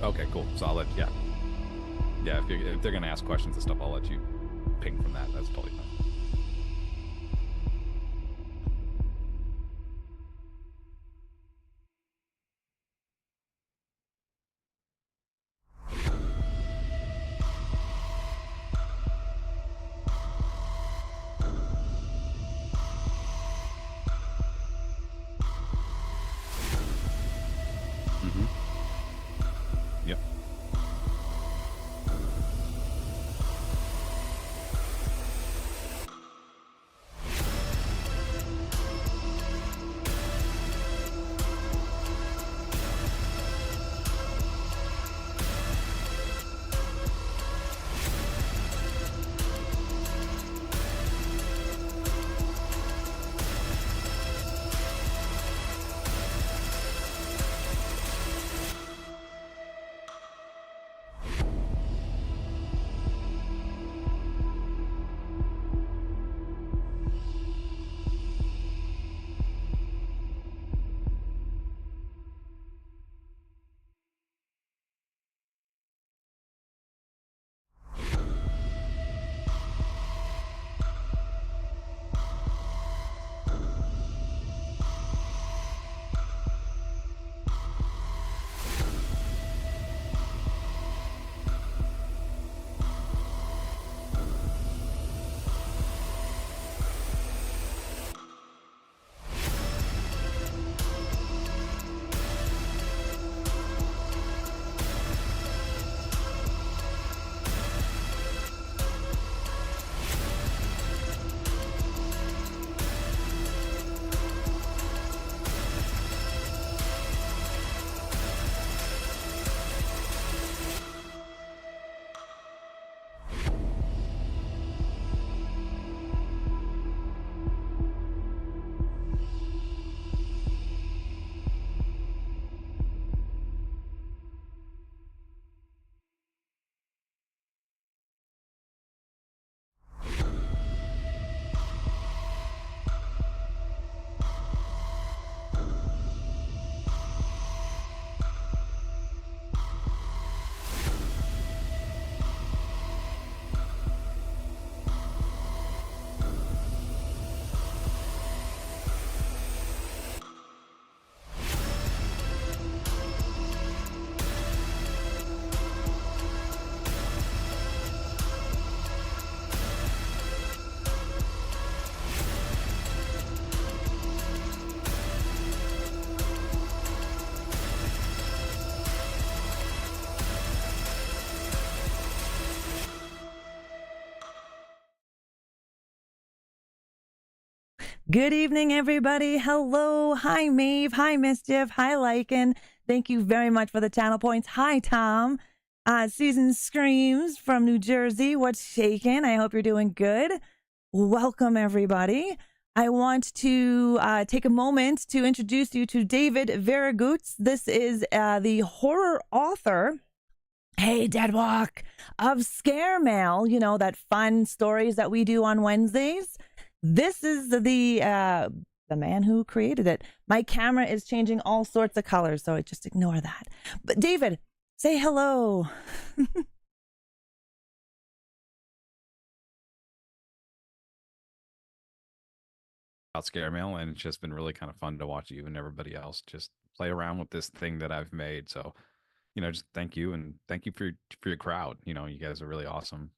Okay, cool. So I'll let yeah. If they're gonna ask questions and stuff, I'll let you ping from that. That's totally fine. Mm-hmm. Yep. Good evening, everybody. Hello. Hi, Maeve. Hi, Mischief. Hi, Lycan. Thank you very much for the channel points. Hi, Tom. Susan Screams from New Jersey. What's shaking? I hope you're doing good. Welcome, everybody. I want to take a moment to introduce you to David Viergutz. This is the horror author. Hey, Deadwalk, of Scare Mail, you know, that fun stories that we do on Wednesdays. This is the man who created it. My camera is changing all sorts of colors, so I just ignore that. But David, say hello. About Scare Mail, and it's just been really kind of fun to watch you and everybody else just play around with this thing that I've made. So, just thank you and thank you for your crowd. You guys are really awesome.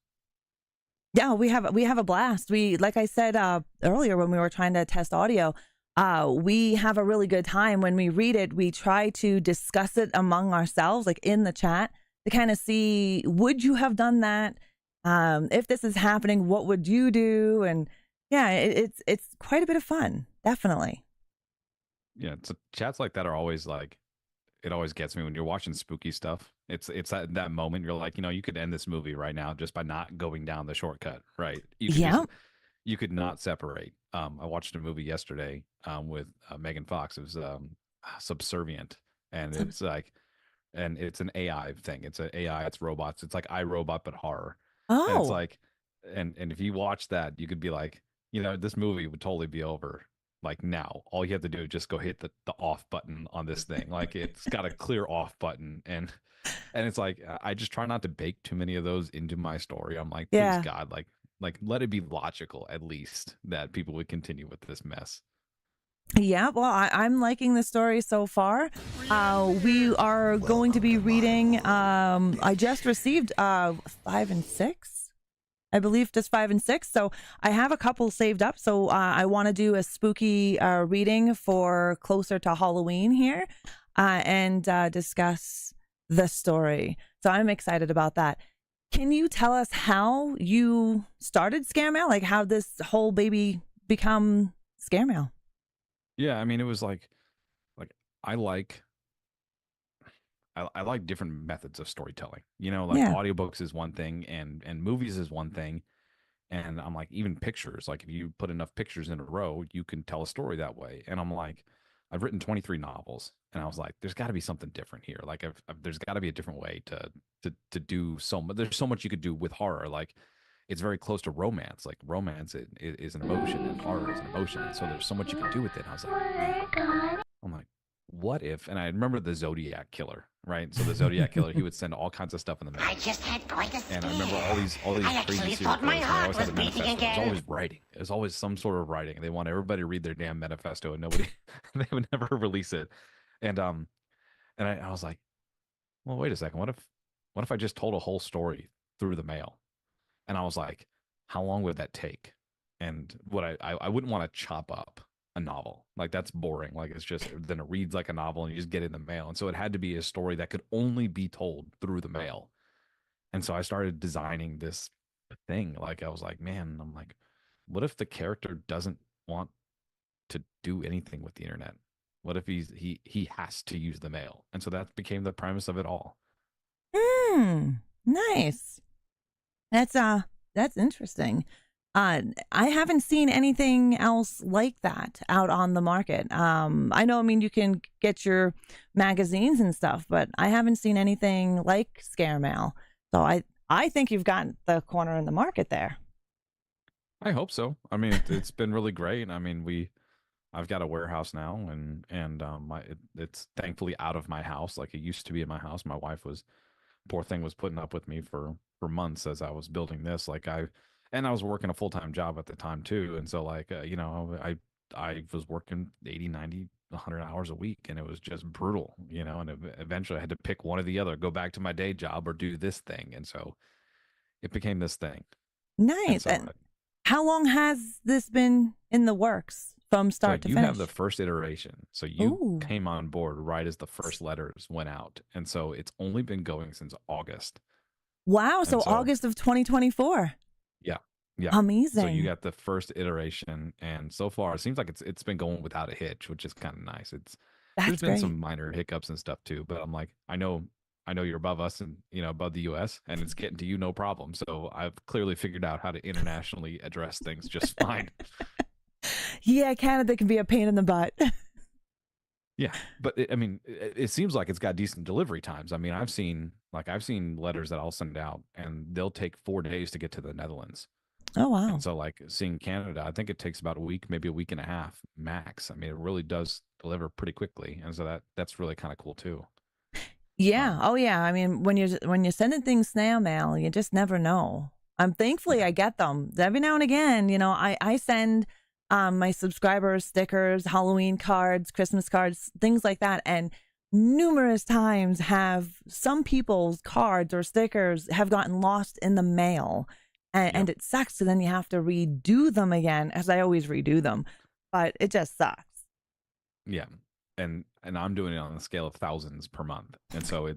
Yeah, we have a blast. We, like I said earlier when we were trying to test audio, we have a really good time when we read it. We try to discuss it among ourselves, like in the chat, to kind of see, would you have done that? If this is happening, what would you do? And yeah, it's quite a bit of fun, definitely. Yeah, so chats like that are always like, it always gets me when you're watching spooky stuff. It's that moment you're like, you could end this movie right now just by not going down the shortcut, right? Yeah. You could not separate. I watched a movie yesterday with Megan Fox. It was Subservient, and it's like, and it's an AI thing. It's an AI. It's robots. It's like iRobot but horror, and it's Oh, like, and if you watch that, you could be like, this movie would totally be over like now. All you have to do is just go hit the off button on this thing. Like it's got a clear off button, and it's like I just try not to bake too many of those into my story. I'm like, please Yeah. God, like let it be logical at least that people would continue with this mess. Yeah, well, I'm liking the story so far. We are going to be reading. I just received 5 and 6, I believe, just 5 and 6. So I have a couple saved up. So I want to do a spooky reading for closer to Halloween here, and discuss the story. So I'm excited about that. Can you tell us how you started Scare Mail? Like how this whole baby become Scare Mail? Yeah, I mean, it was like I like I like different methods of storytelling. You know, like Yeah. audiobooks is one thing, and movies is one thing, and I'm like even pictures. Like if you put enough pictures in a row, you can tell a story that way. And I'm like, I've written 23 novels, and I was like, there's got to be something different here. Like there's got to be a different way to do so much. There's so much you could do with horror. Like it's very close to romance. Like romance is an emotion, and horror is an emotion, and so there's so much you can do with it. And I was like, man, I'm like, what if? And I remember the Zodiac Killer, right? So the Zodiac Killer, he would send all kinds of stuff in the mail. I just had quite a scare. And I remember all these I crazy actually serial thought my killers, and they heart always was had a beating manifesto. There's again. always writing. There's always some sort of writing. They want everybody to read their damn manifesto, and nobody, they would never release it. And I was like, well, wait a second. What if I just told a whole story through the mail? And I was like, how long would that take? And what I wouldn't want to chop up a novel. Like that's boring. Like it's just then it reads like a novel and you just get it in the mail. And so it had to be a story that could only be told through the mail. And so I started designing this thing. Like I was like, man, I'm like, what if the character doesn't want to do anything with the internet? What if he has to use the mail? And so that became the premise of it all. Nice. That's interesting. I haven't seen anything else like that out on the market. I know, I mean, you can get your magazines and stuff, but I haven't seen anything like Scare Mail. So I think you've got the corner in the market there. I hope so. I mean, it's been really great. I mean, I've got a warehouse now, and it's thankfully out of my house. Like it used to be in my house. My wife was, poor thing, was putting up with me for months as I was building this. And I was working a full-time job at the time too, and so like you know, I was working 80, 90, 100 hours a week, and it was just brutal, you know. And eventually, I had to pick one or the other: go back to my day job or do this thing. And so it became this thing. And Nice. so And how long has this been in the works from So start to you finish? have the first iteration. So you Ooh. came on board right as the first letters went out. And so it's only been going since August. Wow. So And so August of 2024. yeah. Yeah. So Amazing. you got the first iteration, and so far it seems like it's been going without a hitch, which is kind of nice. There's That's been great. some minor hiccups and stuff too, but I'm like, I know you're above us and above the US, and it's getting to you no problem. So I've clearly figured out how to internationally address things just fine. Yeah, Canada can be a pain in the butt. Yeah, but I mean, it seems like it's got decent delivery times. I mean, I've seen letters that I'll send out, and they'll take 4 days to get to the Netherlands. Oh, wow. And so, like seeing Canada, I think it takes about a week, maybe a week and a half max. I mean, it really does deliver pretty quickly, and so that's really kind of cool too. Yeah. Um, Oh, yeah. I mean, when you're sending things snail mail, you just never know. Thankfully yeah, I get them every now and again. You know, I send my subscribers stickers, Halloween cards, Christmas cards, things like that, and numerous times have some people's cards or stickers have gotten lost in the mail, and, yep, and it sucks. So then you have to redo them again, as I always redo them, but it just sucks. yeah, and I'm doing it on a scale of thousands per month, and so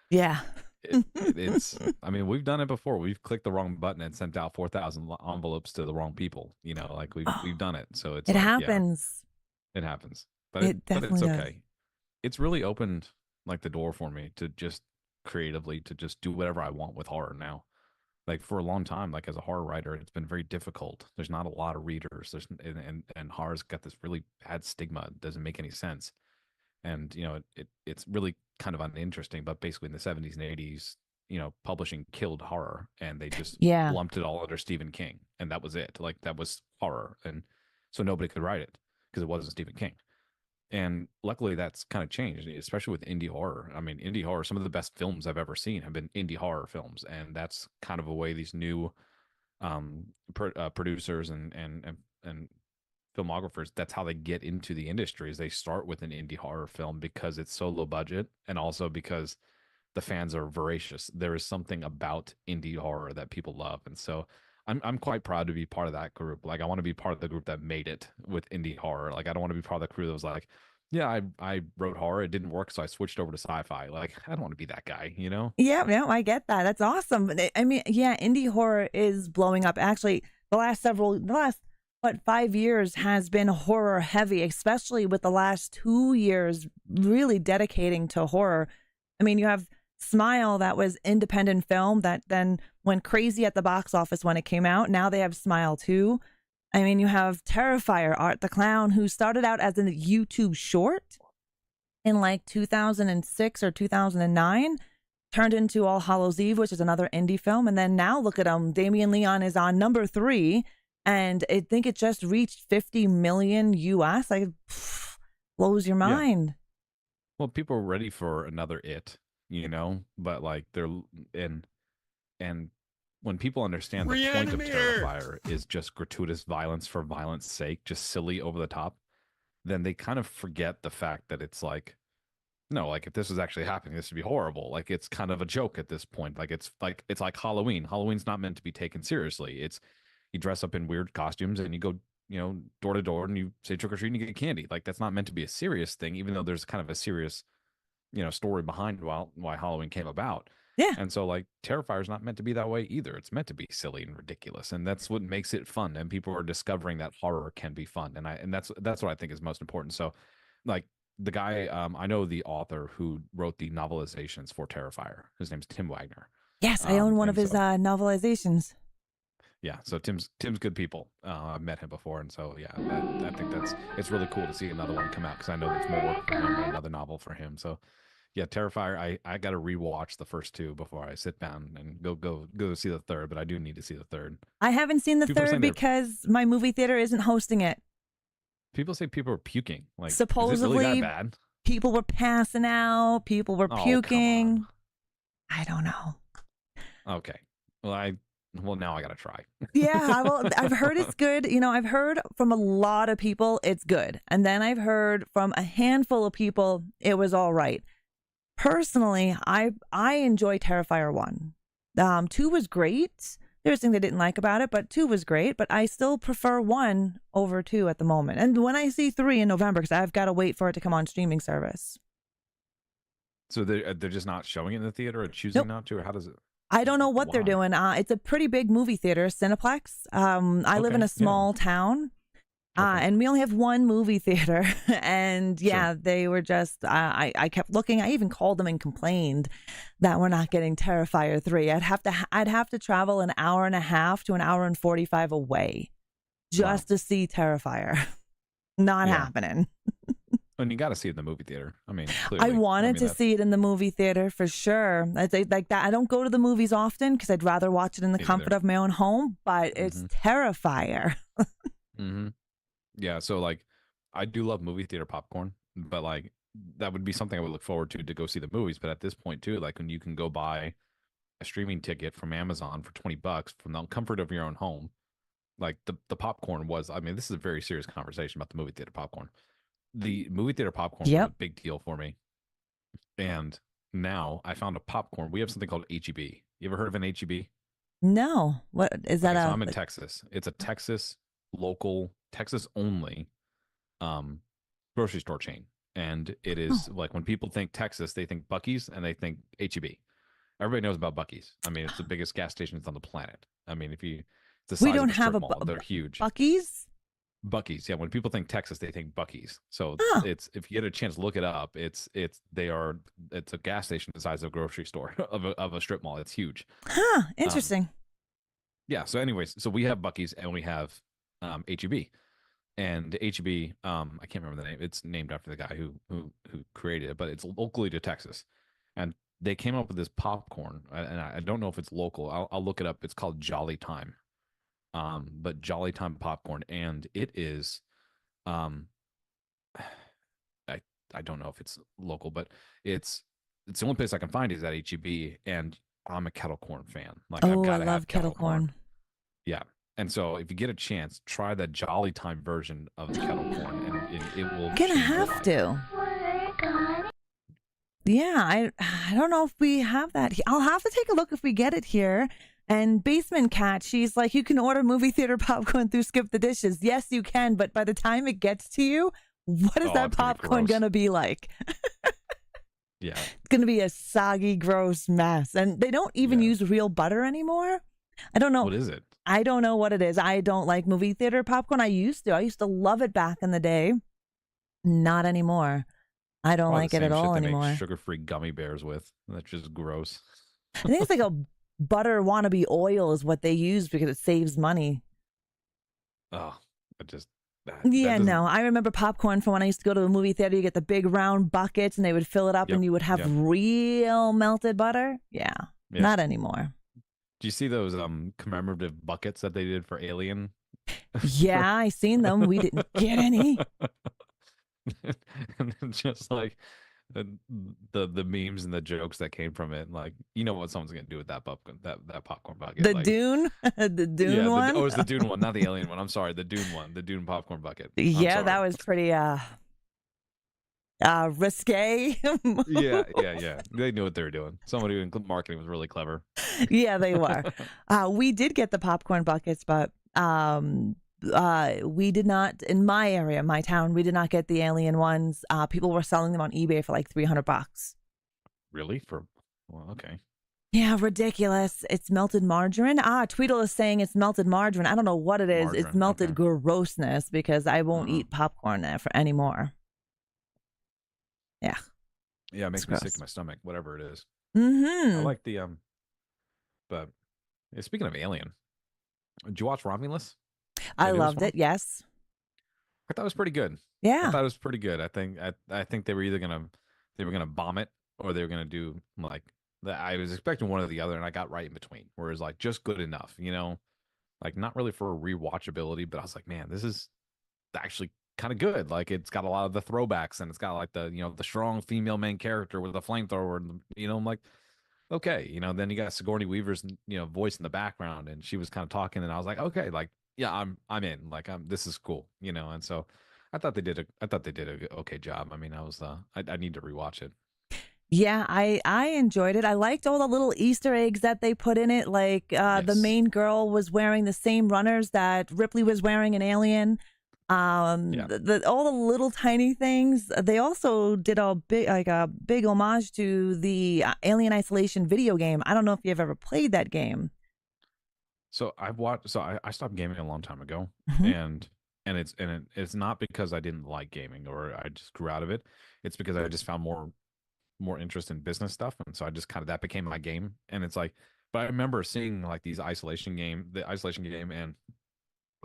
Yeah. it's. I mean, we've done it before. We've clicked the wrong button and sent out 4,000 envelopes to the wrong people. You know, like we've Oh, done it. So it's it like, yeah, happens. it happens, but It it's definitely does. okay. It's really opened like the door for me to just creatively to just do whatever I want with horror now. Like for a long time, like as a horror writer, it's been very difficult. There's not a lot of readers. There's and horror's got this really bad stigma. It doesn't make any sense. And it's really kind of uninteresting. But basically, in the 70s and 80s, publishing killed horror, and they just Yeah. lumped it all under Stephen King, and that was it. Like that was horror, and so nobody could write it. because it wasn't Stephen King. And luckily that's kind of changed, especially with indie horror. I mean, indie horror, some of the best films I've ever seen have been indie horror films. And that's kind of a way these new producers and filmographers, that's how they get into the industry, is they start with an indie horror film because it's so low budget, and also because the fans are voracious. There is something about indie horror that people love. And so I'm quite proud to be part of that group. Like, I want to be part of the group that made it with indie horror. Like, I don't want to be part of the crew that was like, yeah, I wrote horror, it didn't work, so I switched over to sci-fi. Like, I don't want to be that guy, you know? Yeah, no, I get that. That's awesome. I mean, yeah, indie horror is blowing up. Actually, the last what 5 years has been horror heavy, especially with the last 2 years really dedicating to horror. I mean, you have Smile, that was independent film that then went crazy at the box office when it came out. Now they have Smile 2. I mean, you have Terrifier, Art the Clown, who started out as a YouTube short in like 2006 or 2009, turned into All Hallows Eve, which is another indie film. And then now look at him. Damien Leon is on number 3. And I think it just reached 50 million US. Like, blows your mind. Yeah. Well, people are ready for another It, you know, but like and when people understand the point of Terrifier is just gratuitous violence for violence sake, just silly, over the top, then they kind of forget the fact that it's like, no, like, if this was actually happening, this would be horrible. Like, it's kind of a joke at this point. Like, it's like Halloween. Halloween's not meant to be taken seriously. It's, you dress up in weird costumes and you go, you know, door to door and you say trick or treat and you get candy. Like, that's not meant to be a serious thing, even though there's kind of a serious, you know, story behind why Halloween came about. Yeah. And so, like, Terrifier's not meant to be that way either. It's meant to be silly and ridiculous, and that's what makes it fun. And people are discovering that horror can be fun, and that's what I think is most important. So, like, the guy, I know the author who wrote the novelizations for Terrifier. His name's Tim Wagner. Yes, I own one of his novelizations. Yeah, so Tim's good people. I've met him before, and so yeah, I think it's really cool to see another one come out, because I know there's more work for him and another novel for him. So yeah, Terrifier. I got to rewatch the first 2 before I sit down and go see the third. But I do need to see the third. I haven't seen the third because my movie theater isn't hosting it. People say people are puking. Like, supposedly, is it really that bad? People were passing out. People were puking. I don't know. Okay. Well, now I gotta try. Yeah, well, I've heard it's good. You know, I've heard from a lot of people it's good, and then I've heard from a handful of people it was all right. Personally, I enjoy Terrifier 1. 2 was great. There's things I didn't like about it, but 2 was great. But I still prefer 1 over 2 at the moment. And when I see 3 in November, because I've got to wait for it to come on streaming service. So they're just not showing it in the theater, or choosing not to, or how does it? I don't know what they're doing. It's a pretty big movie theater, Cineplex. I live in a small town, and we only have one movie theater. And yeah, they were just, I kept looking. I even called them and complained that we're not getting Terrifier 3. I'd have to travel an hour and a half to an hour and 45 away just to see Terrifier. Not happening. And you got to see it in the movie theater. I mean, clearly. I wanted to see it in the movie theater for sure. Like that. I don't go to the movies often because I'd rather watch it in the comfort of my own home. But it's Terrifier. Yeah. So like, I do love movie theater popcorn, but like, that would be something I would look forward to go see the movies. But at this point too, like, when you can go buy a streaming ticket from Amazon for $20 from the comfort of your own home, like the popcorn was. I mean, this is a very serious conversation about the movie theater popcorn. The movie theater popcorn was a big deal for me. And now I found a popcorn. We have something called HEB. You ever heard of an HEB? No. What is that? So I'm in Texas. It's a Texas local, Texas only grocery store chain. And it is like, when people think Texas, they think Buc-ee's and they think HEB. Everybody knows about Buc-ee's. I mean, it's the biggest gas stations on the planet. I mean, it's the size we don't of a strip have mall. They're huge. Buc-ee's? Buc-ee's, yeah. When people think Texas, they think Buc-ee's. So it's, if you get a chance to look it up, it's a gas station the size of a grocery store of a strip mall. It's huge. Huh. Interesting. Yeah. So, anyways, so we have Buc-ee's and we have HEB, and HEB. I can't remember the name. It's named after the guy who created it, but it's locally to Texas, and they came up with this popcorn, and I don't know if it's local. I'll look it up. It's called Jolly Time. But Jolly Time popcorn, and it is I don't know if it's local, but it's it's the only place I can find is at HEB, and I'm a kettle corn fan. Like I've Oh, I got to love have kettle kettle corn. corn. Yeah. And so if you get a chance, try the Jolly Time version of the kettle corn, and it will Gonna change your have life. to. Yeah, I don't know if we have that. I'll have to take a look if we get it here. And Basement Cat, she's like, you can order movie theater popcorn through Skip the Dishes. Yes, you can, but by the time it gets to you, what is Oh, that it's gonna be popcorn gross. gonna be like? Yeah. It's gonna be a soggy, gross mess. And they don't even Yeah. use real butter anymore. I don't know. What is it? I don't know what it is. I don't like movie theater popcorn. I used to. I used to love it back in the day. Not anymore. I don't Probably like the it at same shit all they anymore. make sugar-free gummy bears with. That's just gross. I think it's like a butter wannabe oil is what they use because it saves money. Oh, it just that Yeah, doesn't. no. I remember popcorn from when I used to go to the movie theater. You get the big round buckets and they would fill it up Yep. and you would have Yep. real melted butter. Yeah, Yeah. not anymore. Do you see those commemorative buckets that they did for Alien? Yeah, I seen them. We didn't get any. And then just like the memes and the jokes that came from it, like you know what someone's gonna do with that popcorn that popcorn bucket. The Like, Dune, the Dune yeah, one. oh, it's the Dune one, not the Alien one. I'm sorry, the Dune one, the Dune popcorn bucket. I'm Yeah, sorry. that was pretty risque. Yeah. They knew what they were doing. Somebody in marketing was really clever. Yeah, they were. We did get the popcorn buckets, but we did not in my area, my town. We did not get the Alien ones. People were selling them on eBay for like $300. Really? Well, okay. Yeah, ridiculous. It's melted margarine. Tweedle is saying it's melted margarine. I don't know what it is. It's Margarine, melted okay. grossness because I won't Uh-huh. eat popcorn there for anymore. Yeah. Yeah, it makes It's me sick gross. to my stomach, whatever it is. Mm-hmm. I like the but yeah, speaking of Alien, did you watch Romulus? I The newest loved one? it. Yes. I thought it was pretty good. Yeah. I thought it was pretty good. I think they were either gonna bomb it or they were gonna do like I was expecting one or the other, and I got right in between. Whereas like just good enough, like not really for rewatchability, but I was like, man, this is actually kind of good. Like it's got a lot of the throwbacks, and it's got like the strong female main character with a flamethrower, and I'm like, okay, then you got Sigourney Weaver's voice in the background, and she was kind of talking, and I was like, okay, like yeah, I'm in. Like this is cool, and so I thought they did a okay job. I mean, I need to rewatch it. Yeah, I enjoyed it. I liked all the little Easter eggs that they put in it. Like the Yes. main girl was wearing the same runners that Ripley was wearing in Alien. Yeah. All the little tiny things. They also did a big homage to the Alien Isolation video game. I don't know if you've ever played that game. So I stopped gaming a long time ago, Mhm. and it's not because I didn't like gaming or I just grew out of it. It's because I just found more interest in business stuff, and so I just kind of that became my game. And it's like, but I remember seeing like the isolation game, and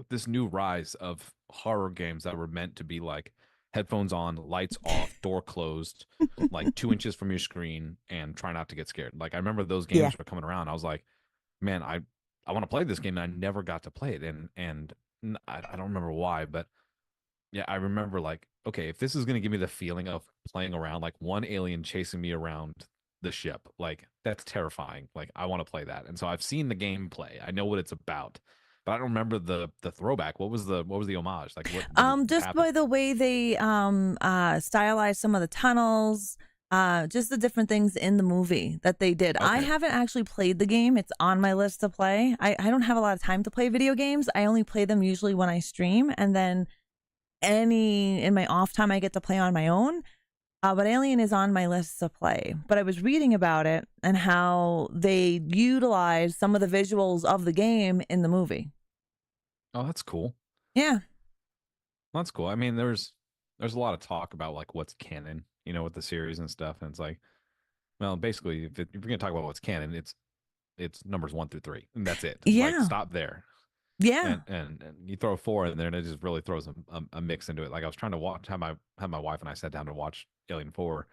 this new rise of horror games that were meant to be like headphones on, lights off, door closed, like 2 inches from your screen, and try not to get scared. Like I remember those games Yeah. were coming around. I was like, man, I want to play this game, and I never got to play it, and I don't remember why, but yeah, I remember like, okay, if this is gonna give me the feeling of playing around, like one alien chasing me around the ship, like that's terrifying. Like I want to play that, and so I've seen the gameplay. I know what it's about, but I don't remember the throwback. What was the homage? Like what Just happened? by the way they stylized some of the tunnels, just the different things in the movie that they did. I Okay. haven't actually played the game. It's on my list to play. I don't have a lot of time to play video games. I only play them usually when I stream, and then in my off time I get to play on my own. But Alien is on my list to play. But I was reading about it and how they utilized some of the visuals of the game in the movie. Oh, that's cool. Yeah. That's cool. I mean, there's a lot of talk about like what's canon, with the series and stuff, and it's like, well, basically, if you're gonna talk about what's canon, it's numbers 1 through 3, and that's it. Yeah. Like stop there. Yeah. And you throw a 4 in there, and it just really throws a mix into it. Like I was trying to watch, have my wife and I sat down to watch Alien 4,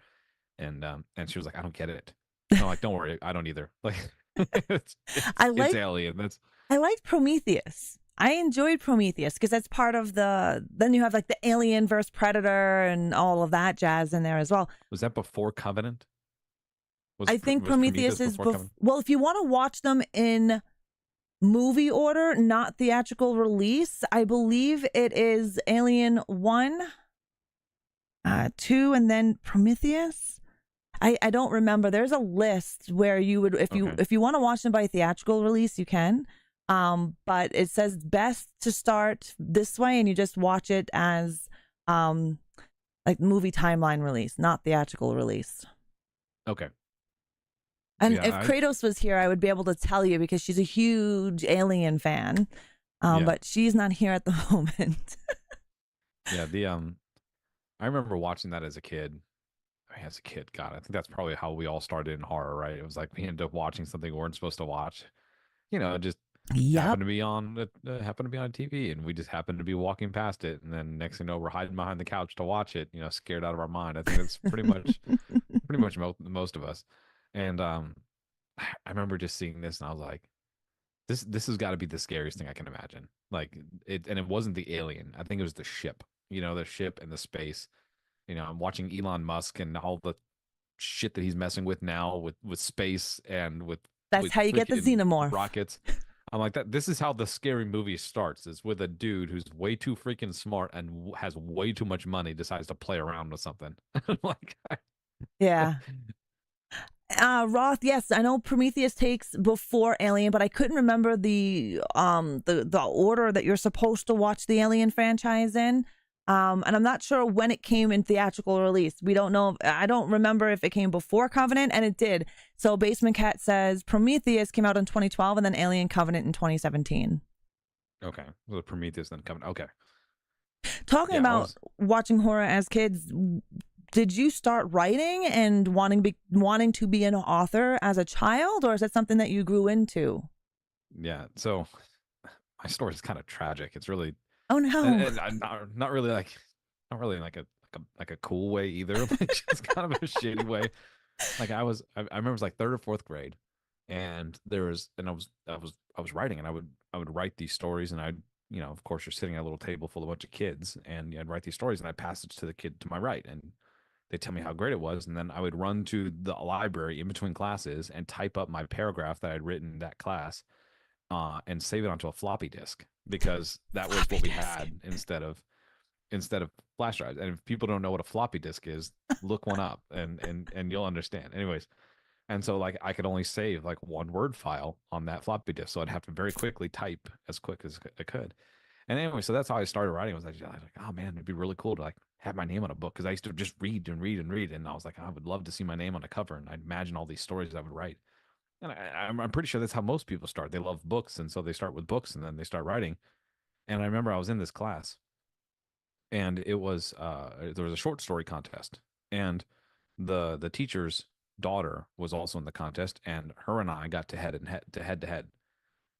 and she was like, I don't get it. And I'm like, don't worry, I don't either. Like it's I liked Alien. I liked Prometheus. I enjoyed Prometheus because that's part of the. Then you have like the Alien versus Predator and all of that jazz in there as well. Was that before Covenant? I think Was Prometheus is before Covenant? well, if you want to watch them in movie order, not theatrical release, I believe it is Alien 1, 2, and then Prometheus. I don't remember. There's a list where you would if you want to watch them by theatrical release, you can. But it says best to start this way, and you just watch it as like movie timeline release, not theatrical release. Okay. And if Kratos was here, I would be able to tell you because she's a huge Alien fan. But she's not here at the moment. Yeah, I remember watching that as a kid. As a kid, God, I think that's probably how we all started in horror, right? It was like we ended up watching something we weren't supposed to watch. It just happened to be on TV, and we just happened to be walking past it, and then next thing you know, we're hiding behind the couch to watch it, scared out of our mind. I think that's pretty much most of us. And I remember just seeing this, and I was like, this has got to be the scariest thing I can imagine. Like it wasn't the alien. I think it was the ship. The ship and the space. I'm watching Elon Musk and all the shit that he's messing with now with space and that's how you get the xenomorph rockets. I'm like that. This is how the scary movie starts. Is with a dude who's way too freaking smart and has way too much money, decides to play around with something. Like, yeah. Roth, yes, I know Prometheus takes before Alien, but I couldn't remember the order that you're supposed to watch the Alien franchise in. And I'm not sure when it came in theatrical release. We don't know. I don't remember if it came before Covenant, and it did. So Basement Cat says Prometheus came out in 2012 and then Alien Covenant in 2017. Okay. Well, Prometheus then Covenant. Okay. Talking about watching horror as kids, did you start writing and wanting to be an author as a child, or is that something that you grew into? Yeah. So my story is kind of tragic. It's really oh no, and not really like a cool way either. Like just kind of a shitty way. Like I remember it was like third or fourth grade, and I was writing, and I would write these stories, and I'd of course you're sitting at a little table full of a bunch of kids, and I'd write these stories, and I'd pass it to the kid to my right, and they tell me how great it was, and then I would run to the library in between classes and type up my paragraph that I'd written in that class, and save it onto a floppy disk, because that was what we had instead of flash drives. And if people don't know what a floppy disk is, look one up and you'll understand. Anyways, and so like I could only save like one word file on that floppy disk, so I'd have to very quickly type as quick as I could. And anyway, so that's how I started writing. Was like, oh man, it'd be really cool to like have my name on a book, because I used to just read and read and read, and I was like, I would love to see my name on a cover, and I'd imagine all these stories I would write. And I'm pretty sure that's how most people start. They love books, and so they start with books, and then they start writing. And I remember I was in this class, and it was there was a short story contest, and the teacher's daughter was also in the contest, and her and I got to head to head,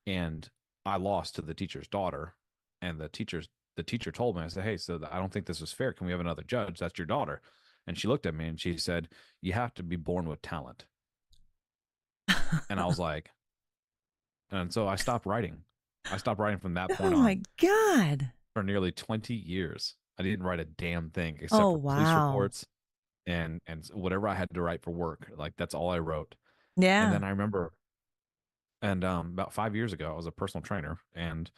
and I lost to the teacher's daughter, and the teacher told me, I said, hey, so I don't think this is fair. Can we have another judge? That's your daughter. And she looked at me and she said, you have to be born with talent. And I was like, and so I stopped writing. I stopped writing from that point on. Oh my God. For nearly 20 years. I didn't write a damn thing except for police reports and whatever I had to write for work. Like that's all I wrote. Yeah. And then I remember, and about 5 years ago, I was a personal trainer, and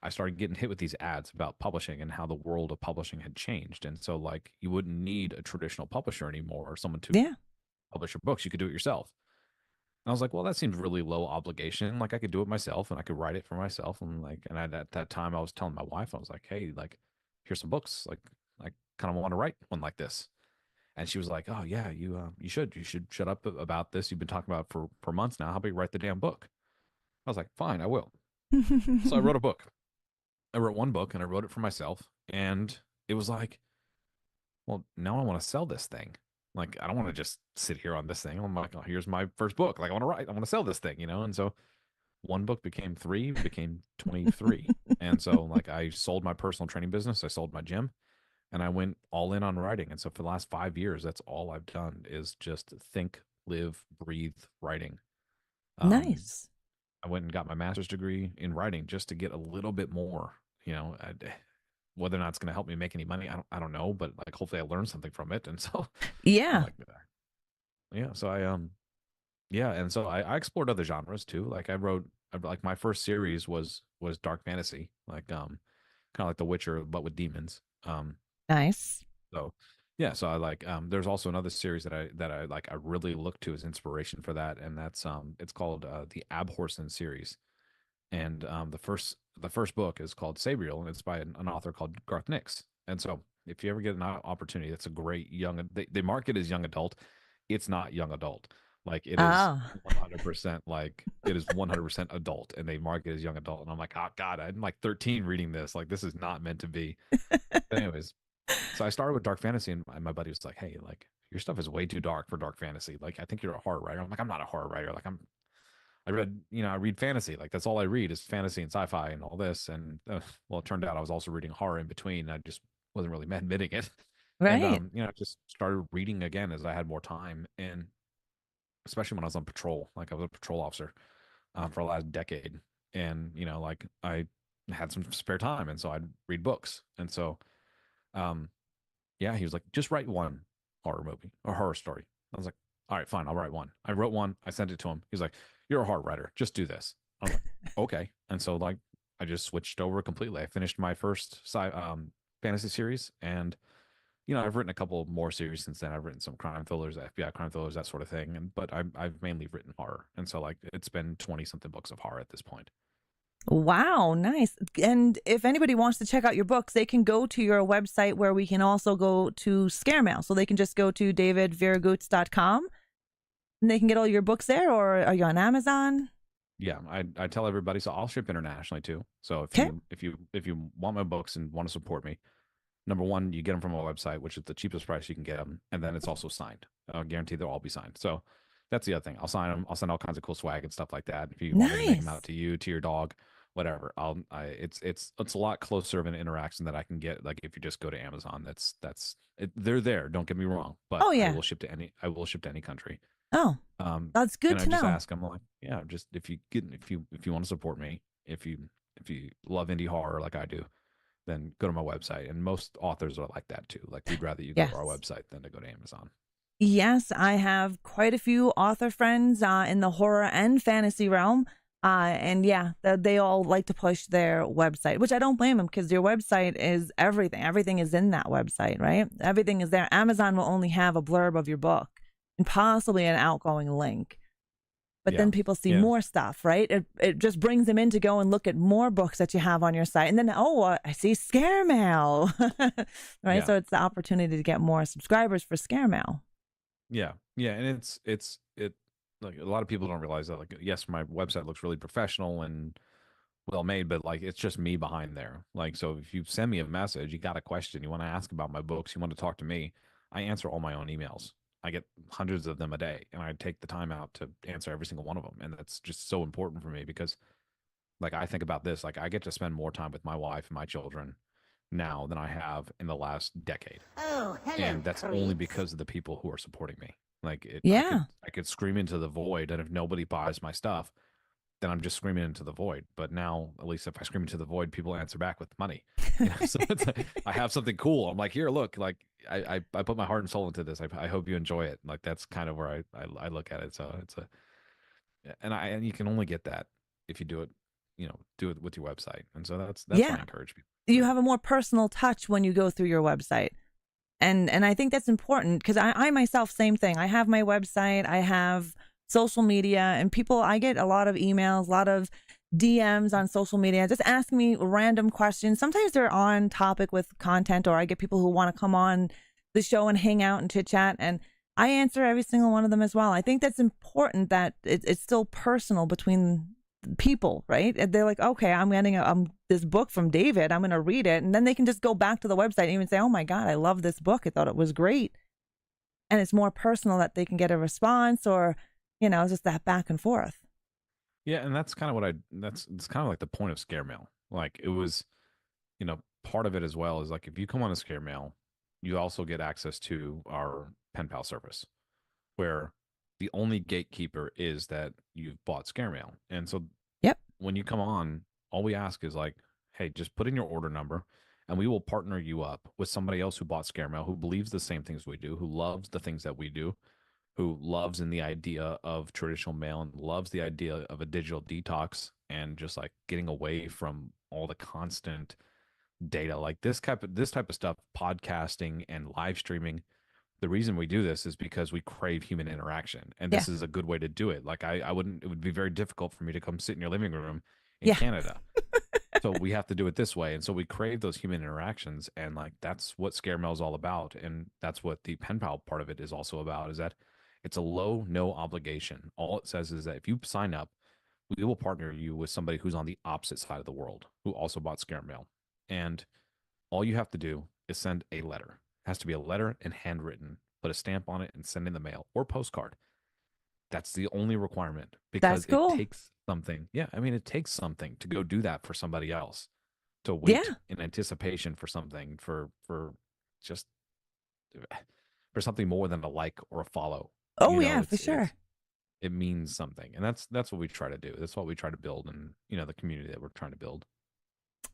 I started getting hit with these ads about publishing and how the world of publishing had changed. And so like you wouldn't need a traditional publisher anymore, or someone to publish your books. You could do it yourself. And I was like, well, that seems really low obligation. Like I could do it myself, and I could write it for myself. And like, and at that time I was telling my wife, I was like, hey, like, here's some books. Like I kind of want to write one like this. And she was like, oh yeah, you should shut up about this. You've been talking about it for months now. How about you write the damn book? I was like, fine, I will. So I wrote a book. I wrote one book, and I wrote it for myself. And it was like, well, now I want to sell this thing. Like, I don't want to just sit here on this thing. I'm like, oh, here's my first book. Like, I want to write. I want to sell this thing, And so one book became 3, became 23. And so, like, I sold my personal training business. I sold my gym, and I went all in on writing. And so for the last 5 years, that's all I've done is just think, live, breathe writing. Nice. I went and got my master's degree in writing just to get a little bit more. You know, whether or not it's going to help me make any money, I don't know, but like hopefully I learned something from it. And so I'm Yeah. like, yeah. So yeah, and so I explored other genres too. Like like my first series was dark fantasy, like kind of like The Witcher, but with demons. Nice. So yeah, so I like there's also another series that I like I really look to as inspiration for that, and that's it's called the Abhorsen series. And the first book is called Sabriel, and it's by an author called Garth Nix. And so if you ever get an opportunity, that's a great young they market as young adult. It's not young adult. Like it is Oh, 100% like it is 100% adult, and they market as young adult. And I'm like, oh God, I'm like 13 reading this. Like this is not meant to be. But anyways, so I started with dark fantasy, and my buddy was like, "Hey, like your stuff is way too dark for dark fantasy. Like I think you're a horror writer." I'm like, "I'm not a horror writer. Like I read fantasy. Like that's all I read is fantasy and sci-fi and all this." And well, it turned out I was also reading horror in between. I just wasn't really admitting it. And right. I just started reading again as I had more time, and especially when I was on patrol. Like I was a patrol officer for the last decade, and like I had some spare time, and so I'd read books, and so um yeah, he was like, just write one horror movie or horror story. I was like, all right, fine, I'll write one. I wrote one, I sent it to him. He's like, you're a horror writer, just do this. I was like, okay. And so like I just switched over completely. I finished my first fantasy series, and I've written a couple more series since then. I've written some crime thrillers, FBI crime thrillers, that sort of thing. And but I've mainly written horror, and so like it's been 20 something books of horror at this point. Wow, nice. And if anybody wants to check out your books, they can go to your website where we can also go to Scare Mail. So they can just go to davidvierguts.com and they can get all your books there, or are you on Amazon? Yeah, I tell everybody, so I'll ship internationally too. So if Okay. you want my books and want to support me, number one, you get them from our website, which is the cheapest price you can get them, and then it's also signed. I'll guarantee they'll all be signed. So that's the other thing. I'll sign them. I'll send all kinds of cool swag and stuff like that. If you want me to make them Nice. out to you, to your dog, whatever, it's a lot closer of an interaction that I can get. Like if you just go to Amazon, they're there. Don't get me wrong, but Oh, yeah. I will ship to any country. Oh, that's good And I to just know. ask them like, yeah, just if you want to support me, if you love indie horror like I do, then go to my website. And most authors are like that too. Like we'd rather you go to our Yes. website than to go to Amazon. Yes, I have quite a few author friends in the horror and fantasy realm. And yeah, they all like to push their website, which I don't blame them because your website is everything. Everything is in that website, right? Everything is there. Amazon will only have a blurb of your book and possibly an outgoing link. But Yeah. then people see Yeah. more stuff, right? It just brings them in to go and look at more books that you have on your site. And then, oh, I see Scare Mail, right? Yeah. So it's the opportunity to get more subscribers for Scare Mail. Yeah. Yeah. And it like a lot of people don't realize that, like, yes, my website looks really professional and well made, but like it's just me behind there. Like, so if you send me a message, you got a question, you want to ask about my books, you want to talk to me, I answer all my own emails. I get hundreds of them a day, and I take the time out to answer every single one of them. And that's just so important for me because, like, I think about this, like, I get to spend more time with my wife and my children now than I have in the last decade. Oh, hello, And that's only creeps. because of the people who are supporting me. Like, Yeah. I could scream into the void, and if nobody buys my stuff, then I'm just screaming into the void. But now, at least if I scream into the void, people answer back with money. So it's like, I have something cool. I'm like, here, look, like I put my heart and soul into this. I hope you enjoy it. Like that's kind of where I look at it. So it's a and you can only get that if you do it, do it with your website. And so that's why I Yeah. encourage people to You do it. have a more personal touch when you go through your website. And I think that's important because I myself, same thing. I have my website, I have social media, and I get a lot of emails, a lot of DMs on social media, just asking me random questions. Sometimes they're on topic with content, or I get people who want to come on the show and hang out and chit chat. And I answer every single one of them as well. I think that's important that it's still personal between people, right? And they're like, okay, I'm getting this book from David. I'm going to read it. And then they can just go back to the website and even say, oh my God, I love this book. I thought it was great. And it's more personal that they can get a response or, just that back and forth. Yeah, and that's kind of it's kind of like the point of Scare Mail. Like it was, part of it as well is like if you come on a Scare Mail, you also get access to our pen pal service, where the only gatekeeper is that you've bought Scare Mail. And so when you come on, all we ask is like, hey, just put in your order number and we will partner you up with somebody else who bought Scare Mail, who believes the same things we do, who loves the things that we do, who loves in the idea of traditional mail and loves the idea of a digital detox and just like getting away from all the constant data. Like this type of stuff, podcasting and live streaming, the reason we do this is because we crave human interaction, and Yeah. this is a good way to do it. Like I wouldn't, it would be very difficult for me to come sit in your living room in Yeah. Canada. So we have to do it this way. And so we crave those human interactions. And like that's what Scare Mail is all about. And that's what the pen pal part of it is also about, is that it's a low, no obligation. All it says is that if you sign up, we will partner you with somebody who's on the opposite side of the world who also bought Scare Mail. And all you have to do is send a letter. It has to be a letter and handwritten, put a stamp on it and send in the mail or postcard. That's the only requirement That's because it cool. takes something. Yeah, I mean, it takes something to go do that for somebody else, to Yeah. wait in anticipation for something, for just for something more than a like or a follow. Oh, You know, yeah, for sure. it means something, and that's what we try to do. That's what we try to build, and the community that we're trying to build.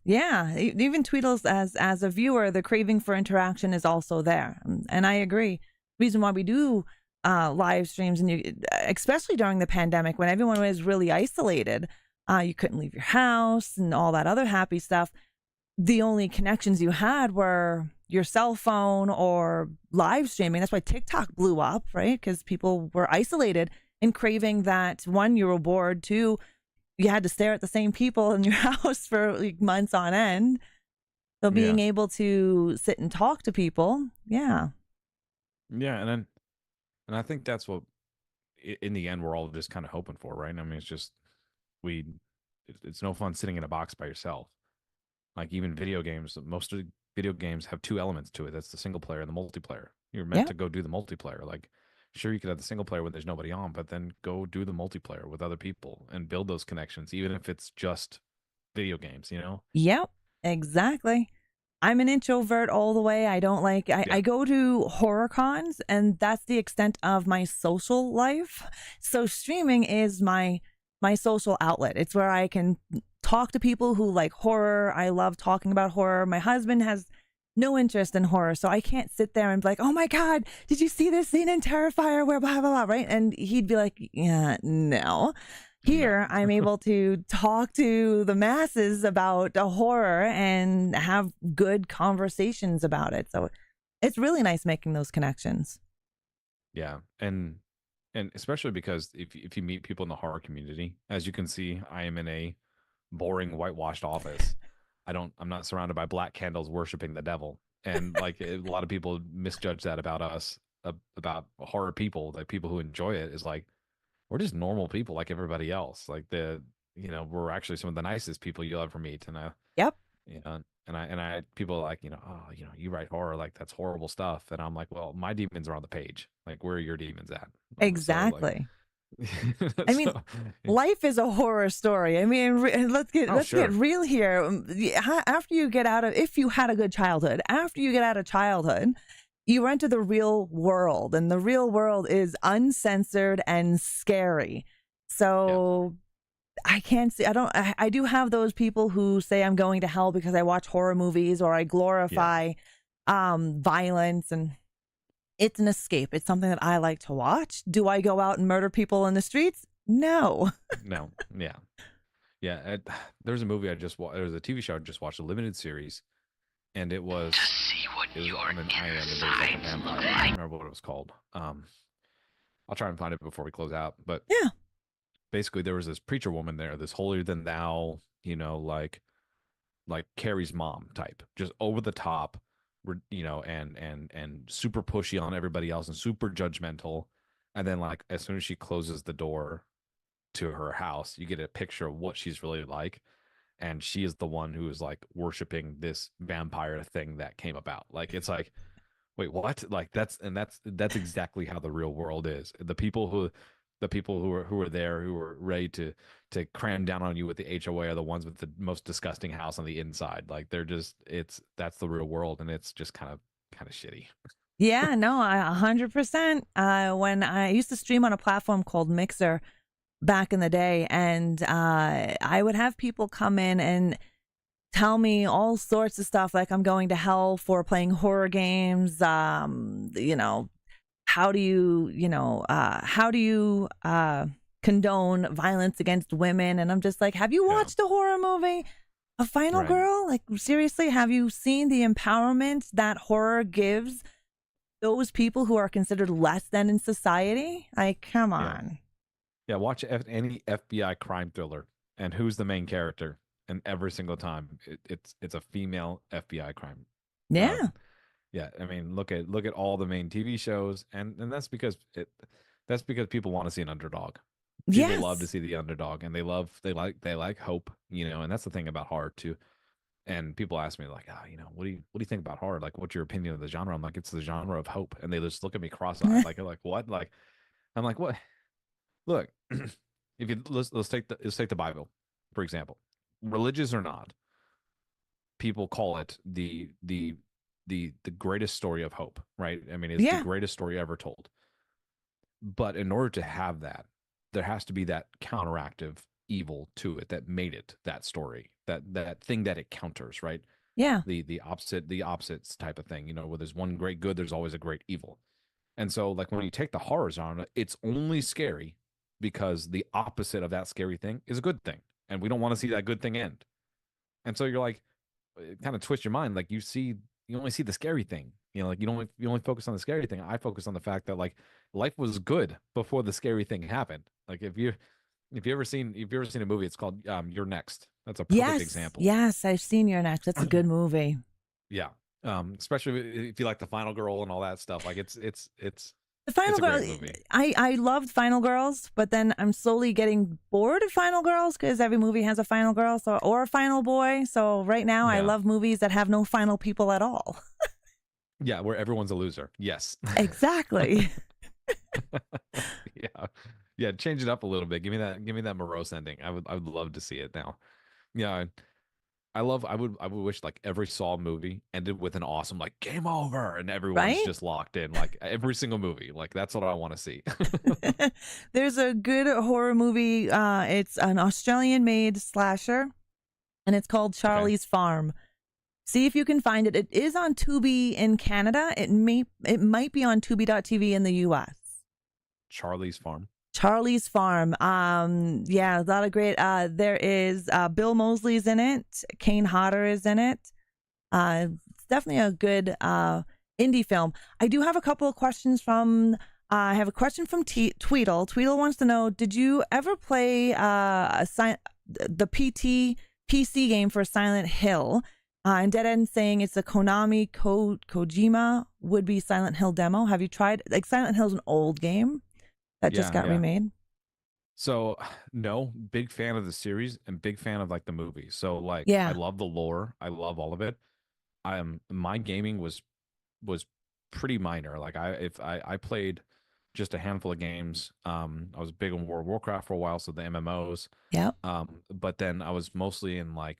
Yeah, even Tweedles, as a viewer, the craving for interaction is also there, and I agree. Reason why we do live streams, and especially during the pandemic when everyone was really isolated, you couldn't leave your house and all that other happy stuff. The only connections you had were your cell phone or live streaming. That's why TikTok blew up, right? Because people were isolated and craving that. One, you were bored. Two, you had to stare at the same people in your house for like months on end. So being Yeah, able to sit and talk to people, yeah. yeah, and I think that's what in the end we're all just kind of hoping for, right? I mean, it's just we it's no fun sitting in a box by yourself. Like even video games, most of the video games have two elements to it. That's the single player and the multiplayer. You're meant Yeah. to go do the multiplayer. Like sure you could have the single player when there's nobody on, but then go do the multiplayer with other people and build those connections, even if it's just video games, you know? Yep, exactly. I'm an introvert all the way. I don't like, Yeah. I go to horror cons, and that's the extent of my social life. So streaming is my social outlet. It's where I can talk to people who like horror. I love talking about horror. My husband has no interest in horror, so I can't sit there and be like, "Oh my god, did you see this scene in Terrifier where blah blah blah," right? And he'd be like, "Yeah, no." No. Here, I'm able to talk to the masses about a horror and have good conversations about it. So it's really nice making those connections. Yeah. And especially because if you meet people in the horror community, as you can see, I am in a boring whitewashed office. I'm not surrounded by black candles worshiping the devil. And like a lot of people misjudge that about us, about horror people, like people who enjoy it is like we're just normal people like everybody else. Like we're actually some of the nicest people you'll ever meet. And Yep, and I people are like, oh, you write horror, like that's horrible stuff. And I'm like, well, my demons are on the page. Like, where are your demons at? So like, exactly. I mean, so, life is a horror story. I mean, let's get oh, let's get sure. real here. After you get out of, if you had a good childhood, after you get out of childhood, you enter the real world, and the real world is uncensored and scary. Yeah. So I can't see. I do have those people who say I'm going to hell because I watch horror movies or I Yeah. glorify violence, and it's an escape. It's something that I like to watch. Do I go out and murder people in the streets? No. No. Yeah. Yeah. There's a movie I just watched. There was a TV show I just watched, a limited series, and it was on an island, and there was like a vampire. I don't remember what it was called. I'll try and find it before we close out. But Yeah. basically, there was this preacher woman there, this holier than thou, like Carrie's mom type, just over the top, and super pushy on everybody else and super judgmental. And then like as soon as she closes the door to her house, you get a picture of what she's really like. And she is the one who is like worshiping this vampire thing that came about. Like it's like, wait, what? Like that's exactly how the real world is. The people who are there, who are ready to cram down on you with the HOA, are the ones with the most disgusting house on the inside. Like they're just that's the real world, and it's just kind of shitty. Yeah, no, 100%. When I used to stream on a platform called Mixer, back in the day, and I would have people come in and tell me all sorts of stuff, like I'm going to hell for playing horror games. How do you condone violence against women? And I'm just like, have you Yeah. watched a horror movie? A Final Right. Girl? Like, seriously, have you seen the empowerment that horror gives those people who are considered less than in society? Like, come Yeah. on. Yeah. Watch any FBI crime thriller, and who's the main character? And every single time, it's a female FBI crime. Yeah. Yeah. I mean, look at all the main TV shows, and that's because people want to see an underdog. People love to Yes. see the underdog, and they like hope, and that's the thing about horror too. And people ask me like, what do you think about horror? Like, what's your opinion of the genre? I'm like, it's the genre of hope, and they just look at me cross-eyed, like what? Like, I'm like, what? Look, if you let's take the Bible for example, religious or not, people call it the greatest story of hope, right? I mean, it's the Yeah. greatest story ever told. But in order to have that, there has to be that counteractive evil to it that made it that story, that thing that it counters, right? Yeah. The opposites type of thing, where there's one great good, there's always a great evil. And so like when you take the horror genre, it's only scary because the opposite of that scary thing is a good thing. And we don't want to see that good thing end. And so you're like, it kind of twist your mind. Like you only see the scary thing. Like you only focus on the scary thing. I focus on the fact that like life was good before the scary thing happened. Like if you ever seen a movie, it's called You're Next. That's a perfect example. Yes, I've seen Your Next. That's a good movie. Yeah. Especially if you like the Final Girl and all that stuff. Like it's The Final it's a Girl, great movie. I loved Final Girls, but then I'm slowly getting bored of Final Girls because every movie has a Final Girl or a Final Boy. So right now I Yeah. love movies that have no final people at all. Yeah, where everyone's a loser. Yes. Exactly. Yeah. Yeah, change it up a little bit. Give me that morose ending. I would love to see it now. Yeah. I would wish like every Saw movie ended with an awesome like game over and everyone's Right? just locked in. Like every single movie. Like that's what I want to see. There's a good horror movie. It's an Australian made slasher and it's called Charlie's Farm. See if you can find it. It is on Tubi in Canada. It might be on Tubi.tv in the US. Charlie's Farm. Charlie's Farm. Yeah, a lot of great. There is Bill Moseley's in it. Kane Hodder is in it. It's definitely a good indie film. I do have a couple of questions from. I have a question from Tweedle. Tweedle wants to know: did you ever play the PC game for Silent Hill? And Dead End saying it's a Konami Kojima would be Silent Hill demo. Have you tried? Like Silent Hill's an old game that just got remade. So no, big fan of the series and big fan of like the movie. So like Yeah. I love the lore. I love all of it. My gaming was pretty minor. Like I played just a handful of games. I was big on World of Warcraft for a while, so the MMOs. Yep. But then I was mostly in like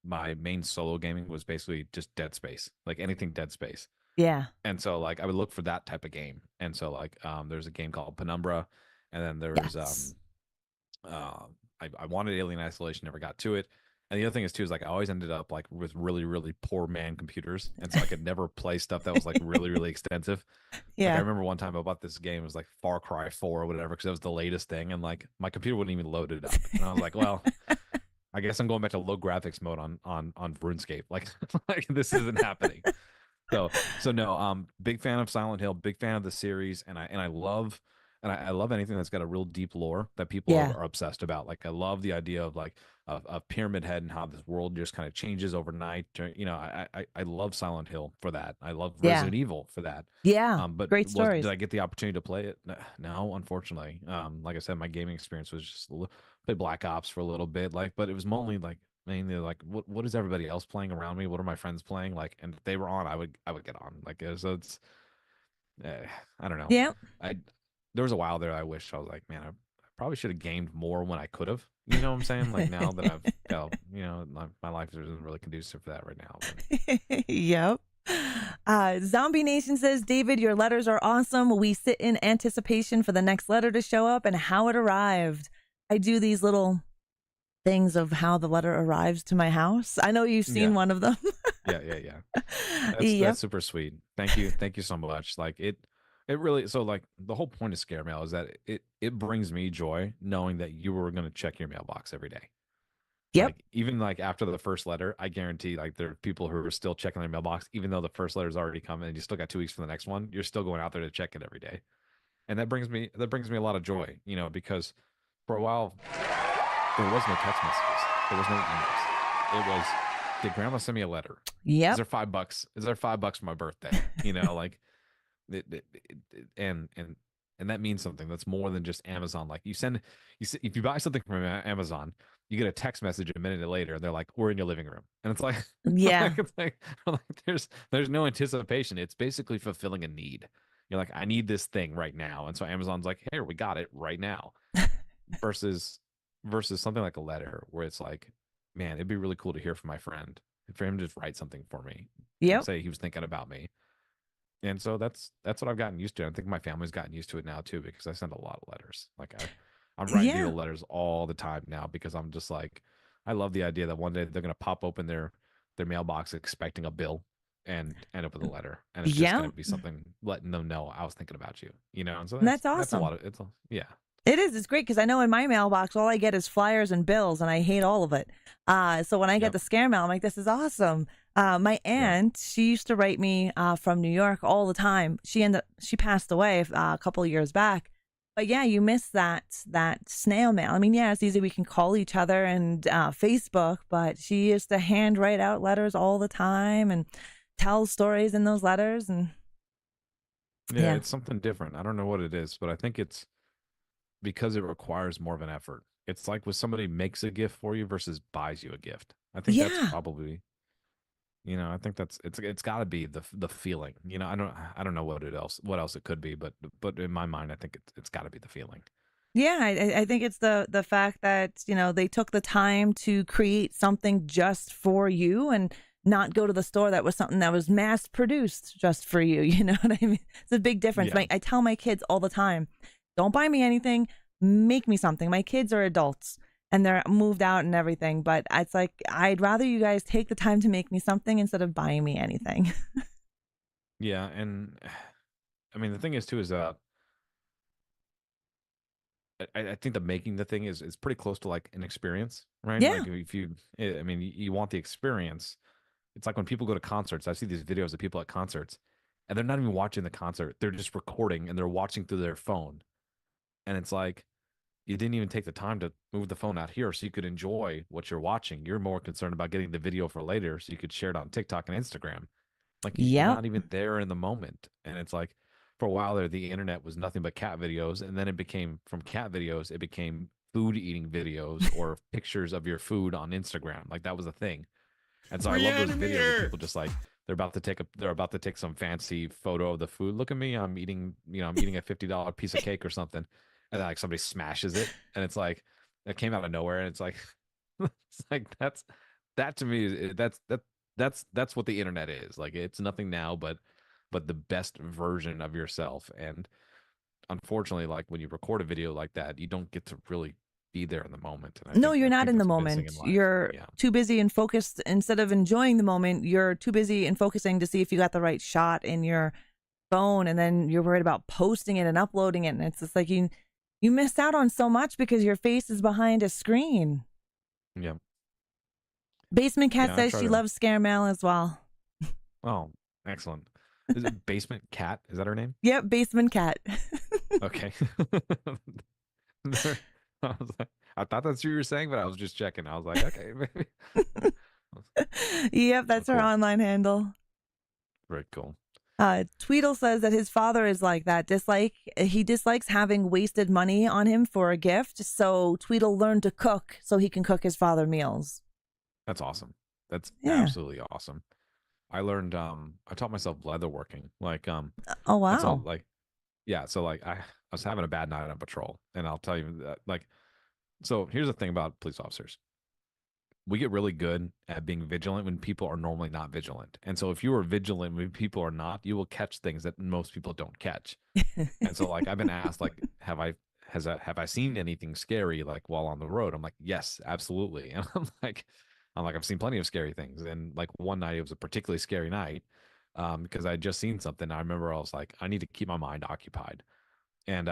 my main solo gaming was basically just Dead Space, like anything Dead Space. Yeah. And so like I would look for that type of game. And so like there's a game called Penumbra, and then there's I wanted Alien Isolation, never got to it. And the other thing is too is like I always ended up like with really really poor man computers, and so I could never play stuff that was like really really extensive. Yeah. Like I remember one time I bought this game, it was like Far Cry 4 or whatever, because that was the latest thing, and like my computer wouldn't even load it up, and I was like, well, I guess I'm going back to low graphics mode on RuneScape. Like like this isn't happening. So no, big fan of Silent Hill, big fan of the series, and I love anything that's got a real deep lore that people are obsessed about. Like I love the idea of like a Pyramid Head and how this world just kind of changes overnight. I love Silent Hill for that. I love Resident Evil for that. Yeah. But great stories. did I get the opportunity to play it? No, unfortunately. Like I said, my gaming experience was just play Black Ops for a little bit, like, but it was mainly like what is everybody else playing around me? What are my friends playing? Like, and if they were on, I would get on. Like, so it's I don't know. Yeah. There was a while there I wish I was like, man, I probably should have gamed more when I could have. You know what I'm saying? Like now that I've my life isn't really conducive for that right now. But. Yep. Zombie Nation says, David, your letters are awesome. We sit in anticipation for the next letter to show up and how it arrived. I do these little things of how the letter arrives to my house. I know you've seen Yeah. one of them. Yeah. That's Yep. super sweet. Thank you so much. Like it really, so like the whole point of scare mail is that it brings me joy knowing that you were going to check your mailbox every day. Yep. Like even like after the first letter, I guarantee like there are people who are still checking their mailbox, even though the first letter's already come and you still got 2 weeks for the next one. You're still going out there to check it every day, and that brings me a lot of joy, because for a while there was no text messages, there was no emails. It was, did Grandma send me a letter? Is Yep. there $5? Is there $5 for my birthday? Like and that means something. That's more than just Amazon. Like if you buy something from Amazon, you get a text message a minute later, and they're like, "We're in your living room," and it's like, Yeah. like there's no anticipation. It's basically fulfilling a need. You're like, I need this thing right now, and so Amazon's like, "Here, we got it right now." Versus something like a letter, where it's like, man, it'd be really cool to hear from my friend, for him to just write something for me, Yep. say he was thinking about me. And so that's what I've gotten used to. I think my family's gotten used to it now too, because I send a lot of letters. Like I'm writing Yeah. people letters all the time now, because I'm just like, I love the idea that one day they're gonna pop open their mailbox expecting a bill and end up with a letter, and it's just Yeah. gonna be something letting them know I was thinking about you, And so That's that's a awesome. lot of yeah. It is. It's great because I know in my mailbox all I get is flyers and bills, and I hate all of it. So when I get Yep. the scare mail, I'm like, this is awesome. My Yep. aunt, she used to write me from New York all the time. She passed away a couple of years back. But yeah, you miss that snail mail. I mean, yeah, it's easy. We can call each other and Facebook, but she used to hand write out letters all the time and tell stories in those letters. And Yeah, yeah, it's something different. I don't know what it is, but I think it's because it requires more of an effort. It's like when somebody makes a gift for you versus buys you a gift. I think that's yeah. probably, I think it's got to be the feeling. I don't know what else it could be, but in my mind, I think it's got to be the feeling. Yeah, I think it's the fact that they took the time to create something just for you and not go to the store that was something that was mass produced just for you. You know what I mean? It's a big difference. Yeah. I tell my kids all the time, don't buy me anything, make me something. My kids are adults and they're moved out and everything, but it's like I'd rather you guys take the time to make me something instead of buying me anything. Yeah, and I mean the thing is too is I think the making the thing is pretty close to like an experience, right? Yeah. Like if you, I mean, you want the experience. It's like when people go to concerts. I see these videos of people at concerts, and they're not even watching the concert. They're just recording and they're watching through their phone. And it's like you didn't even take the time to move the phone out here so you could enjoy what you're watching. You're more concerned about getting the video for later so you could share it on TikTok and Instagram. Like you're Yep. not even there in the moment. And it's like for a while there, the internet was nothing but cat videos. And then it became, from cat videos, it became food eating videos or pictures of your food on Instagram. Like that was a thing. And so I love those videos of people just like they're about to take some fancy photo of the food. Look at me, I'm eating a $50 piece of cake or something. And then like somebody smashes it and it's like it came out of nowhere and it's like it's like that to me that's what the internet is. Like it's nothing now but the best version of yourself. And unfortunately, like when you record a video like that, you don't get to really be there in the moment. And No, you're I not think in the that's missing moment. in life. You're Yeah. too busy and focused. Instead of enjoying the moment, you're too busy and focusing to see if you got the right shot in your phone, and then you're worried about posting it and uploading it. And it's just like you missed out on so much because your face is behind a screen. Yeah. Basement Cat Yeah. I says try she to. loves scare mail as well. Oh, excellent. Is it Basement Cat? Is that her name? Yep, Basement Cat. Okay. I was like, I thought that's what you were saying, but I was just checking. I was like, okay, maybe. Yep, Oh, that's her cool. online handle. Very cool. Tweedle says that his father is like that. He dislikes having wasted money on him for a gift. So Tweedle learned to cook so he can cook his father meals. That's awesome. That's Yeah. absolutely awesome. I learned I taught myself leatherworking. Like Oh that's all wow. like yeah, so like I was having a bad night on patrol and I'll tell you that like so here's the thing about police officers. we get really good at being vigilant when people are normally not vigilant. And so if you are vigilant when people are not, you will catch things that most people don't catch. And so like I've been asked like have I seen anything scary like while on the road? I'm like, yes, absolutely. And I'm like I've seen plenty of scary things. And like one night it was a particularly scary night because I had just seen something. I remember I was like, I need to keep my mind occupied. And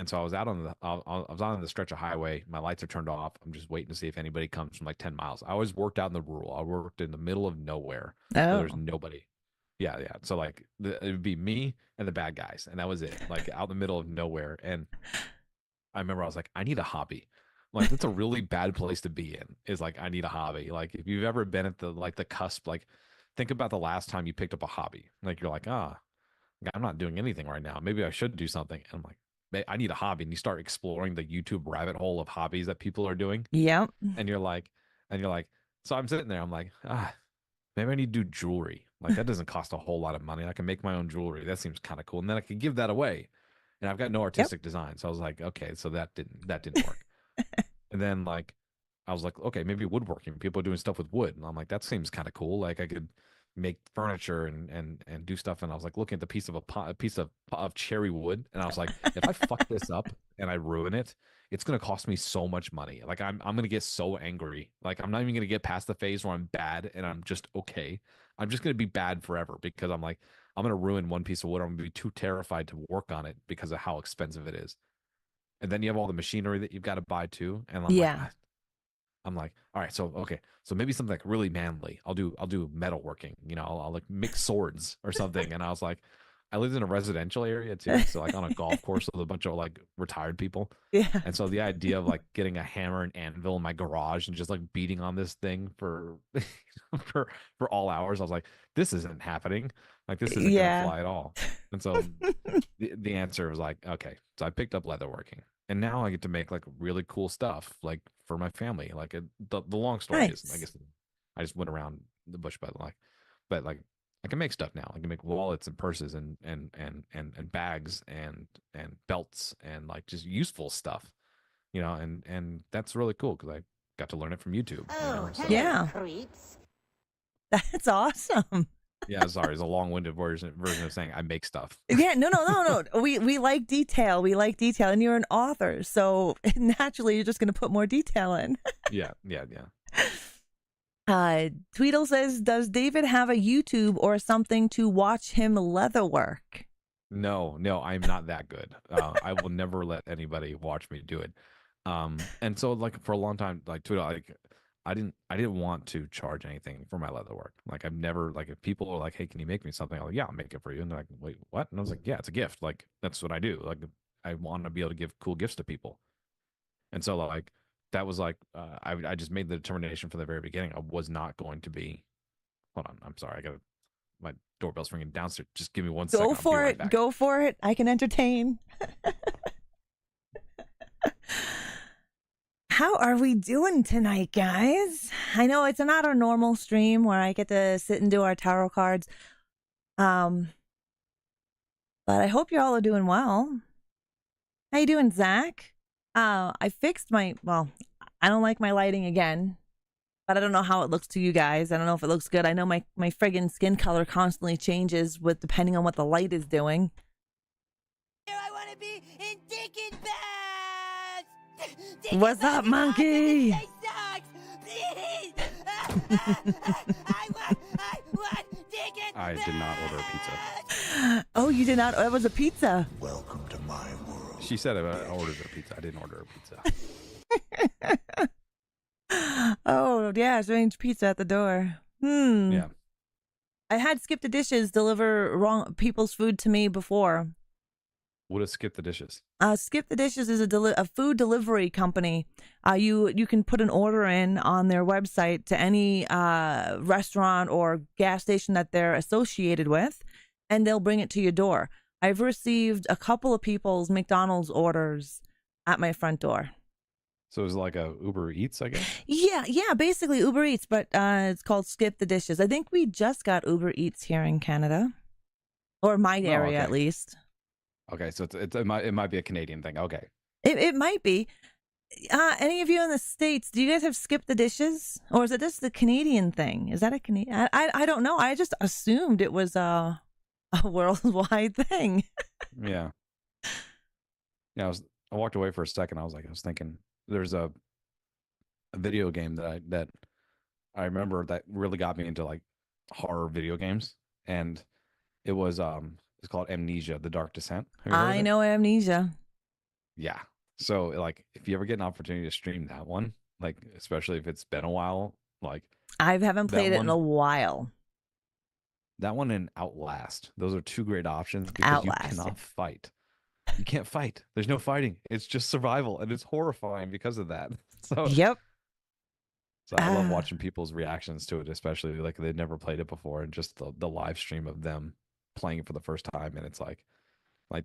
so I was out on I was on the stretch of highway. My lights are turned off. I'm just waiting to see if anybody comes from like 10 miles. I always worked out in the rural. I worked in the middle of nowhere. So there's Oh, nobody. Yeah, yeah. So like it would be me and the bad guys, and that was it. Like out in the middle of nowhere. And I remember I was like, I need a hobby. Like that's a really bad place to be in. Is like I need a hobby. Like if you've ever been at the cusp, like think about the last time you picked up a hobby. Like you're like, I'm not doing anything right now. Maybe I should do something. And I'm like, I need a hobby. And you start exploring the YouTube rabbit hole of hobbies that people are doing. yep. And you're like, so I'm sitting there. I'm like, maybe I need to do jewelry. Like that doesn't cost a whole lot of money. I can make my own jewelry. That seems kind of cool. And then I could give that away. And I've got no Yep. artistic design. So I was like, okay, so that didn't work. And then like I was like, okay, maybe woodworking. People are doing stuff with wood. And I'm like, that seems kind of cool. Like I could make furniture and do stuff. And I was like looking at the piece of cherry wood. And I was like, if I fuck this up and I ruin it, it's gonna cost me so much money. Like I'm gonna get so angry. Like I'm not even gonna get past the phase where I'm bad and I'm just okay. I'm just gonna be bad forever because I'm like, I'm gonna ruin one piece of wood. I'm gonna be too terrified to work on it because of how expensive it is. And then you have all the machinery that you've got to buy too. And Yeah. I'm like, all right, so okay, so maybe something like really manly. I'll do metalworking. I'll like make swords or something. And I was like, I lived in a residential area too, so like on a golf course with a bunch of like retired people. Yeah. And so the idea of like getting a hammer and anvil in my garage and just like beating on this thing for for all hours, I was like, this isn't happening. Like this isn't gonna Yeah. fly at all. And so the answer was like, okay. So I picked up leatherworking, and now I get to make like really cool stuff like for my family. Like the long story is, I Nice. guess I just went around the bush, but like I can make stuff now. I can make wallets and purses and bags and belts and like just useful stuff, and that's really cool because I got to learn it from YouTube. So Yeah. Creeps. That's awesome. yeah, sorry, it's a long-winded version of saying I make stuff. Yeah, no. We like detail. We like detail, and you're an author, so naturally you're just going to put more detail in. Yeah. Tweedle says, "Does David have a YouTube or something to watch him leatherwork?" No, I'm not that good. I will never let anybody watch me do it. And so like for a long time, like Twitter, like I didn't want to charge anything for my leather work. Like I've never like if people are like, hey, can you make me something? I'm like, yeah, I'll make it for you. And they're like, wait, what? And I was like, yeah, it's a gift. Like that's what I do. Like I want to be able to give cool gifts to people. And so like that was like I just made the determination from the very beginning. I was not going to be. Hold on, I'm sorry. My doorbell's ringing downstairs. Just give me one second. Go I'll be for right it. back. Go for it. I can entertain. How are we doing tonight, guys? I know it's not our normal stream where I get to sit and do our tarot cards. But I hope you all are doing well. How you doing, Zach? I fixed I don't like my lighting again, but I don't know how it looks to you guys. I don't know if it looks good. I know my friggin' skin color constantly changes depending on what the light is doing. Here I want to be in Deacon Bass. What's up, monkey? Please. I want Deacon I did not order a pizza. Oh, you did not? It was a pizza. Welcome to my world. She said I ordered a pizza. I didn't order a pizza. Oh, yeah, strange pizza at the door. Yeah. I had Skip the Dishes deliver wrong people's food to me before. Would have skipped the dishes. Skip the Dishes is a food delivery company. You can put an order in on their website to any restaurant or gas station that they're associated with, and they'll bring it to your door. I've received a couple of people's McDonald's orders at my front door. So it was like a Uber Eats, I guess? Yeah, basically Uber Eats, but it's called Skip the Dishes. I think we just got Uber Eats here in Canada, or my area okay. at least. Okay, so it might be a Canadian thing. Okay. It might be. Any of you in the States, do you guys have skip the dishes? Or is it just the Canadian thing? Is that a Canadian? I don't know. I just assumed it was a worldwide thing. Yeah. Yeah, I walked away for a second. I was thinking there's a video game that I remember that really got me into like horror video games, and it was it's called Amnesia: The Dark Descent. Have you heard of I it? know Amnesia. Yeah. So like if you ever get an opportunity to stream that one, like especially if it's been a while, like I haven't that played it in a one while. that one and Outlast. Those are two great options because you Outlast. cannot fight. You can't fight. There's no fighting. It's just survival, and it's horrifying because of that. So Yep. So I love watching people's reactions to it, especially like they'd never played it before, and just the live stream of them playing it for the first time, and it's like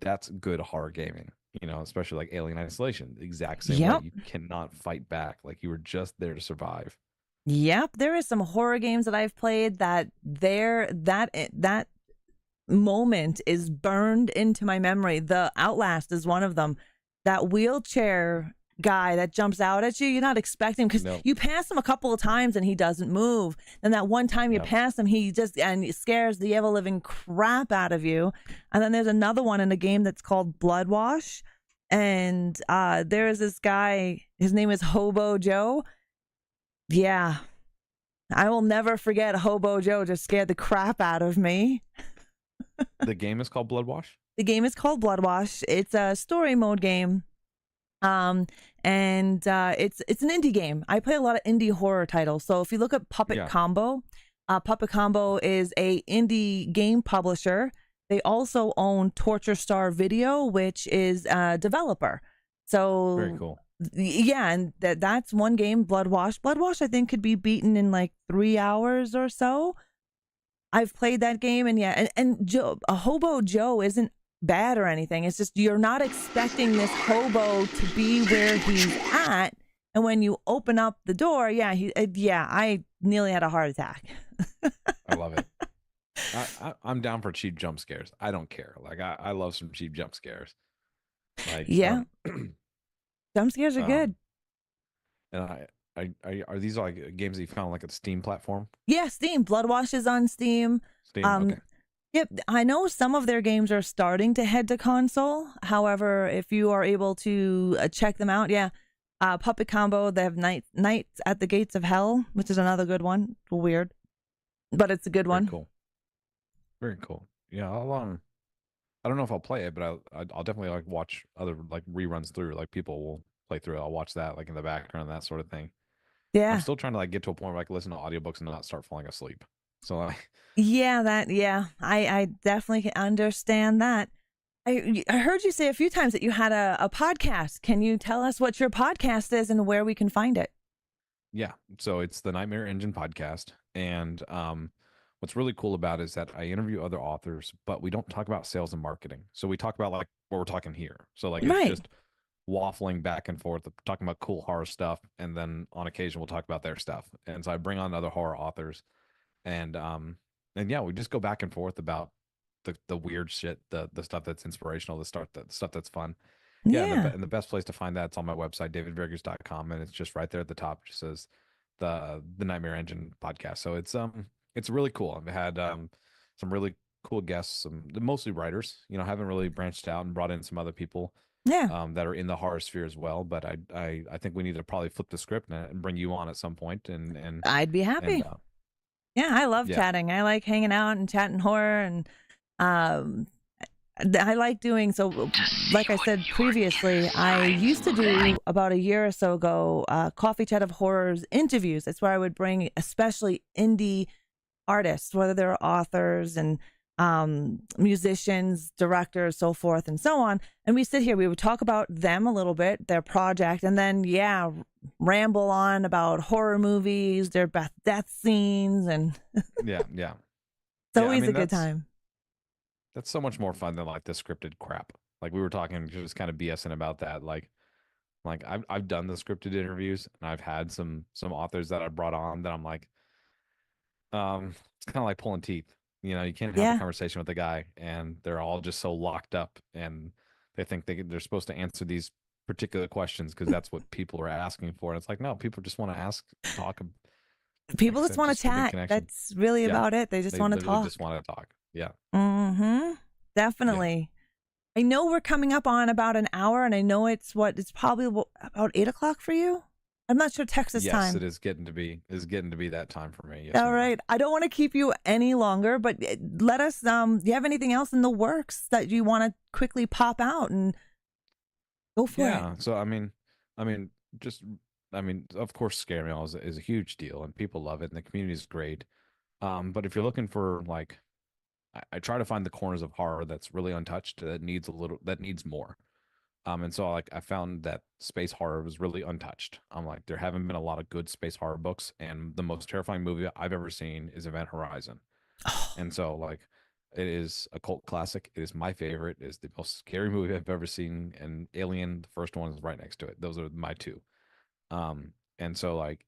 that's good horror gaming, especially like Alien Isolation, the exact same way. Yep. You cannot fight back, like you were just there to survive. Yep. There is some horror games that I've played that that moment is burned into my memory. The Outlast is one of them. That wheelchair guy that jumps out at you, you're not expecting, because Nope. you pass him a couple of times and he doesn't move. And that one time you Yep. pass him, he scares the ever living crap out of you. And then there's another one in a game that's called Bloodwash. And there is this guy, his name is Hobo Joe. Yeah. I will never forget Hobo Joe just scared the crap out of me. The game is called Bloodwash. The game is called Bloodwash. It's a story mode game. And it's an indie game. I play a lot of indie horror titles. So if you look at Puppet Combo, Puppet Combo is a indie game publisher. They also own Torture Star Video, which is a developer. So Very cool. Yeah, and that's one game, Bloodwash. Bloodwash, I think, could be beaten in like 3 hours or so. I've played that game, and yeah, and Joe, a Hobo Joe isn't bad or anything. It's just you're not expecting this hobo to be where he's at, and when you open up the door, I nearly had a heart attack. I love it. I'm down for cheap jump scares. I don't care. Like I love some cheap jump scares. Like Yeah, jump scares are good. And are these like games that you found like a Steam platform? Yeah, Steam. Bloodwash is on Steam. Steam. Okay. Yep, I know some of their games are starting to head to console. However, if you are able to check them out, Puppet Combo, they have Nights at the Gates of Hell, which is another good one. Weird, but it's a good one. Cool. Very cool. Yeah, I don't know if I'll play it, but I'll definitely like watch other like reruns through. Like people will play through it. I'll watch that like in the background, that sort of thing. Yeah. I'm still trying to like get to a point where I can listen to audiobooks and not start falling asleep. So like I definitely can understand that. I heard you say a few times that you had a podcast. Can you tell us what your podcast is and where we can find it? Yeah. So it's the Nightmare Engine podcast. And what's really cool about it is that I interview other authors, but we don't talk about sales and marketing. So we talk about like what we're talking here. So like it's just waffling back and forth, talking about cool horror stuff. And then on occasion we'll talk about their stuff. And so I bring on other horror authors, and yeah, we just go back and forth about the weird shit, the stuff that's inspirational, the stuff that's fun. Yeah. And the best place to find that's on my website, davidvierguts.com, and it's just right there at the top. It just says the Nightmare Engine podcast. So it's really cool. I've had some really cool guests, mostly writers. Haven't really branched out and brought in some other people that are in the horror sphere as well. But I think we need to probably flip the script and bring you on at some point. And I'd be happy. Yeah, I love chatting. I like hanging out and chatting horror, and I like doing so. Like I said previously, I used to do about a year or so ago Coffee Chat of Horrors interviews. That's where I would bring especially indie artists, whether they're authors and musicians, directors, so forth and so on. And we sit here, we would talk about them a little bit, their project, and then ramble on about horror movies, their death scenes, and it's always a good time. That's so much more fun than like the scripted crap. Like we were talking, just kind of BSing about that. Like I've done the scripted interviews, and I've had some authors that I brought on that I'm like, it's kind of like pulling teeth. You can't have a conversation with a guy, and they're all just so locked up, and they think they're supposed to answer these particular questions because that's what people are asking for. And it's like, no, people just want to talk. People like I just said, want to just a good chat. connection. That's really Yeah. about it. They just want to literally talk. just want to talk. Yeah. Mm-hmm. Definitely. I know we're coming up on about an hour, and I know it's probably about 8 o'clock for you. I'm not sure Texas Yes, time. it is getting to be that time for me. Yes, All ma'am. right. I don't want to keep you any longer, but let us, do you have anything else in the works that you want to quickly pop out and go for it? Yeah. So I mean, of course, scare mail is a huge deal, and people love it, and the community is great. But if you're looking for like, I try to find the corners of horror that's really untouched, that needs more. And so like I found that space horror was really untouched. I'm like, there haven't been a lot of good space horror books, and the most terrifying movie I've ever seen is Event Horizon. And so like, it is a cult classic. It is my favorite. It is the most scary movie I've ever seen, and Alien, the first one, is right next to it. Those are my two. And so like,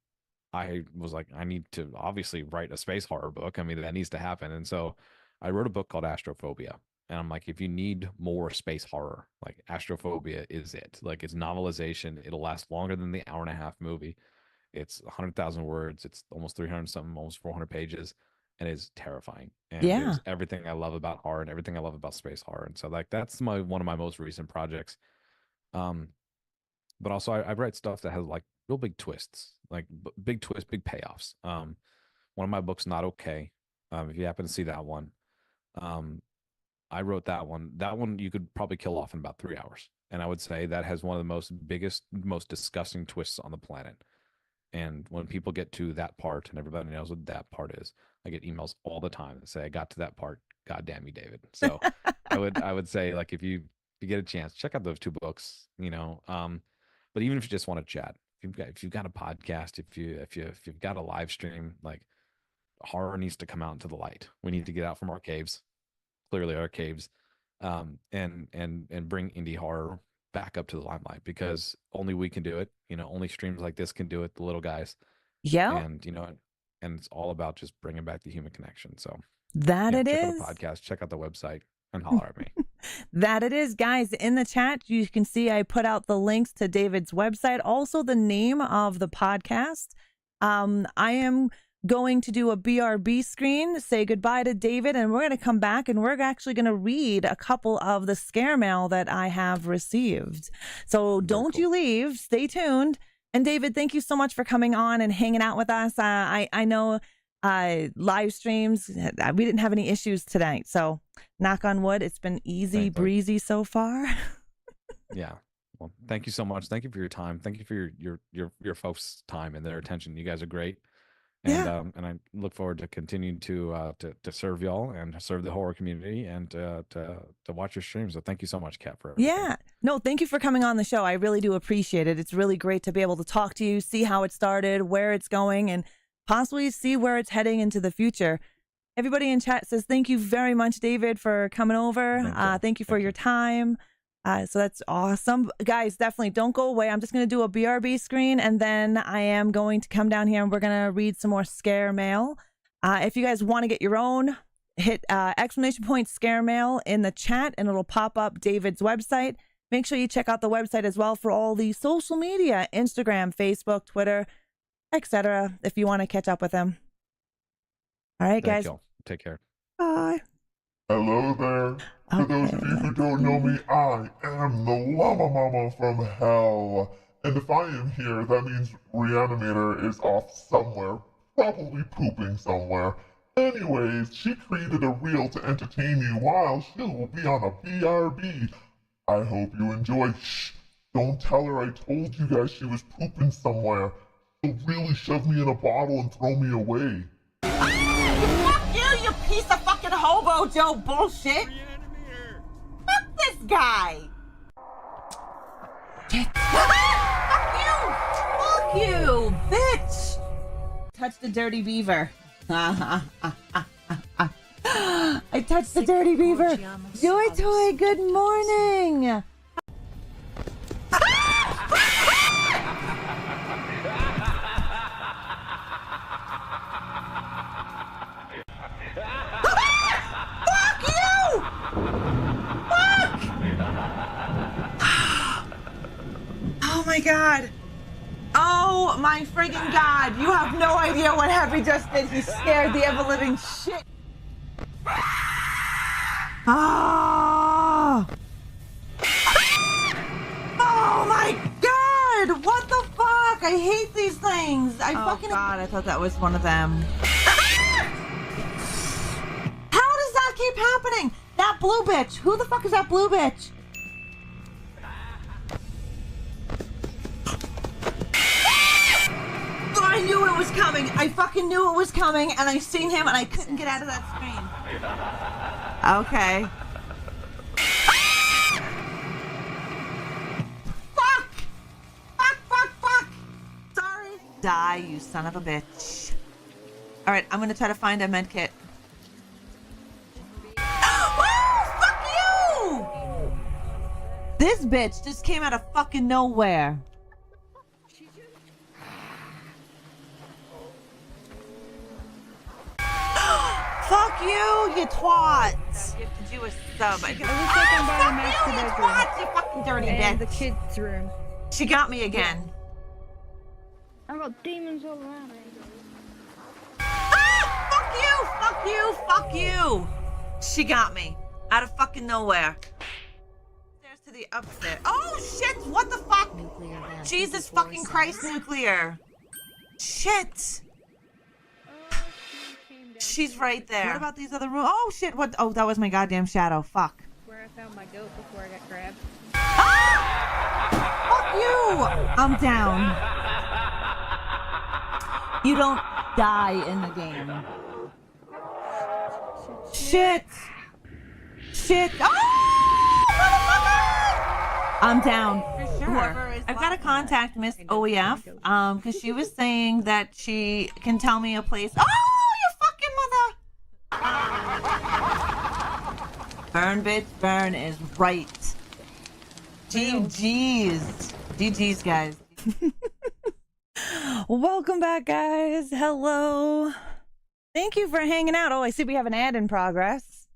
I was like, I need to obviously write a space horror book. I mean, that needs to happen. And so I wrote a book called Astrophobia. And I'm like, if you need more space horror, like Astrophobia is it. Like, it's novelization. It'll last longer than the hour-and-a-half movie. It's 100,000 words. It's almost 300 something, almost 400 pages. And it's terrifying. And Yeah. it's everything I love about horror and everything I love about space horror. And so like, that's one of my most recent projects. But also I write stuff that has like real big twists, like big twists, big payoffs. One of my books, Not Okay. If you happen to see that one, I wrote that one. That one you could probably kill off in about 3 hours. And I would say that has one of the most disgusting twists on the planet. And when people get to that part, and everybody knows what that part is, I get emails all the time that say, I got to that part. God damn you, David. So I would say, like, if you get a chance, check out those two books, you know. But even if you just want to chat, if you've got a podcast, if you've got a live stream, like, horror needs to come out into the light. We need to get out from our caves, clearly our caves, and bring indie horror back up to the limelight, because only we can do it. You know, only streams like this can do it, the little guys. Yeah. And, you know, and it's all about just bringing back the human connection. So that yeah, it check is. out the podcast, check out the website, and holler at me. That it is, guys. In the chat, you can see I put out the links to David's website, also the name of the podcast. I am going to do a BRB screen, say goodbye to David, and we're going to come back and we're actually going to read a couple of the scare mail that I have received. So don't you leave. Stay tuned. And David, thank you so much for coming on and hanging out with us. I know live streams, we didn't have any issues tonight. So knock on wood, it's been easy breezy so far. Yeah. Well, thank you so much. Thank you for your time. Thank you for your folks' time and their attention. You guys are great. And and I look forward to continuing to serve y'all and serve the horror community and to watch your streams. So thank you so much, Kat, for everything. Yeah. No, thank you for coming on the show. I really do appreciate it. It's really great to be able to talk to you, see how it started, where it's going, and possibly see where it's heading into the future. Everybody in chat says thank you very much, David, for coming over. Thank you for your time. So that's awesome. Guys, definitely don't go away. I'm just going to do a BRB screen, and then I am going to come down here and we're going to read some more scare mail. If you guys want to get your own, hit exclamation point scare mail in the chat and it'll pop up David's website. Make sure you check out the website as well for all the social media, Instagram, Facebook, Twitter, etc. if you want to catch up with him. All right, guys. Take care. Bye. Hello there. For those of you who don't know me, I am the Llama Mama from Hell. And if I am here, that means ReAnimateHer is off somewhere, probably pooping somewhere. Anyways, she created a reel to entertain you while she will be on a BRB. I hope you enjoy. Shh, don't tell her I told you guys she was pooping somewhere. She'll really shove me in a bottle and throw me away. Fuck you piece of fucking hobo Joe bullshit! Fuck this guy! Fuck you, bitch! Touch the dirty beaver. I touched the dirty beaver. Joy Toy, good morning. my god. Oh my friggin' god. You have no idea what Heavy just did. He scared the ever-living shit. Oh. Oh my god. What the fuck? I hate these things. Oh god, I thought that was one of them. How does that keep happening? That blue bitch. Who the fuck is that blue bitch? I knew it was coming. I fucking knew it was coming, and I seen him, and I couldn't get out of that screen. Okay. Fuck! Fuck, fuck, fuck! Sorry. Die, you son of a bitch. Alright, I'm gonna try to find a med kit. Oh, fuck you! This bitch just came out of fucking nowhere. Fuck you, you twat! Gifted you a sub. Fuck you, twat, you fucking dirty bitch. The kids' room. She got me again. I got demons all around me. Ah! Fuck you! Fuck you! Fuck you! She got me. Out of fucking nowhere. Stairs to the upstairs. Oh shit! What the fuck? Jesus fucking Christ, nuclear. Shit! She's right there. What about these other rooms? Oh shit! What? Oh, that was my goddamn shadow. Fuck. Where I found my goat before I got grabbed. Ah! Fuck you! I'm down. You don't die in the game. Shit! Shit! Oh! Motherfucker! I'm down. For sure. I've got to contact Miss OEF because she was saying that she can tell me a place. Oh! Burn, bitch, burn is right. GG's. GG's, guys. Welcome back, guys. Hello. Thank you for hanging out. Oh, I see we have an ad in progress.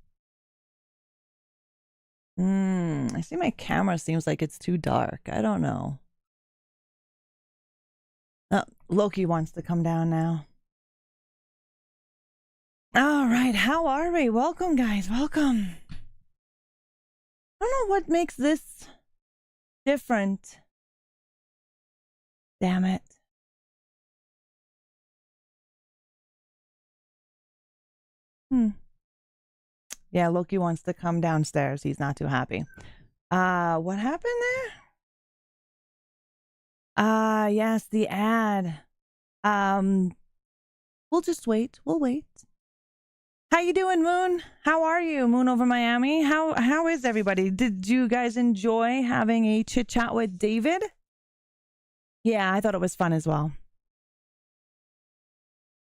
I see my camera seems like it's too dark. I don't know. Oh, Loki wants to come down now. All right, how are we? Welcome, guys. Welcome. I don't know what makes this different. Damn it. Yeah, Loki wants to come downstairs. He's not too happy. What happened there? Yes, the ad. We'll just wait. We'll wait. How you doing, Moon? How are you, Moon over Miami? How is everybody? Did you guys enjoy having a chit chat with David? Yeah, I thought it was fun as well.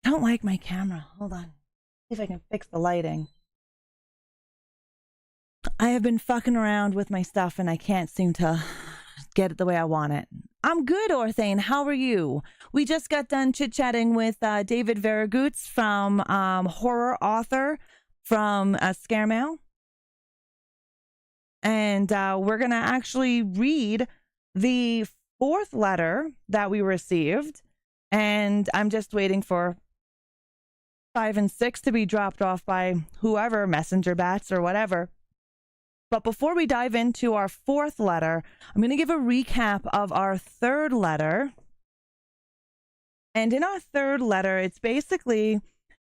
I don't like my camera. Hold on. See if I can fix the lighting. I have been fucking around with my stuff and I can't seem to get it the way I want it. I'm good, Orthane. How are you? We just got done chit-chatting with David Viergutz from horror author from Scare Mail. And we're going to actually read the 4th letter that we received. And I'm just waiting for 5 and 6 to be dropped off by whoever, messenger bats or whatever. But before we dive into our 4th letter, I'm going to give a recap of our 3rd letter. And in our 3rd letter, it's basically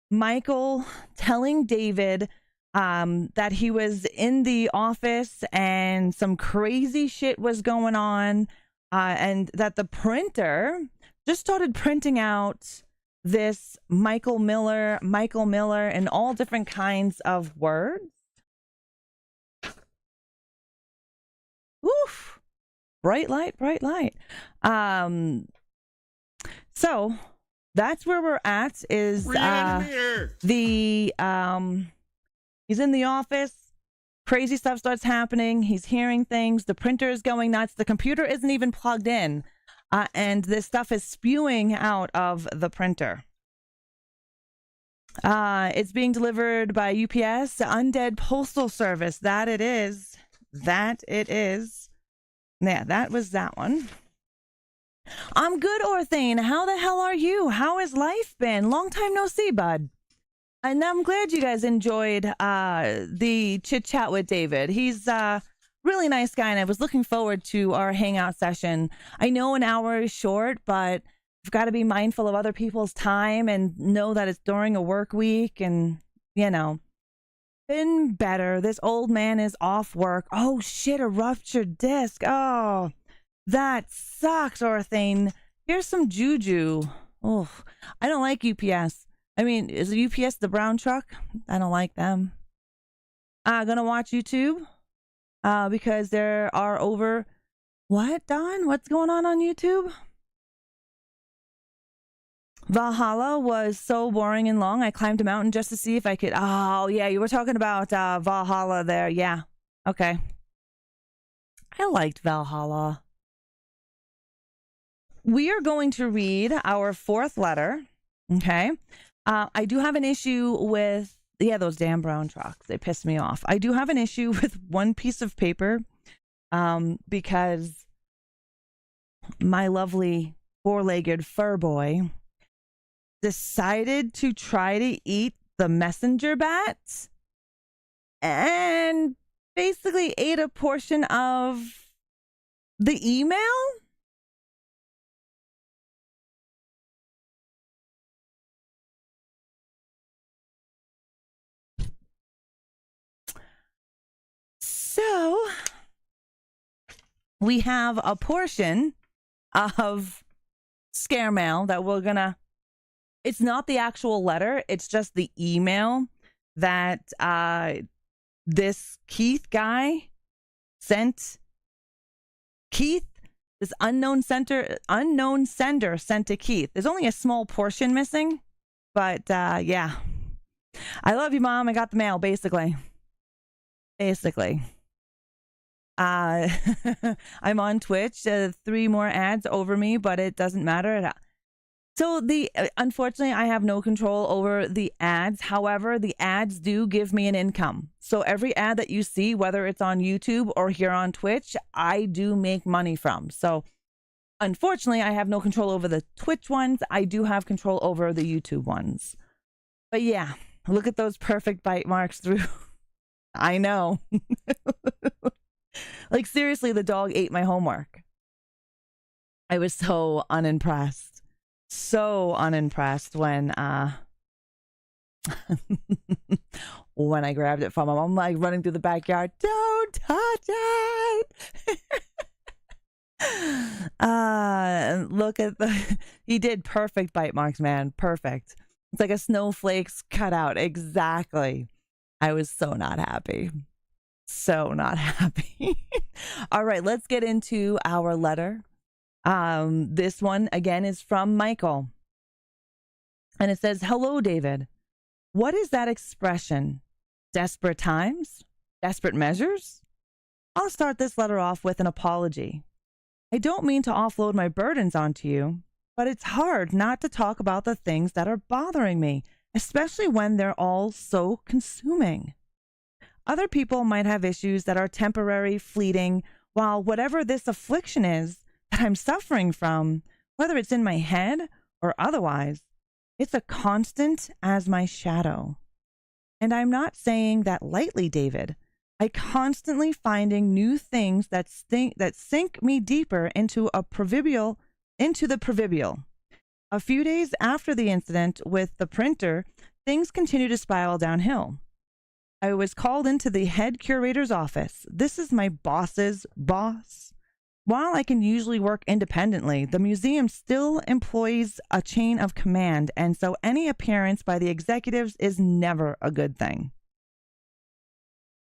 Michael telling David that he was in the office and some crazy shit was going on, and that the printer just started printing out this Michael Miller, and all different kinds of words. Oof. Bright light, bright light. So that's where we're at is he's in the office. Crazy stuff starts happening. He's hearing things. The printer is going nuts. The computer isn't even plugged in. And this stuff is spewing out of the printer. It's being delivered by UPS, Undead Postal Service. That it is. That it is. Yeah, that was that one. I'm good, Orthane. How the hell are you? How has life been? Long time no see, bud. And I'm glad you guys enjoyed the chit chat with David. He's a really nice guy, and I was looking forward to our hangout session. I know an hour is short, but I've got to be mindful of other people's time and know that it's during a work week, and you know, been better. This old man is off work. Oh shit, a ruptured disc. Oh, that sucks, Orthane. Here's some juju. Oh, I don't like UPS. I mean, is UPS the brown truck? I don't like them. Gonna watch YouTube because there are over... What, Don? What's going on YouTube? Valhalla was so boring and long. I climbed a mountain just to see if I could... Oh, yeah, you were talking about Valhalla there. Yeah, okay. I liked Valhalla. We are going to read our fourth letter, okay? I do have an issue with, those damn brown trucks. They piss me off. I do have an issue with one piece of paper because my lovely four-legged fur boy decided to try to eat the messenger bats and basically ate a portion of the email. So we have a portion of scare mail that we're gonna, it's not the actual letter, it's just the email that this Keith guy sent. Keith, this unknown sender sent to Keith. There's only a small portion missing, but yeah. I love you, Mom. I got the mail, basically. I'm on Twitch. 3 more ads over me, but it doesn't matter. So unfortunately, I have no control over the ads. However, the ads do give me an income. So every ad that you see, whether it's on YouTube or here on Twitch, I do make money from. So unfortunately, I have no control over the Twitch ones. I do have control over the YouTube ones. But yeah, look at those perfect bite marks through. I know. Like, seriously, the dog ate my homework. I was so unimpressed. So unimpressed when when I grabbed it from him. I'm like running through the backyard. Don't touch it. Look at he did perfect bite marks, man. Perfect. It's like a snowflake's cut out. Exactly. I was so not happy. So not happy. All right, let's get into our letter. This one, again, is from Michael. And it says, "Hello, David. What is that expression? Desperate times? Desperate measures?" I'll start this letter off with an apology. I don't mean to offload my burdens onto you, but it's hard not to talk about the things that are bothering me, especially when they're all so consuming. Other people might have issues that are temporary, fleeting, while whatever this affliction is that I'm suffering from, whether it's in my head or otherwise, it's a constant as my shadow. And I'm not saying that lightly, David. I constantly finding new things that sink me deeper into the proverbial. A few days after the incident with the printer, things continue to spiral downhill. I was called into the head curator's office. This is my boss's boss. While I can usually work independently, the museum still employs a chain of command, and so any appearance by the executives is never a good thing.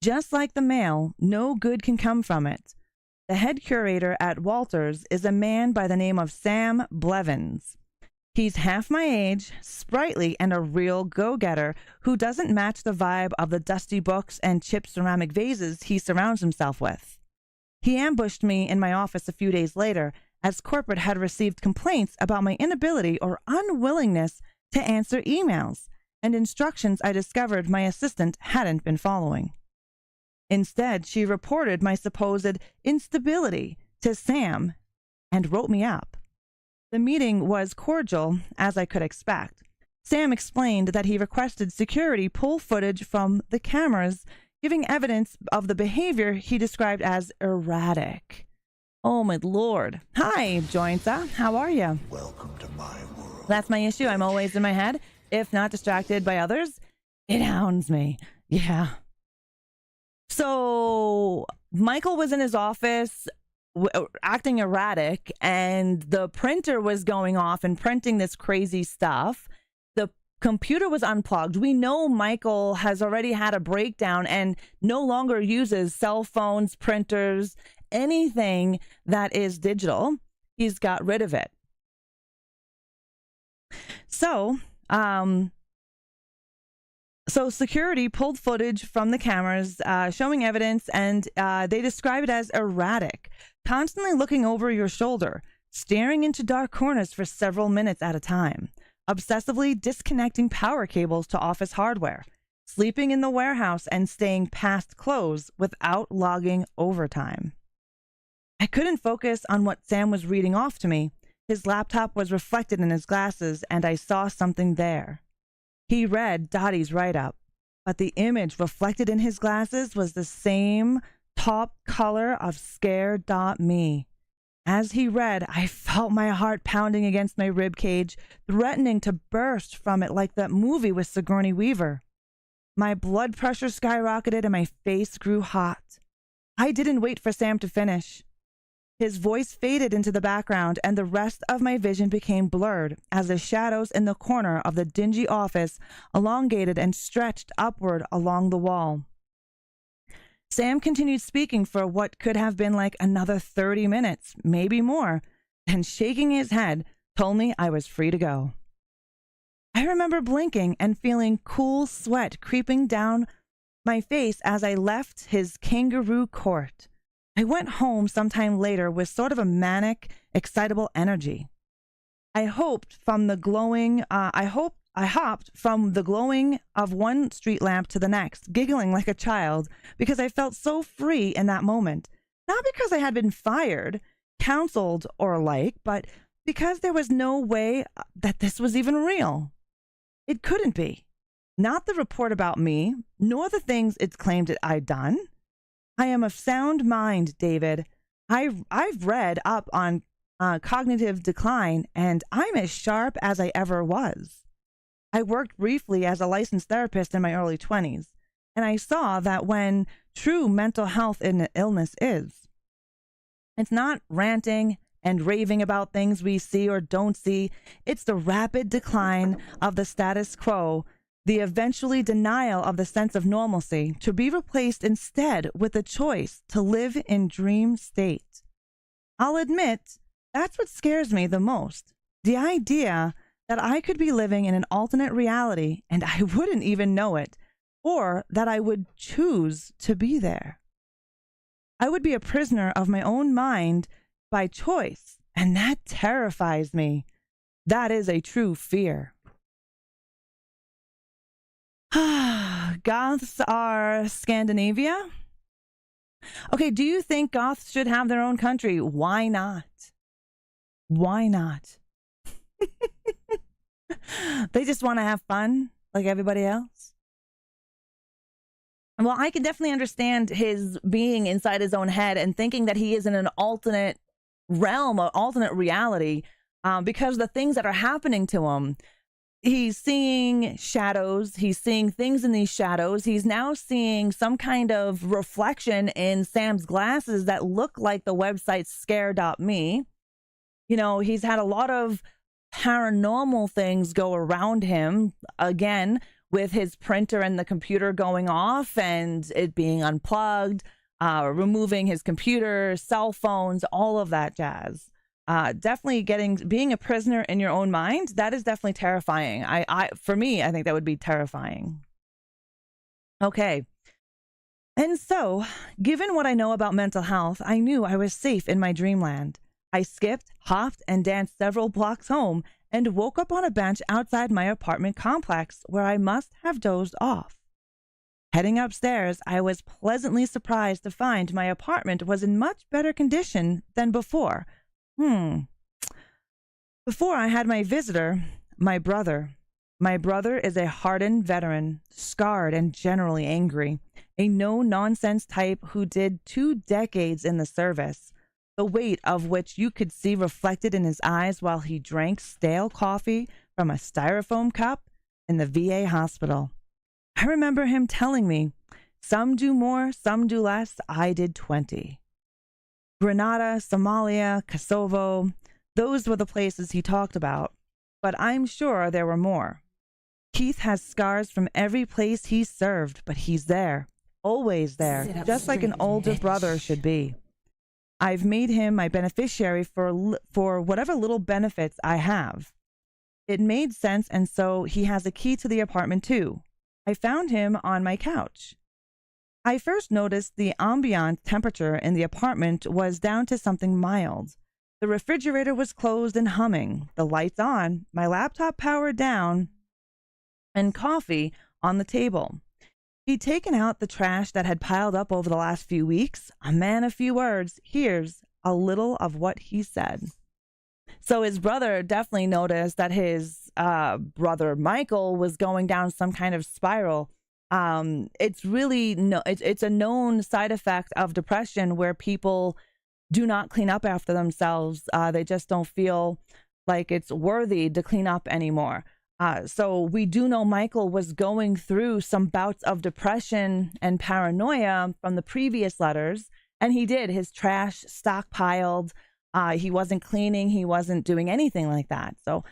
Just like the mail, no good can come from it. The head curator at Walters is a man by the name of Sam Blevins. He's half my age, sprightly, and a real go-getter who doesn't match the vibe of the dusty books and chipped ceramic vases he surrounds himself with. He ambushed me in my office a few days later, as corporate had received complaints about my inability or unwillingness to answer emails and instructions I discovered my assistant hadn't been following. Instead, she reported my supposed instability to Sam and wrote me up. The meeting was cordial, as I could expect. Sam explained that he requested security pull footage from the cameras, giving evidence of the behavior he described as erratic. Oh, my Lord. Hi, Joinsa. How are you? Welcome to my world. That's my issue. I'm always in my head. If not distracted by others, it hounds me. Yeah. So Michael was in his office acting erratic, and the printer was going off and printing this crazy stuff. The computer was unplugged. We know Michael has already had a breakdown and no longer uses cell phones, printers, anything that is digital. He's got rid of it. So security pulled footage from the cameras showing evidence, and they describe it as erratic, constantly looking over your shoulder, staring into dark corners for several minutes at a time, obsessively disconnecting power cables to office hardware, sleeping in the warehouse and staying past close without logging overtime. I couldn't focus on what Sam was reading off to me. His laptop was reflected in his glasses, and I saw something there. He read Dottie's write-up, but the image reflected in his glasses was the same top color of scared.me. As he read, I felt my heart pounding against my rib cage, threatening to burst from it like that movie with Sigourney Weaver. My blood pressure skyrocketed and my face grew hot. I didn't wait for Sam to finish. His voice faded into the background, and the rest of my vision became blurred as the shadows in the corner of the dingy office elongated and stretched upward along the wall. Sam continued speaking for what could have been like another 30 minutes, maybe more, and shaking his head, told me I was free to go. I remember blinking and feeling cool sweat creeping down my face as I left his kangaroo court. I went home sometime later with sort of a manic, excitable energy. I hopped from the glowing of one street lamp to the next, giggling like a child, because I felt so free in that moment. Not because I had been fired, counseled, or like, but because there was no way that this was even real. It couldn't be. Not the report about me, nor the things it claimed that I'd done. I am of sound mind, David. I've read up on cognitive decline, and I'm as sharp as I ever was. I worked briefly as a licensed therapist in my early 20s, and I saw that when true mental health illness is, it's not ranting and raving about things we see or don't see. It's the rapid decline of the status quo, the eventually denial of the sense of normalcy, to be replaced instead with the choice to live in dream state. I'll admit, that's what scares me the most. The idea that I could be living in an alternate reality and I wouldn't even know it, or that I would choose to be there. I would be a prisoner of my own mind by choice, and that terrifies me. That is a true fear. Goths are Scandinavia? Okay, do you think Goths should have their own country? Why not? Why not? They just want to have fun like everybody else? Well, I can definitely understand his being inside his own head and thinking that he is in an alternate realm, or alternate reality, because the things that are happening to him. He's seeing shadows. He's seeing things in these shadows. He's now seeing some kind of reflection in Sam's glasses that look like the website scare.me. You know, he's had a lot of paranormal things go around him, again, with his printer and the computer going off and it being unplugged, removing his computer, cell phones, all of that jazz. Definitely being a prisoner in your own mind, that is definitely terrifying. For me, I think that would be terrifying. Okay. And so, given what I know about mental health, I knew I was safe in my dreamland. I skipped, hopped, and danced several blocks home and woke up on a bench outside my apartment complex where I must have dozed off. Heading upstairs, I was pleasantly surprised to find my apartment was in much better condition than before. Before I had my visitor, my brother. My brother is a hardened veteran, scarred and generally angry, a no-nonsense type who did 2 decades in the service, the weight of which you could see reflected in his eyes while he drank stale coffee from a styrofoam cup in the VA hospital. I remember him telling me, some do more, some do less, I did 20. Grenada, Somalia, Kosovo, those were the places he talked about, but I'm sure there were more. Keith has scars from every place he's served, but he's there, always there, just like an older brother should be. I've made him my beneficiary for whatever little benefits I have. It made sense, and so he has a key to the apartment too. I found him on my couch. I first noticed the ambient temperature in the apartment was down to something mild. The refrigerator was closed and humming, the lights on, my laptop powered down, and coffee on the table. He'd taken out the trash that had piled up over the last few weeks. A man of few words. Here's a little of what he said. So his brother definitely noticed that his brother Michael was going down some kind of spiral. It's really it's a known side effect of depression where people do not clean up after themselves. They just don't feel like it's worthy to clean up anymore. So we do know Michael was going through some bouts of depression and paranoia from the previous letters, and he did. His trash stockpiled. He wasn't cleaning. He wasn't doing anything like that. So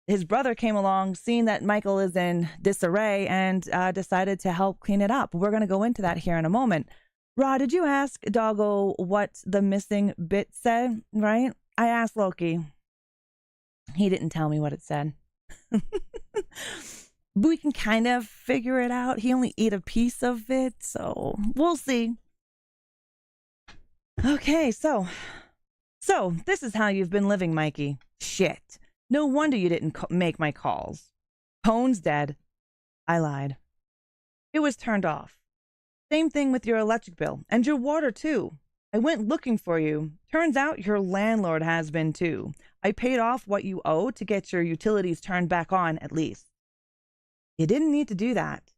his brother came along, seeing that Michael is in disarray, and decided to help clean it up. We're going to go into that here in a moment. Rod, did you ask Doggo what the missing bit said, right? I asked Loki. He didn't tell me what it said. We can kind of figure it out. He only ate a piece of it, so we'll see. Okay, so this is how you've been living, Mikey. Shit. No wonder you didn't make my calls. Phone's dead. I lied. It was turned off. Same thing with your electric bill and your water too. I went looking for you. Turns out your landlord has been too. I paid off what you owe to get your utilities turned back on at least. You didn't need to do that.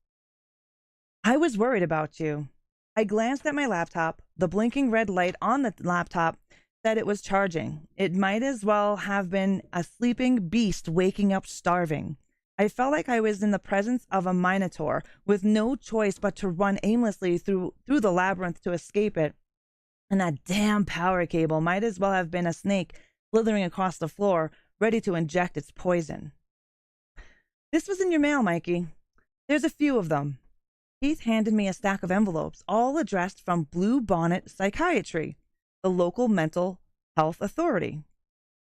I was worried about you. I glanced at my laptop. The blinking red light on the laptop said it was charging. It might as well have been a sleeping beast waking up starving. I felt like I was in the presence of a minotaur with no choice but to run aimlessly through the labyrinth to escape it. And that damn power cable might as well have been a snake slithering across the floor, ready to inject its poison. This was in your mail, Mikey. There's a few of them. Keith handed me a stack of envelopes, all addressed from Blue Bonnet Psychiatry, the local mental health authority.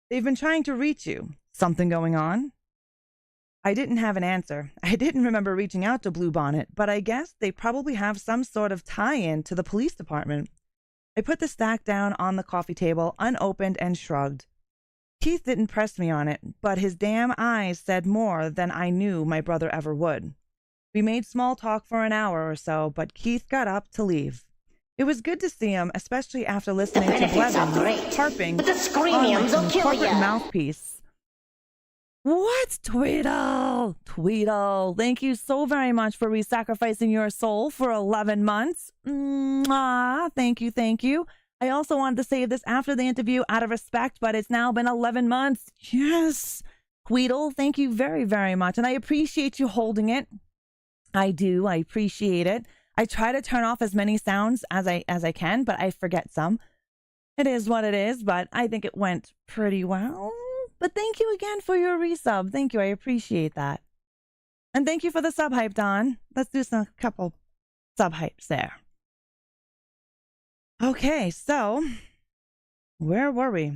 They've been trying to reach you. Something going on? I didn't have an answer. I didn't remember reaching out to Blue Bonnet, but I guess they probably have some sort of tie-in to the police department. I put the stack down on the coffee table, unopened, and shrugged. Keith didn't press me on it, but his damn eyes said more than I knew my brother ever would. We made small talk for an hour or so, but Keith got up to leave. It was good to see him, especially after listening to Blevins harping on his corporate mouthpiece. What? Tweedle! Tweedle, thank you so very much for re-sacrificing your soul for 11 months. Mwah. Thank you, thank you. I also wanted to save this after the interview out of respect, but it's now been 11 months. Yes. Tweedle, thank you very, very much. And I appreciate you holding it. I do. I appreciate it. I try to turn off as many sounds as I can, but I forget some. It is what it is, but I think it went pretty well. But thank you again for your resub. Thank you. I appreciate that. And thank you for the sub hype, Don. Let's do a couple sub hypes there. Okay, so where were we?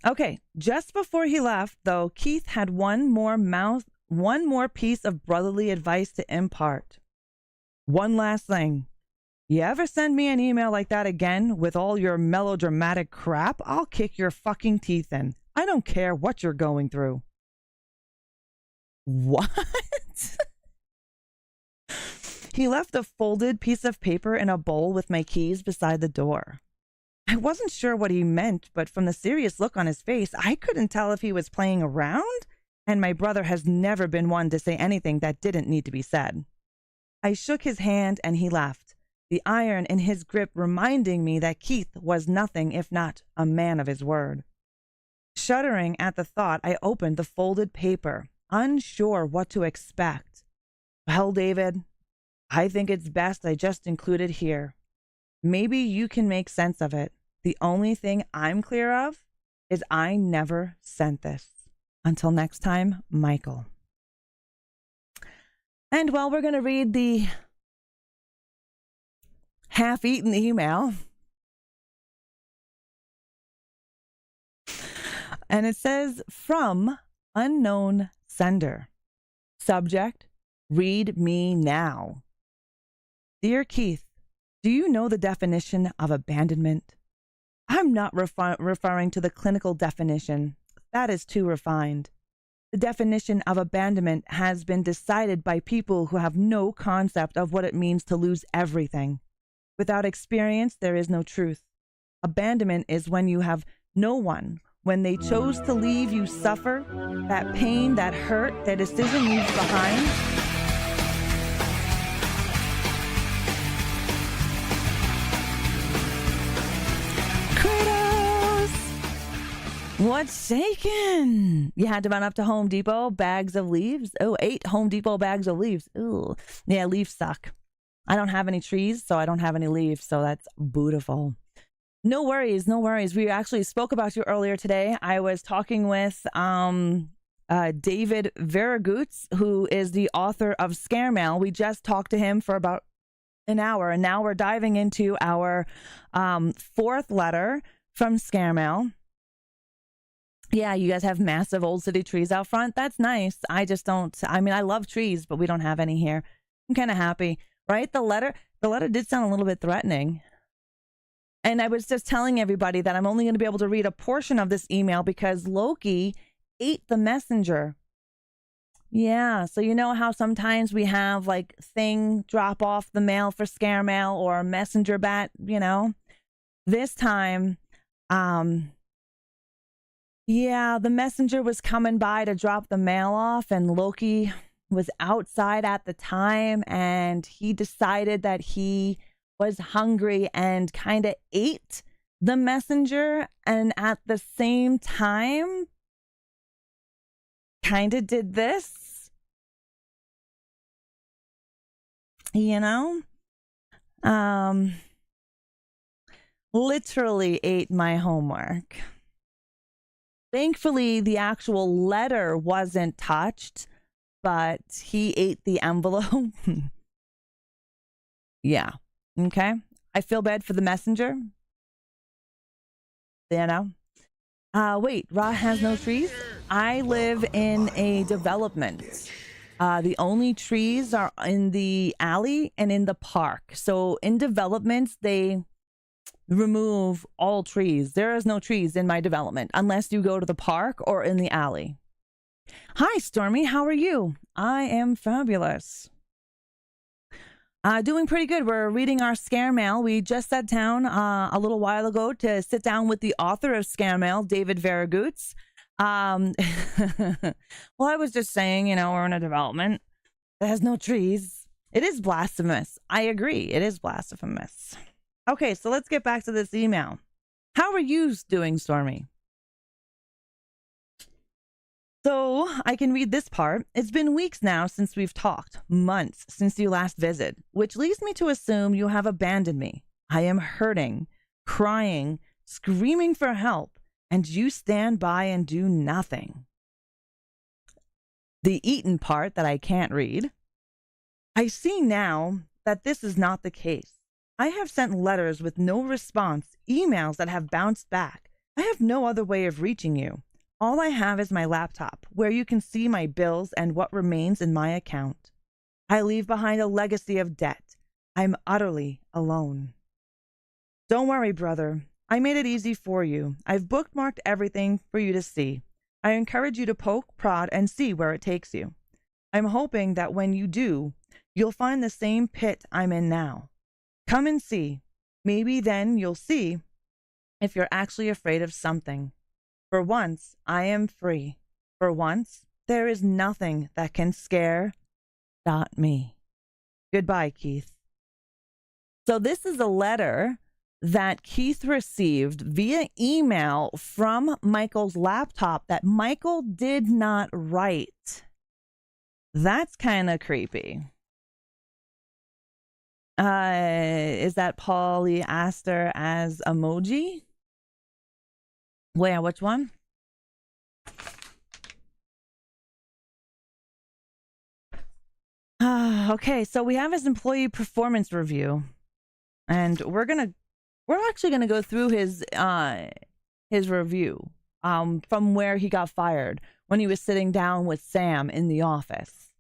Okay, just before he left, though, Keith had one more piece of brotherly advice to impart. One last thing. You ever send me an email like that again with all your melodramatic crap, I'll kick your fucking teeth in. I don't care what you're going through. What? He left a folded piece of paper in a bowl with my keys beside the door. I wasn't sure what he meant, but from the serious look on his face, I couldn't tell if he was playing around, and my brother has never been one to say anything that didn't need to be said. I shook his hand and he left, the iron in his grip reminding me that Keith was nothing if not a man of his word. Shuddering at the thought, I opened the folded paper, unsure what to expect. Well, David, I think it's best I just include it here. Maybe you can make sense of it. The only thing I'm clear of is I never sent this. Until next time, Michael. And well, we're going to read the half-eaten email. And it says, from unknown sender. Subject, read me now. Dear Keith, do you know the definition of abandonment? I'm not referring to the clinical definition. That is too refined. The definition of abandonment has been decided by people who have no concept of what it means to lose everything. Without experience, there is no truth. Abandonment is when you have no one. When they chose to leave, you suffer that pain, that hurt, their decision leaves behind. What's shaking? You had to run up to Home Depot, bags of leaves. Oh, 8 Home Depot bags of leaves. Ooh, yeah, leaves suck. I don't have any trees, so I don't have any leaves, so that's beautiful. No worries, no worries. We actually spoke about you earlier today. I was talking with David Viergutz, who is the author of Scare Mail. We just talked to him for about an hour, and now we're diving into our 4th letter from Scare Mail. Yeah, you guys have massive old city trees out front. That's nice. I just don't. I mean, I love trees, but we don't have any here. I'm kind of happy, right? The letter did sound a little bit threatening. And I was just telling everybody that I'm only going to be able to read a portion of this email because Loki ate the messenger. Yeah, so you know how sometimes we have like thing drop off the mail for Scare Mail or messenger bat, you know? This time, yeah, the messenger was coming by to drop the mail off, and Loki was outside at the time, and he decided that he was hungry and kind of ate the messenger, and at the same time kind of did this, you know, literally ate my homework. Thankfully, the actual letter wasn't touched, but he ate the envelope. Yeah. Okay. I feel bad for the messenger. You know? Wait, Ra has no trees? I live in a development. The only trees are in the alley and in the park. So in developments, they remove all trees. There is no trees in my development unless you go to the park or in the alley. Hi, Stormy. How are you? I am fabulous. Doing pretty good. We're reading our Scare Mail. We just sat down a little while ago to sit down with the author of Scare Mail, David Viergutz. Well, I was just saying, you know, we're in a development that has no trees. It is blasphemous. I agree. It is blasphemous. Okay, so let's get back to this email. How are you doing, Stormy? So I can read this part. It's been weeks now since we've talked, months since you last visited, which leads me to assume you have abandoned me. I am hurting, crying, screaming for help, and you stand by and do nothing. The eaten part that I can't read. I see now that this is not the case. I have sent letters with no response, emails that have bounced back. I have no other way of reaching you. All I have is my laptop, where you can see my bills and what remains in my account. I leave behind a legacy of debt. I'm utterly alone. Don't worry, brother. I made it easy for you. I've bookmarked everything for you to see. I encourage you to poke, prod, and see where it takes you. I'm hoping that when you do, you'll find the same pit I'm in now. Come and see. Maybe then you'll see if you're actually afraid of something. For once, I am free. For once, there is nothing that can scare me. Goodbye, Keith. So this is a letter that Keith received via email from Michael's laptop that Michael did not write. That's kind of creepy. Is that polyester as emoji? Where? Which one? Okay, so we have his employee performance review, and we're actually gonna go through his review from where he got fired when he was sitting down with Sam in the office.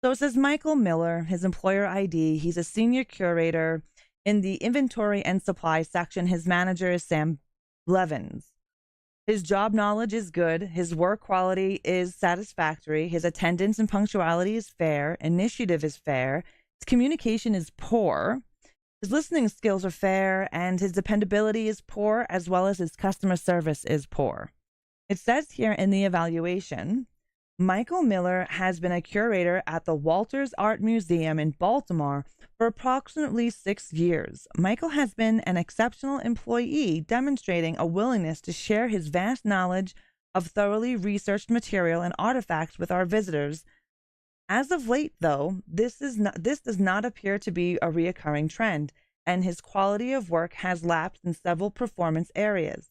So it says Michael Miller, his employer ID. He's a senior curator in the inventory and supply section. His manager is Sam Blevins. His job knowledge is good. His work quality is satisfactory. His attendance and punctuality is fair. Initiative is fair. His communication is poor. His listening skills are fair, and his dependability is poor, as well as his customer service is poor. It says here in the evaluation, Michael Miller has been a curator at the Walters Art Museum in Baltimore for approximately 6 years. Michael has been an exceptional employee, demonstrating a willingness to share his vast knowledge of thoroughly researched material and artifacts with our visitors. As of late, though, this does not appear to be a reoccurring trend, and his quality of work has lapsed in several performance areas.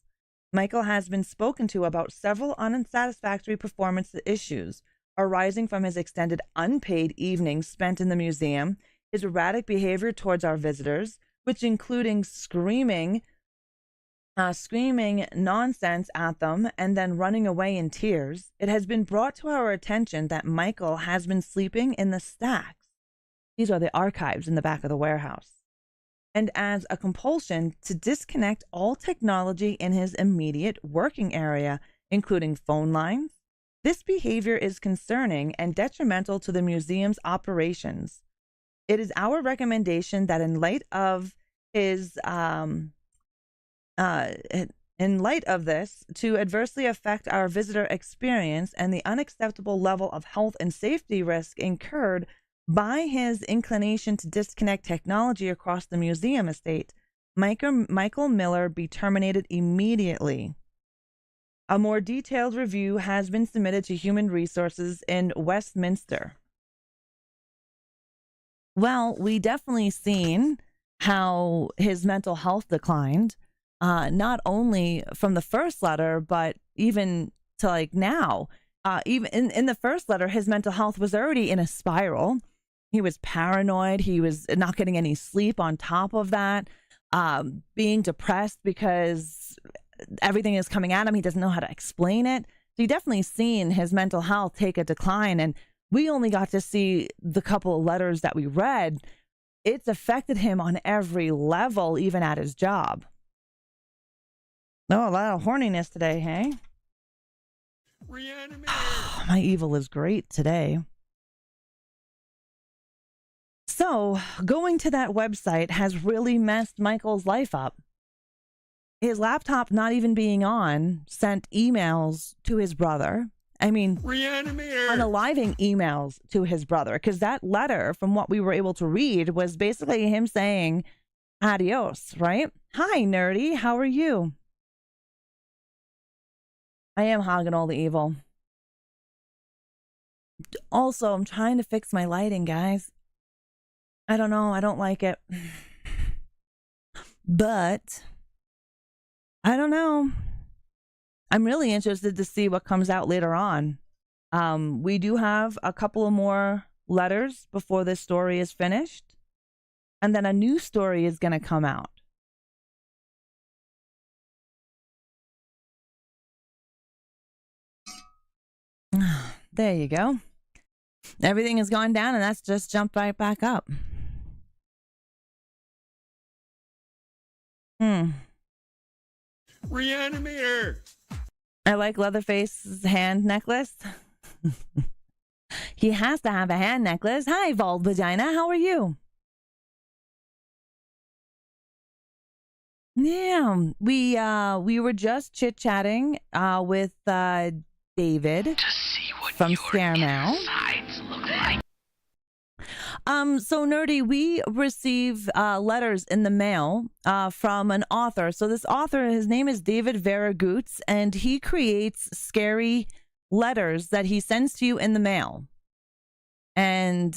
Michael has been spoken to about several unsatisfactory performance issues arising from his extended unpaid evenings spent in the museum, his erratic behavior towards our visitors, which including screaming nonsense at them and then running away in tears. It has been brought to our attention that Michael has been sleeping in the stacks. These are the archives in the back of the warehouse. And as a compulsion to disconnect all technology in his immediate working area, including phone lines. This behavior is concerning and detrimental to the museum's operations. It is our recommendation that in light of this, to adversely affect our visitor experience and the unacceptable level of health and safety risk incurred by his inclination to disconnect technology across the museum estate, Michael Miller be terminated immediately. A more detailed review has been submitted to Human Resources in Westminster. Well, we definitely seen how his mental health declined, not only from the first letter, but even to like now. Even in the first letter, his mental health was already in a spiral. He was paranoid. He was not getting any sleep on top of that, being depressed because everything is coming at him. He doesn't know how to explain it. So you definitely seen his mental health take a decline. And we only got to see the couple of letters that we read. It's affected him on every level, even at his job. Oh, a lot of horniness today, hey? ReAnimateHer. My evil is great today. So, going to that website has really messed Michael's life up. His laptop not even being on sent emails to his brother. I mean, unaliving emails to his brother, because that letter, from what we were able to read, was basically him saying adios, right? Hi, nerdy. How are you? I am hogging all the evil. Also, I'm trying to fix my lighting, guys. I don't know. I don't like it. But I don't know. I'm really interested to see what comes out later on. We do have a couple of more letters before this story is finished. And then a new story is going to come out. There you go. Everything has gone down and that's just jumped right back up. ReAnimateHer. I like Leatherface's hand necklace. He has to have a hand necklace. Hi, Bald Vagina. How are you? Yeah, we were just chit-chatting with David from Scaremail. So Nerdy, we receive letters in the mail from an author. So this author, his name is David Viergutz, and he creates scary letters that he sends to you in the mail. And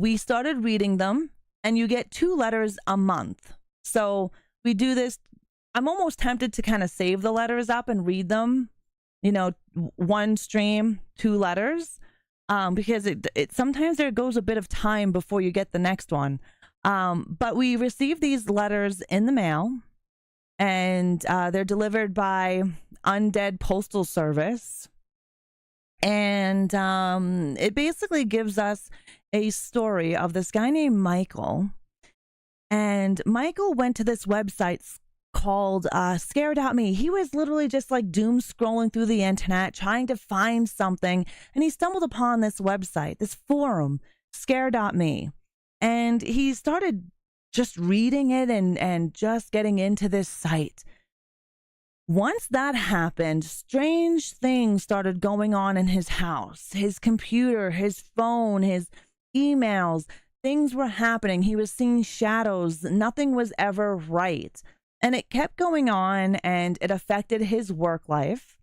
we started reading them, and you get 2 letters a month. So we do this. I'm almost tempted to kind of save the letters up and read them, you know, 1 stream, 2 letters, because it sometimes there goes a bit of time before you get the next one. But we receive these letters in the mail, and they're delivered by Undead Postal Service. And it basically gives us a story of this guy named Michael. And Michael went to this website called Scare.me. He was literally just like doom scrolling through the internet, trying to find something. And he stumbled upon this website, this forum, Scare.me. And he started just reading it and just getting into this site. Once that happened, strange things started going on in his house, his computer, his phone, his emails. Things were happening. He was seeing shadows. Nothing was ever right. And it kept going on, and it affected his work life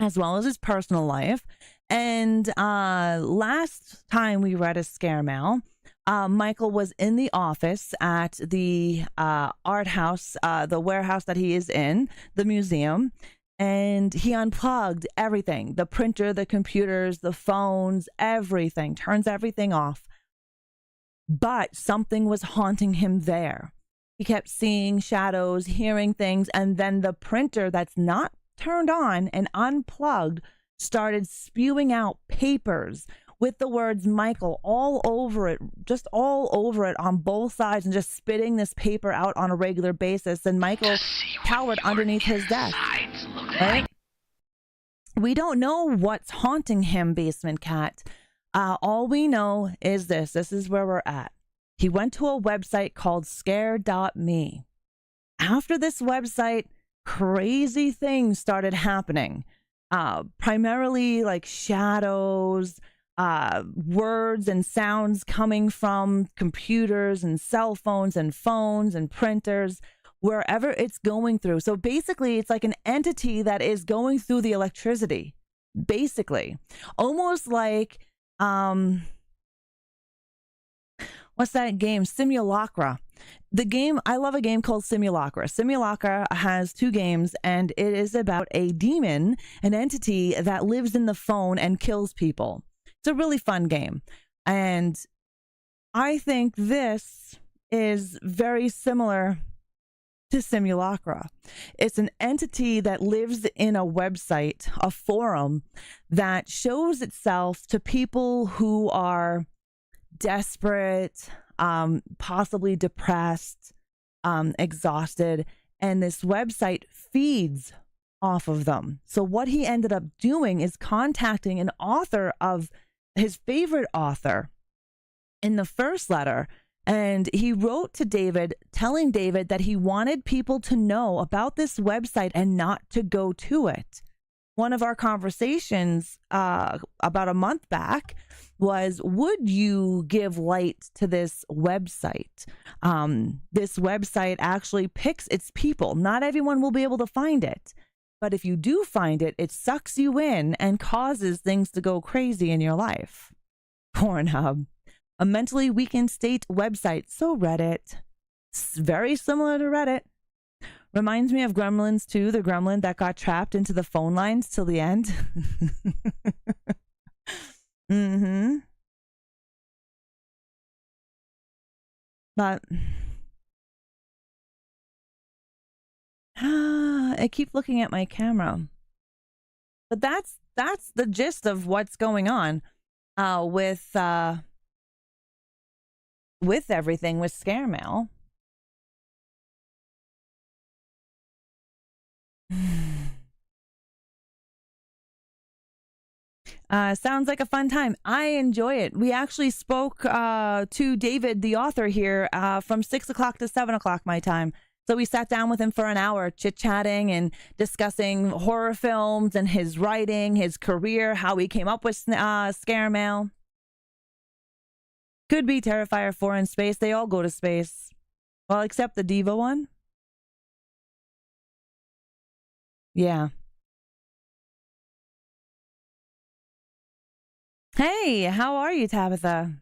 as well as his personal life. And last time we read a scare mail, Michael was in the office at the art house, the warehouse that he is in, the museum, and he unplugged everything, the printer, the computers, the phones, everything, turns everything off. But something was haunting him there. He kept seeing shadows, hearing things, and then the printer that's not turned on and unplugged started spewing out papers with the words Michael all over it, just all over it on both sides, and just spitting this paper out on a regular basis. And Michael cowered underneath his desk. Right? We don't know what's haunting him, Basement Cat. All we know is this is where we're at. He went to a website called Scare.me. After this website, crazy things started happening. Primarily like shadows, words and sounds coming from computers and cell phones and printers, wherever it's going through. So basically, it's like an entity that is going through the electricity, basically. Almost like, what's that game? Simulacra. The game, I love a game called Simulacra. Simulacra has 2 games, and it is about a demon, an entity that lives in the phone and kills people. It's a really fun game. And I think this is very similar to Simulacra. It's an entity that lives in a website, a forum, that shows itself to people who are desperate, possibly depressed, exhausted, and this website feeds off of them. So what he ended up doing is contacting an author of his favorite author in the first letter, and he wrote to David telling David that he wanted people to know about this website and not to go to it. One of our conversations about a month back was, would you give light to this website? This website actually picks its people. Not everyone will be able to find it. But if you do find it, it sucks you in and causes things to go crazy in your life. Pornhub, a mentally weakened state website. So Reddit, it's very similar to Reddit. Reminds me of Gremlins 2, the gremlin that got trapped into the phone lines till the end. But I keep looking at my camera. But that's the gist of what's going on with everything with Scare Mail. Sounds like a fun time. I enjoy it. We actually spoke to David, the author here, from 6 o'clock to 7 o'clock my time. So we sat down with him for an hour, chit-chatting and discussing horror films and his writing, his career, how he came up with Scare Mail. Could be Terrifier 4 in space. They all go to space. Well, except the Diva one. Yeah. Hey, how are you, Tabitha?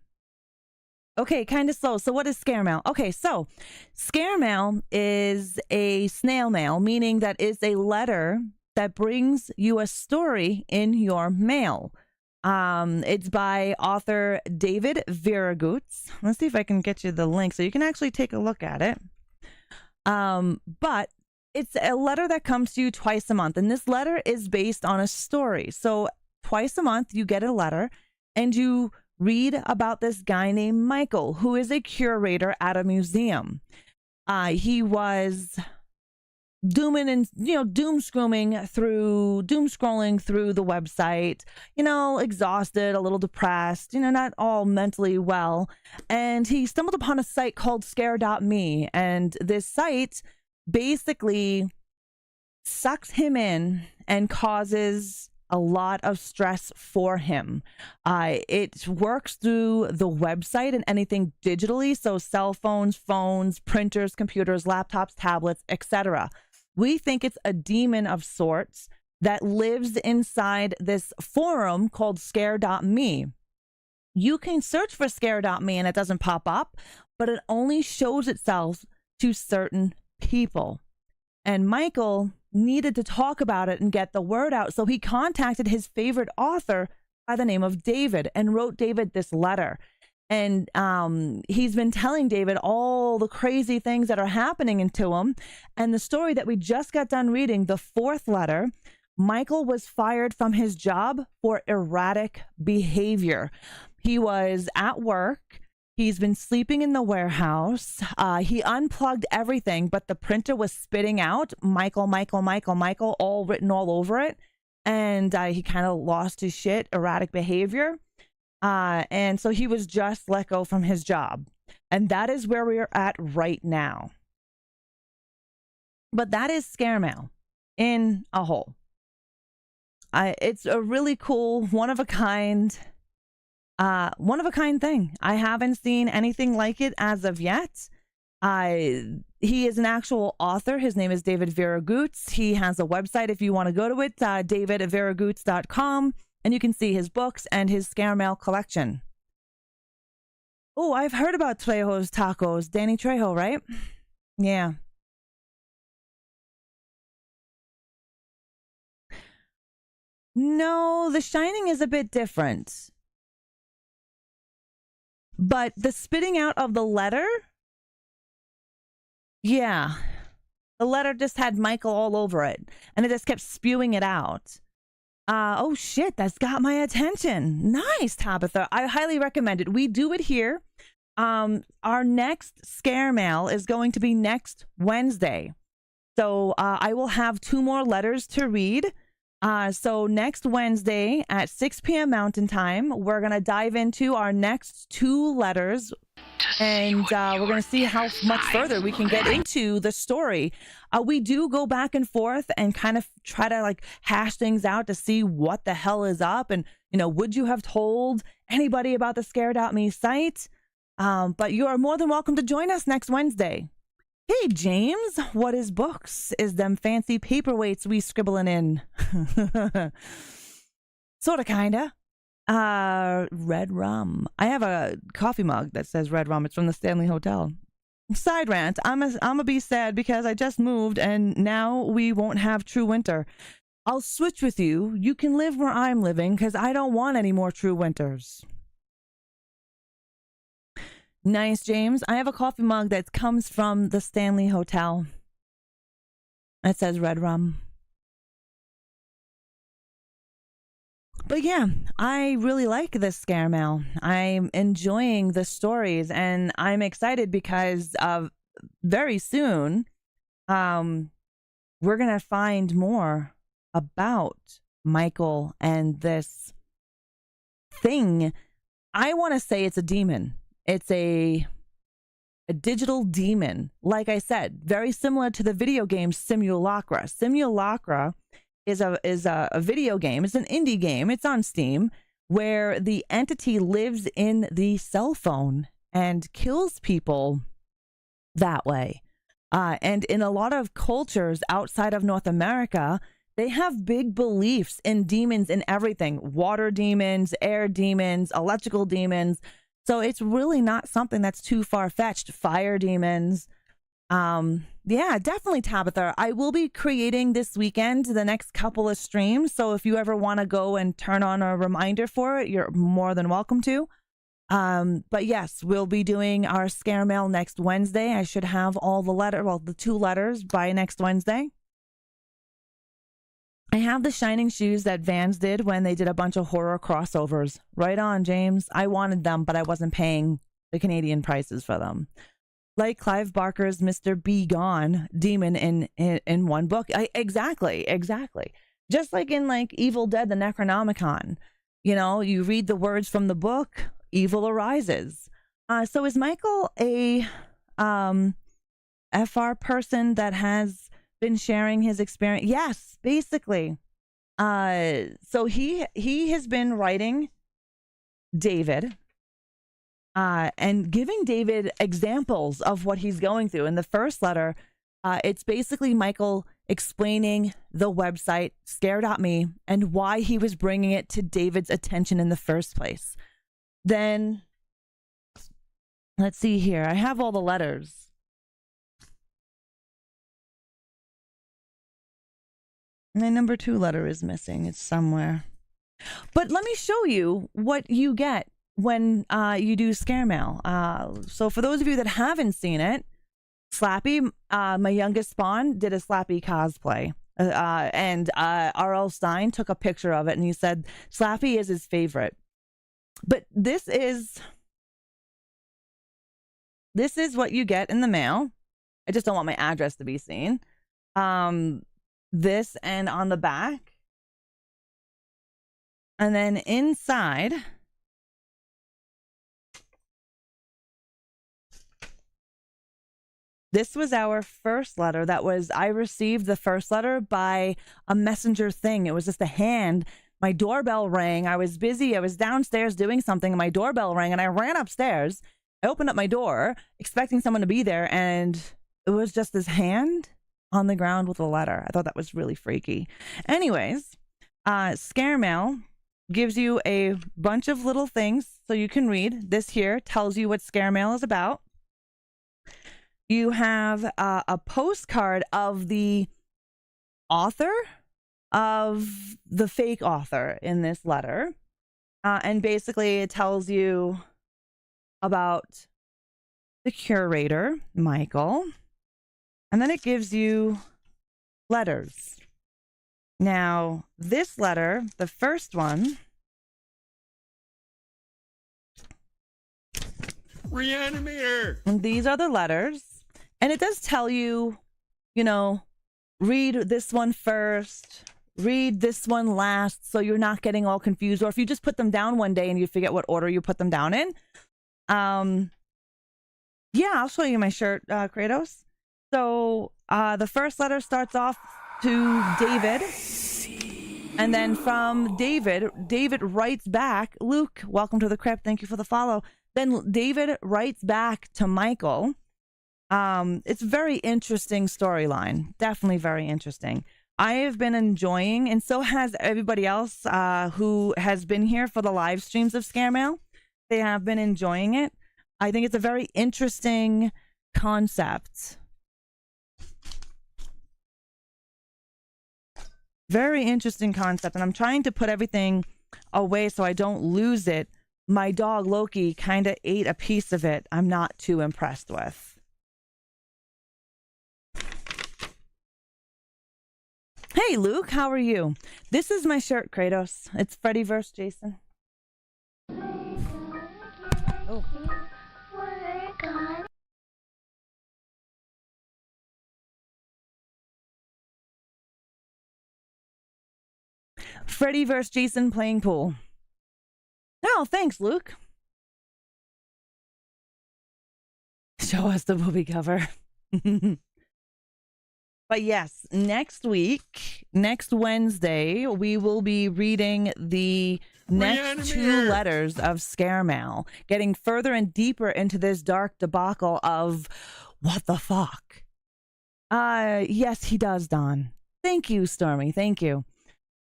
Okay, kind of slow. So what is Scare Mail? Okay, so Scare Mail is a snail mail, meaning that it's a letter that brings you a story in your mail. It's by author David Viergutz. Let's see if I can get you the link so you can actually take a look at it. But it's a letter that comes to you twice a month, and this letter is based on a story. So twice a month you get a letter and you read about this guy named Michael, who is a curator at a museum. He was doom scrolling through the website, exhausted, a little depressed, not all mentally well. And he stumbled upon a site called scare.me. And this site basically sucks him in and causes a lot of stress for him. It works through the website and anything digitally, so cell phones, printers, computers, laptops, tablets, etc. We think it's a demon of sorts that lives inside this forum called scare.me. You can search for scare.me and it doesn't pop up, but it only shows itself to certain people. And Michael needed to talk about it and get the word out. So he contacted his favorite author by the name of David and wrote David this letter. And he's been telling David all the crazy things that are happening to him. And the story that we just got done reading, the fourth letter, Michael was fired from his job for erratic behavior. He was at work. He's been sleeping in the warehouse. He unplugged everything, but the printer was spitting out Michael, all written all over it. And he kind of lost his shit, erratic behavior. And so he was just let go from his job. And that is where we are at right now. But that is Scare Mail in a whole. It's a really cool, one of a kind thing. I haven't seen anything like it as of yet. He is an actual author. His name is David Viergutz. He has a website if you want to go to it, davidvierguts.com, and you can see his books and his Scare Mail collection. Oh, I've heard about Trejo's Tacos. Danny Trejo, right? Yeah. No, The Shining is a bit different. But the spitting out of the letter, yeah, the letter just had Michael all over it, and it just kept spewing it out. Oh shit, that's got my attention. Nice, Tabitha. I highly recommend it. We do it here. Our next Scare Mail is going to be next Wednesday. So I will have 2 more letters to read. So next Wednesday at 6 p.m. Mountain Time, we're going to dive into our next 2 letters, and we're going to see how much further we can get into the story. We do go back and forth and kind of try to hash things out to see what the hell is up. And, would you have told anybody about the Scare.me site? But you are more than welcome to join us next Wednesday. Hey, James, what is books? Is them fancy paperweights we scribbling in? Sorta, kinda. Red rum. I have a coffee mug that says red rum. It's from the Stanley Hotel. Side rant. I'm a be sad because I just moved and now we won't have true winter. I'll switch with you. You can live where I'm living because I don't want any more true winters. Nice, James. I have a coffee mug that comes from the Stanley Hotel. It says red rum. But yeah, I really like this Scare Mail. I'm enjoying the stories, and I'm excited because very soon we're going to find more about Michael and this thing. I want to say it's a demon. It's a a digital demon. Like I said, very similar to the video game Simulacra. Simulacra is a video game. It's an indie game. It's on Steam, where the entity lives in the cell phone and kills people that way. And in a lot of cultures outside of North America, they have big beliefs in demons and everything. Water demons, air demons, electrical demons. So it's really not something that's too far-fetched. Fire demons. Yeah, definitely, Tabitha. I will be creating this weekend the next couple of streams. So if you ever want to go and turn on a reminder for it, you're more than welcome to. But yes, we'll be doing our scare mail next Wednesday. I should have all the 2 letters by next Wednesday. I have the shining shoes that Vans did when they did a bunch of horror crossovers. Right on, James. I wanted them, but I wasn't paying the Canadian prices for them. Like Clive Barker's Mr. Be Gone demon in one book. Exactly. Just like in like Evil Dead, the Necronomicon. You know, you read the words from the book, evil arises. So is Michael a FR person that has been sharing his experience? Yes, basically. So he has been writing David and giving David examples of what he's going through. In the first letter, it's basically Michael explaining the website Scare.me and why he was bringing it to David's attention in the first place. Then, let's see here. I have all the letters. My number 2 letter is missing. It's somewhere. But let me show you what you get when you do scare mail. So for those of you that haven't seen it, Slappy, my youngest spawn, did a Slappy cosplay. And R.L. Stein took a picture of it and he said Slappy is his favorite. But this is what you get in the mail. I just don't want my address to be seen. This and on the back. And then inside, this was our first letter. I received the first letter by a messenger thing. It was just a hand. My doorbell rang. I was busy. I was downstairs doing something and my doorbell rang and I ran upstairs. I opened up my door expecting someone to be there and it was just this hand on the ground with a letter. I thought that was really freaky. Anyways, scare mail gives you a bunch of little things so you can read. This here tells you what scare mail is about. You have a postcard of the author of the fake author in this letter. And basically it tells you about the curator, Michael. And then it gives you letters. Now, this letter, the first one. ReAnimateHer! And these are the letters. And it does tell you, you know, read this one first, read this one last, so you're not getting all confused. Or if you just put them down one day and you forget what order you put them down in. Yeah, I'll show you my shirt, Kratos. So the first letter starts off to David. And then from David writes back, Luke, welcome to the crypt. Thank you for the follow. Then David writes back to Michael. It's a very interesting storyline. Definitely very interesting. I have been enjoying, and so has everybody else who has been here for the live streams of Scare Mail. They have been enjoying it. I think it's a very interesting concept. Very interesting concept, and I'm trying to put everything away so I don't lose it. My dog Loki kind of ate a piece of it. I'm not too impressed with. Hey Luke, how are you? This is my shirt, Kratos. It's Freddy vs. Jason. Oh. Freddy vs. Jason playing pool. Oh, thanks, Luke. Show us the movie cover. But yes, next week, next Wednesday, we will be reading the next 2 letters of Scare Mail, getting further and deeper into this dark debacle of what the fuck. Yes, he does, Don. Thank you, Stormy. Thank you.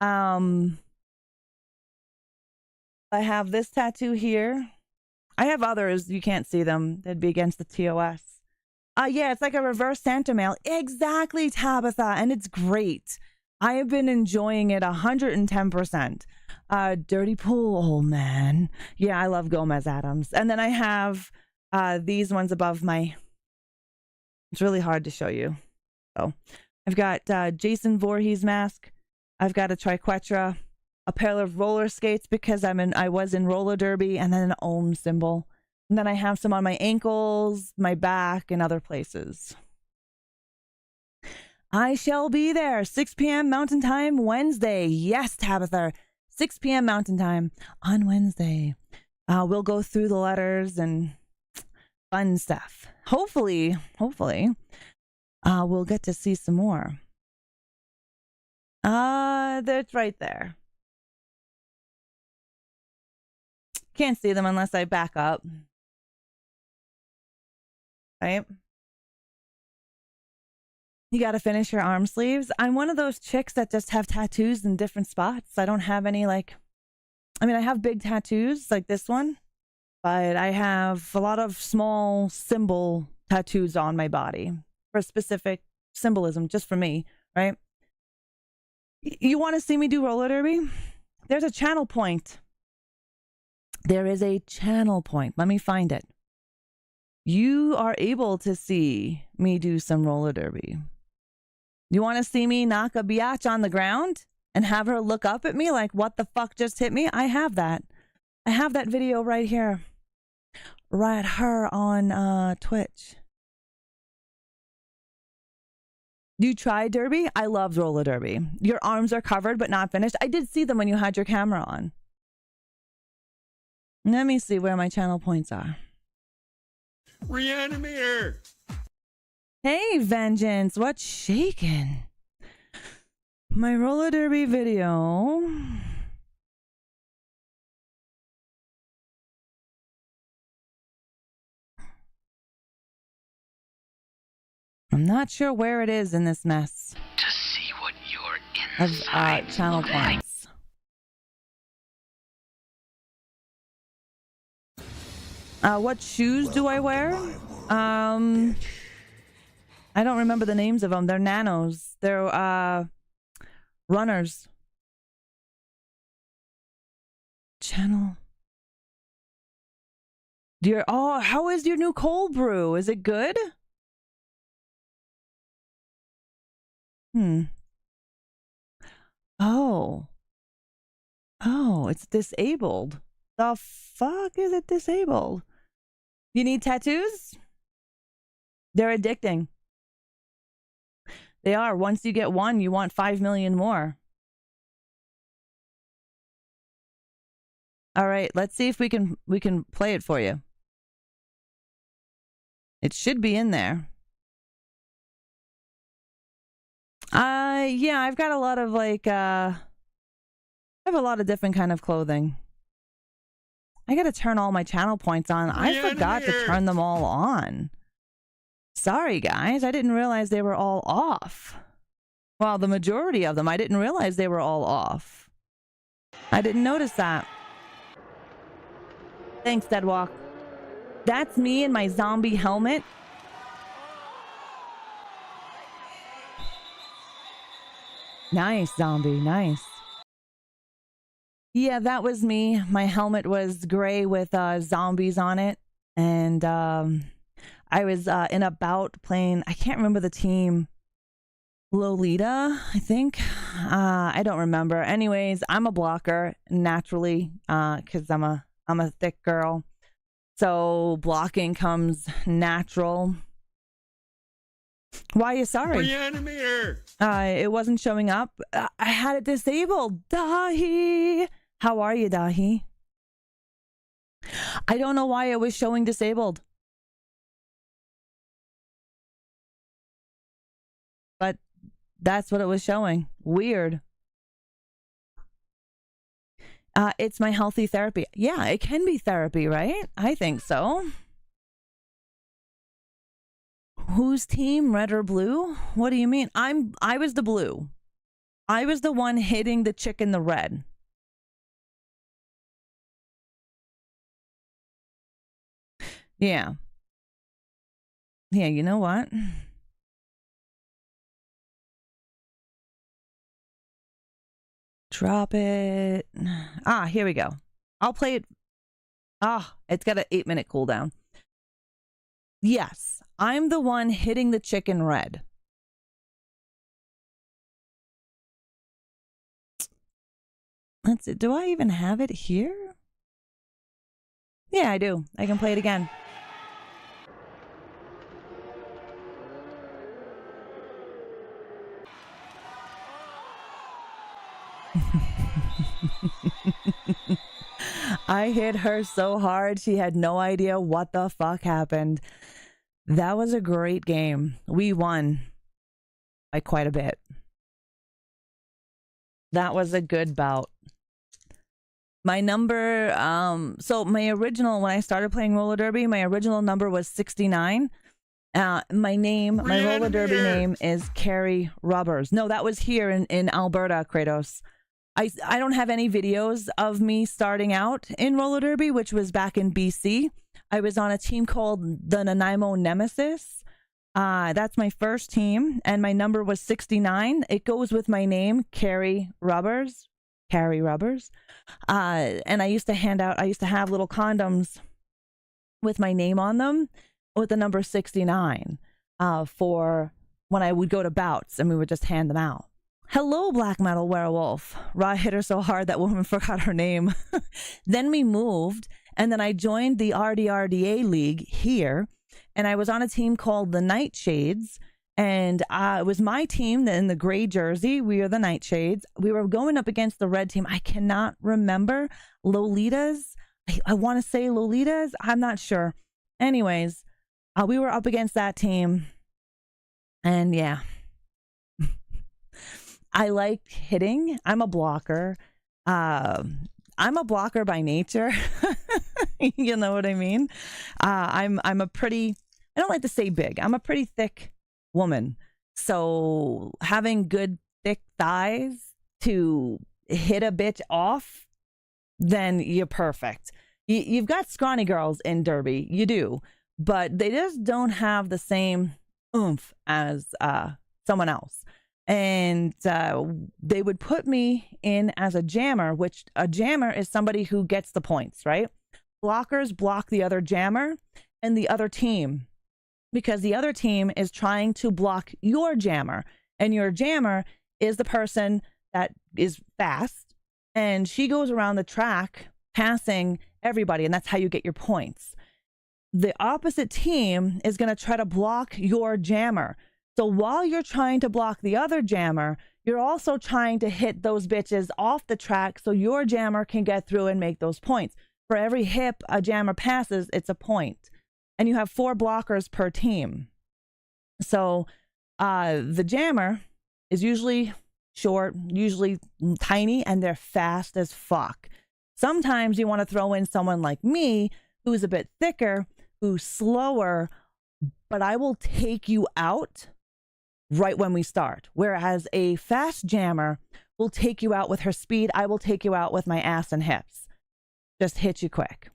I have this tattoo here. I have others. You can't see them. They'd be against the TOS. Yeah, it's like a reverse Santa mail. Exactly, Tabitha. And it's great. I have been enjoying it 110%. Dirty pool, old man. Yeah, I love Gomez Adams. And then I have these ones above my... It's really hard to show you. So I've got Jason Voorhees mask. I've got a triquetra, a pair of roller skates because I was in roller derby, and then an Om symbol. And then I have some on my ankles, my back, and other places. I shall be there, 6 p.m. Mountain Time, Wednesday. Yes, Tabitha, 6 p.m. Mountain Time on Wednesday. We'll go through the letters and fun stuff. Hopefully, we'll get to see some more. That's right there. Can't see them unless I back up. Right? You got to finish your arm sleeves. I'm one of those chicks that just have tattoos in different spots. I don't have any I have big tattoos like this one, but I have a lot of small symbol tattoos on my body for specific symbolism, just for me, right? You want to see me do roller derby? There's a channel point. There is a channel point. Let me find it. You are able to see me do some roller derby. You want to see me knock a biatch on the ground and have her look up at me like, what the fuck just hit me? I have that. I have that video right here. Right here on Twitch. You tried derby? I loved roller derby. Your arms are covered but not finished. I did see them when you had your camera on. Let me see where my channel points are. ReAnimateHer! Hey, Vengeance, what's shaking? My roller derby video. I'm not sure where it is in this mess. To see what your Of inside channel look like. points. What shoes do I wear? I don't remember the names of them. They're nanos. They're runners. Channel. How is your new cold brew? Is it good? Oh, it's disabled. The fuck is it disabled? You need tattoos? They're addicting. They are. Once you get one, you want 5 million more. All right, let's see if we can play it for you. It should be in there. Yeah, I've got a lot of I have a lot of different kind of clothing. I gotta turn all my channel points on. I forgot to turn them all on. Sorry, guys. I didn't realize they were all off. Well, the majority of them, I didn't realize they were all off. I didn't notice that. Thanks, Deadwalk. That's me in my zombie helmet. Nice, zombie. Nice. Yeah, that was me. My helmet was gray with zombies on it. And I was in a bout playing, I can't remember the team. Lolita, I think. I don't remember. Anyways, I'm a blocker naturally because I'm a thick girl. So blocking comes natural. Why are you sorry? ReAnimateHer! It wasn't showing up. I had it disabled. Dahi. How are you, Dahi? I don't know why it was showing disabled. That's what it was showing. Weird. It's my healthy therapy. Yeah, it can be therapy, right? I think so. Whose team, red or blue? What do you mean? I was the blue. I was the one hitting the chick in the red. Yeah. Yeah, you know what? Drop it. Ah, here we go. I'll play it. Ah, it's got an 8-minute cooldown. Yes, I'm the one hitting the chicken red. Let's see. Do I even have it here? Yeah, I do. I can play it again. I hit her so hard she had no idea what the fuck happened. That was a great game. We won by quite a bit. That was a good bout. My number, so my original, when I started playing roller derby, my original number was 69. My roller derby name is Carrie Rubbers. No, that was here in Alberta, Kratos. I don't have any videos of me starting out in roller derby, which was back in BC. I was on a team called the Nanaimo Nemesis. That's my first team, and my number was 69. It goes with my name, Carrie Rubbers. Carrie Rubbers. And I used to have little condoms with my name on them with the number 69 for when I would go to bouts, and we would just hand them out. Hello, Black Metal Werewolf. Ra hit her so hard that woman forgot her name. Then we moved, and then I joined the RDRDA League here, and I was on a team called the Nightshades, and it was my team in the gray jersey. We are the Nightshades. We were going up against the red team. I cannot remember. Lolitas? I want to say Lolitas. I'm not sure. Anyways, we were up against that team, and yeah. I like hitting. I'm a blocker. I'm a blocker by nature. You know what I mean? I'm a pretty, I don't like to say big. I'm a pretty thick woman. So having good thick thighs to hit a bitch off, then you're perfect. You've got scrawny girls in derby. You do. But they just don't have the same oomph as someone else. And they would put me in as a jammer, which a jammer is somebody who gets the points, right? Blockers block the other jammer and the other team, because the other team is trying to block your jammer, and your jammer is the person that is fast, and she goes around the track passing everybody, and that's how you get your points. The opposite team is going to try to block your jammer. So while you're trying to block the other jammer, you're also trying to hit those bitches off the track so your jammer can get through and make those points. For every hip a jammer passes, it's a point. And you have 4 blockers per team. So the jammer is usually short, usually tiny, and they're fast as fuck. Sometimes you want to throw in someone like me, who's a bit thicker, who's slower, but I will take you out right when we start. Whereas a fast jammer will take you out with her speed. I will take you out with my ass and hips. Just hit you quick.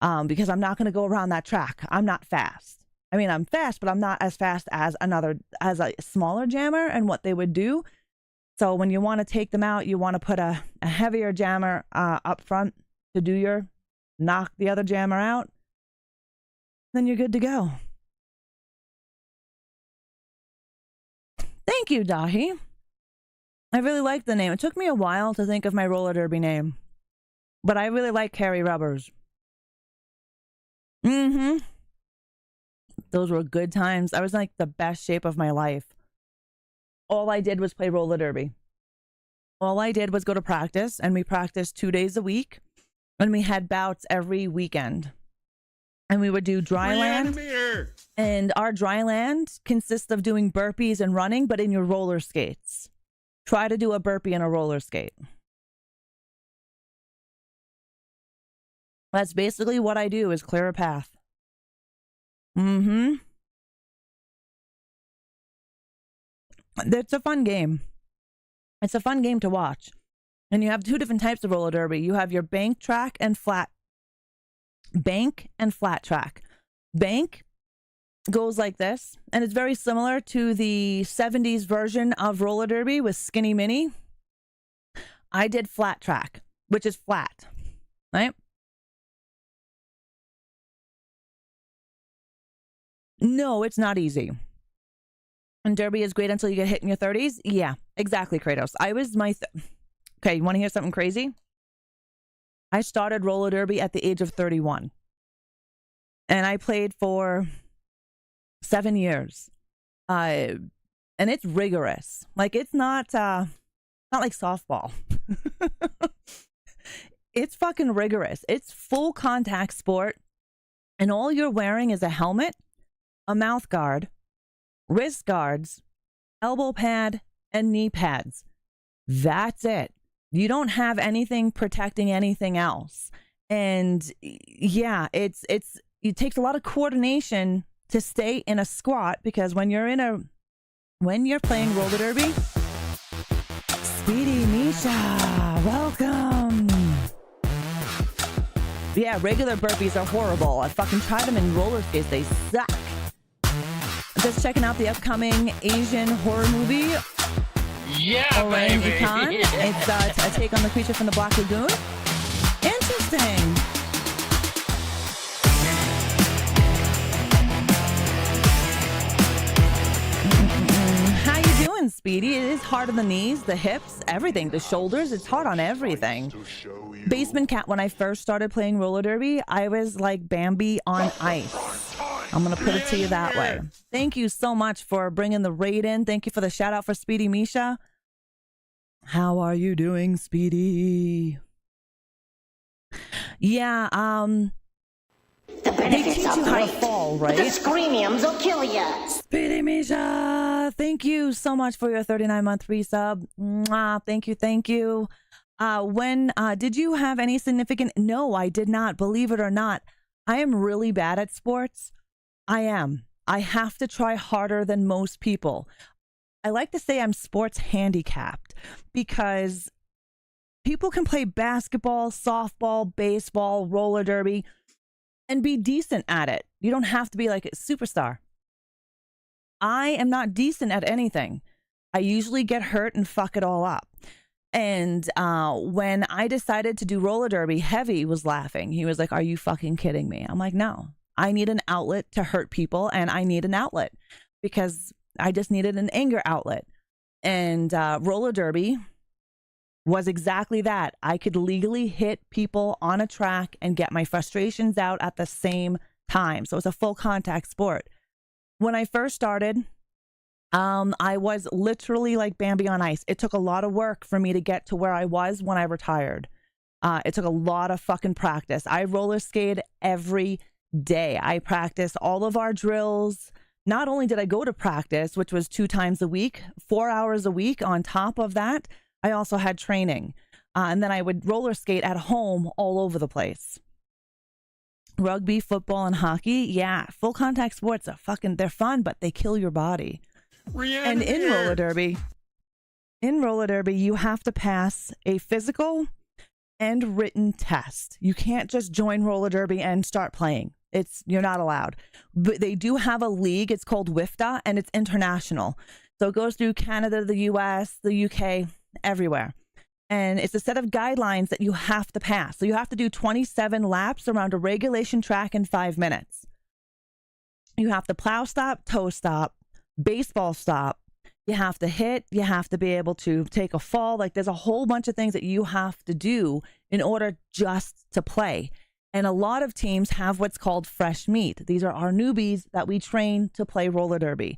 Because I'm not going to go around that track. I'm not fast. I mean, I'm fast, but I'm not as fast as a smaller jammer and what they would do. So when you want to take them out, you want to put a heavier jammer up front to do your knock the other jammer out. Then you're good to go. Thank you, Dahi. I really like the name. It took me a while to think of my roller derby name, but I really like Carrie Rubbers. Those were good times. I was in like the best shape of my life. All I did was play roller derby. All I did was go to practice, and we practiced 2 days a week, and we had bouts every weekend. And we would do dry land. here. And our dry land consists of doing burpees and running, but in your roller skates. Try to do a burpee in a roller skate. That's basically what I do, is clear a path. It's a fun game. It's a fun game to watch. And you have two different types of roller derby. You have your bank track and flat. Bank and flat track. Bank goes like this, and it's very similar to the 70s version of roller derby with Skinny Mini. I did flat track, which is flat, right? No, it's not easy. And derby is great until you get hit in your 30s. Yeah, exactly, Kratos. I was okay, you want to hear something crazy? I started roller derby at the age of 31. And I played for 7 years. And it's rigorous. Like, it's not like softball. It's fucking rigorous. It's full contact sport. And all you're wearing is a helmet, a mouth guard, wrist guards, elbow pad, and knee pads. That's it. You don't have anything protecting anything else. And yeah, it takes a lot of coordination to stay in a squat, because when you're playing roller derby, Speedy Misha, welcome. Yeah, regular burpees are horrible. I fucking tried them in roller skates. They suck. Just checking out the upcoming Asian horror movie. Yeah, baby. It's a take on the creature from the Black Lagoon. Interesting. How you doing, Speedy? It is hard on the knees, the hips, everything, the shoulders. It's hard on everything. Basement Cat, when I first started playing roller derby, I was like Bambi on ice. I'm going to put it to you that way. Thank you so much for bringing the raid in. Thank you for the shout out for Speedy Misha. How are you doing, Speedy? Yeah, they teach you how to fall, right? The screamiums will kill you. Speedy Misha, thank you so much for your 39-month resub. Mwah, thank you. Did you have any significant? No, I did not. Believe it or not, I am really bad at sports. I am. I have to try harder than most people. I like to say I'm sports handicapped, because people can play basketball, softball, baseball, roller derby, and be decent at it. You don't have to be like a superstar. I am not decent at anything. I usually get hurt and fuck it all up. And when I decided to do roller derby, Heavy was laughing. He was like, "Are you fucking kidding me?" I'm like, "No, I need an outlet to hurt people, and I need an outlet because I just needed an anger outlet." And roller derby was exactly that. I could legally hit people on a track and get my frustrations out at the same time. So it's a full contact sport. When I first started, I was literally like Bambi on ice. It took a lot of work for me to get to where I was when I retired. It took a lot of fucking practice. I roller skate every day. I practiced all of our drills. Not only did I go to practice, which was 2 times a week, 4 hours a week. On top of that, I also had training. And then I would roller skate at home all over the place. Rugby, football, and hockey. Yeah, full contact sports are they're fun, but they kill your body. And in roller derby, you have to pass a physical and written test. You can't just join roller derby and start playing. You're not allowed. But they do have a league. It's called WIFTA, and it's international. So it goes through Canada, the US, the UK, everywhere. And it's a set of guidelines that you have to pass. So you have to do 27 laps around a regulation track in 5 minutes. You have to plow stop, toe stop, baseball stop. You have to hit. You have to be able to take a fall. Like, there's a whole bunch of things that you have to do in order just to play. And a lot of teams have what's called fresh meat. These are our newbies that we train to play roller derby.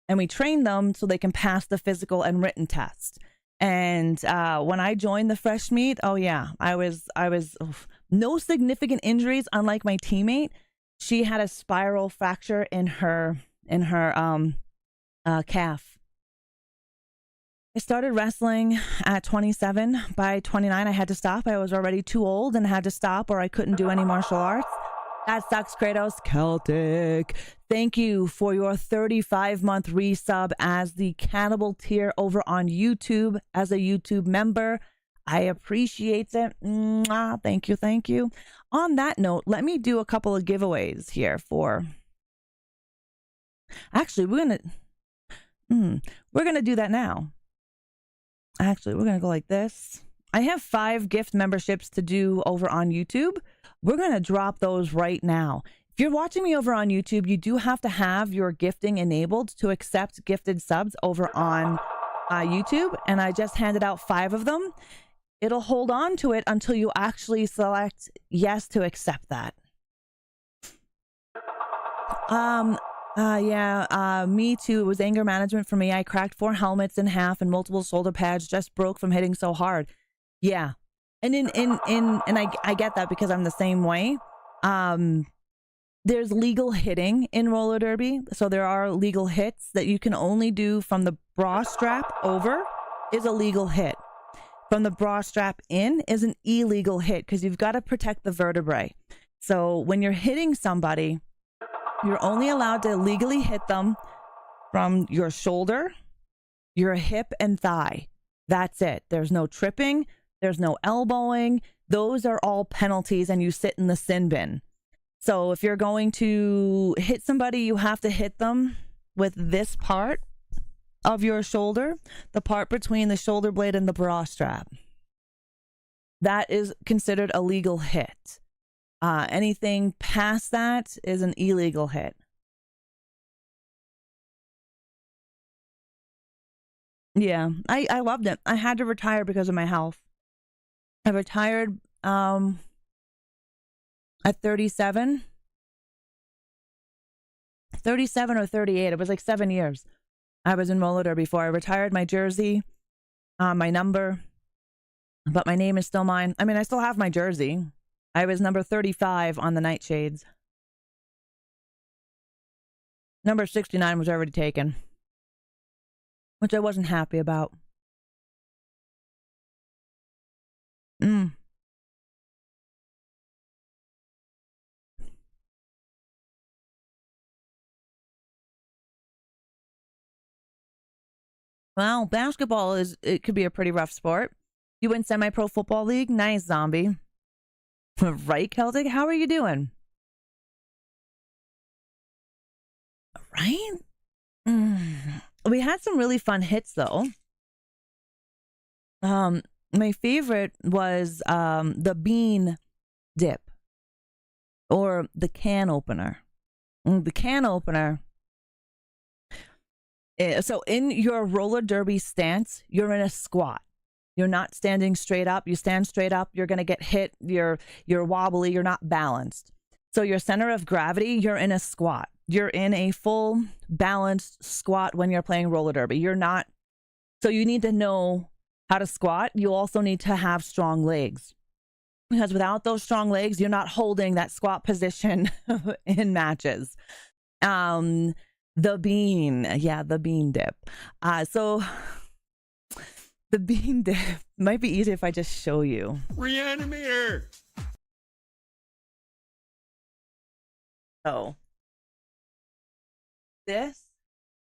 And we train them so they can pass the physical and written test. And when I joined the fresh meat, oh yeah, I was no significant injuries, unlike my teammate. she had a spiral fracture in her calf. I started wrestling at 27. By 29, I had to stop. I was already too old and had to stop, or I couldn't do any martial arts. That sucks, Kratos. Celtic. Thank you for your 35-month resub as the Cannibal tier over on YouTube as a YouTube member. I appreciate it. Mwah. Thank you. Thank you. On that note, let me do a couple of giveaways here for... Actually, we're gonna do that now. Actually, we're gonna go like this. I have 5 gift memberships to do over on YouTube. We're gonna drop those right now. If you're watching me over on YouTube, you do have to have your gifting enabled to accept gifted subs over on YouTube, and I just handed out 5 of them. It'll hold on to it until you actually select yes to accept that. Me too. It was anger management for me. I cracked 4 helmets in half and multiple shoulder pads just broke from hitting so hard. Yeah. And I get that because I'm the same way. There's legal hitting in roller derby. So there are legal hits that you can only do from the bra strap over is a legal hit. From the bra strap in is an illegal hit because you've got to protect the vertebrae. So when you're hitting somebody, you're only allowed to legally hit them from your shoulder, your hip, and thigh. That's it. There's no tripping. There's no elbowing. Those are all penalties, and you sit in the sin bin. So if you're going to hit somebody, you have to hit them with this part of your shoulder, the part between the shoulder blade and the bra strap. That is considered a legal hit. Anything past that is an illegal hit. Yeah, I loved it. I had to retire because of my health. I retired at 37. 37 or 38. It was like 7 years. I was in roller derby before I retired. My jersey, my number, but my name is still mine. I mean, I still have my jersey. I was number 35 on the Nightshades. Number 69 was already taken, which I wasn't happy about. Well, basketball it could be a pretty rough sport. You win semi-pro football league? Nice, zombie. Right, Celtic? How are you doing? Right? We had some really fun hits, though. My favorite was the bean dip or the can opener. The can opener. So in your roller derby stance, you're in a squat. You're not standing straight up. You stand straight up, you're going to get hit. You're wobbly. You're not balanced. So your center of gravity, you're in a squat. You're in a full balanced squat when you're playing roller derby. You're not. So you need to know how to squat. You also need to have strong legs. Because without those strong legs, you're not holding that squat position in matches. The bean. Yeah, the bean dip. So the bean dip might be easy if I just show you. ReAnimateHer. So this,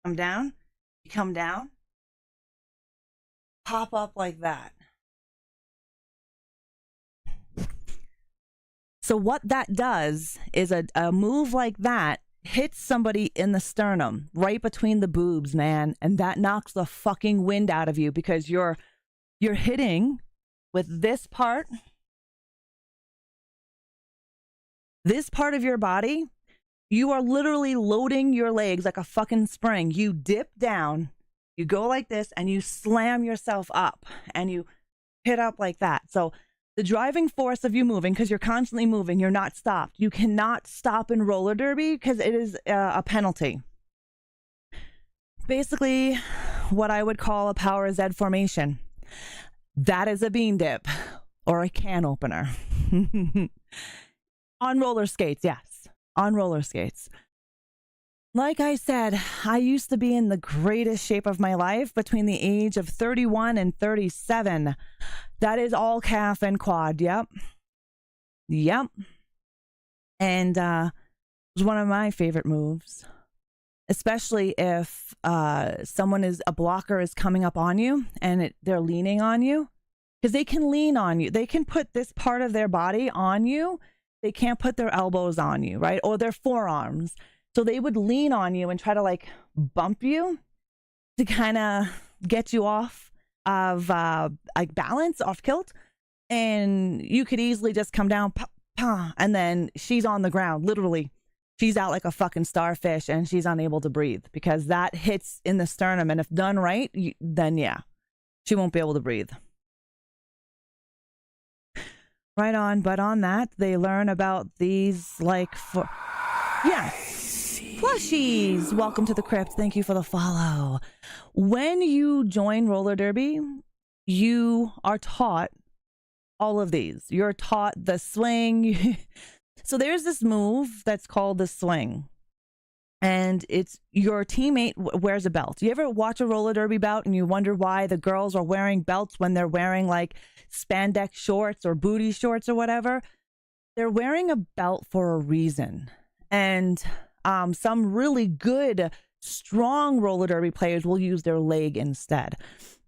come down, you come down, pop up like that. So what that does is a move like that hits somebody in the sternum, right between the boobs, man, and that knocks the fucking wind out of you because you're hitting with this part of your body. You are literally loading your legs like a fucking spring. You dip down, you go like this, and you slam yourself up, and you hit up like that. So the driving force of you moving, because you're constantly moving, you're not stopped. You cannot stop in roller derby because it is a penalty. Basically, what I would call a power Z formation. That is a bean dip or a can opener. On roller skates, yes. on roller skates. Like I said, I used to be in the greatest shape of my life between the age of 31 and 37. That is all calf and quad. Yep. And it was one of my favorite moves, especially if a blocker is coming up on you and they're leaning on you, because they can lean on you. They can put this part of their body on you. They can't put their elbows on you, right? Or their forearms. So they would lean on you and try to like bump you to kind of get you off of like balance, off kilt. And you could easily just come down, and then she's on the ground. Literally, she's out like a fucking starfish and she's unable to breathe because that hits in the sternum. And if done right, then yeah, she won't be able to breathe. Right on. But on that, they learn about these plushies. Welcome to the crypt. Thank you for the follow. When you join roller derby, you are taught all of these. You're taught the swing. So there's this move that's called the swing. And it's your teammate wears a belt. You ever watch a roller derby bout and you wonder why the girls are wearing belts when they're wearing like spandex shorts or booty shorts or whatever? They're wearing a belt for a reason. And some really good, strong roller derby players will use their leg instead.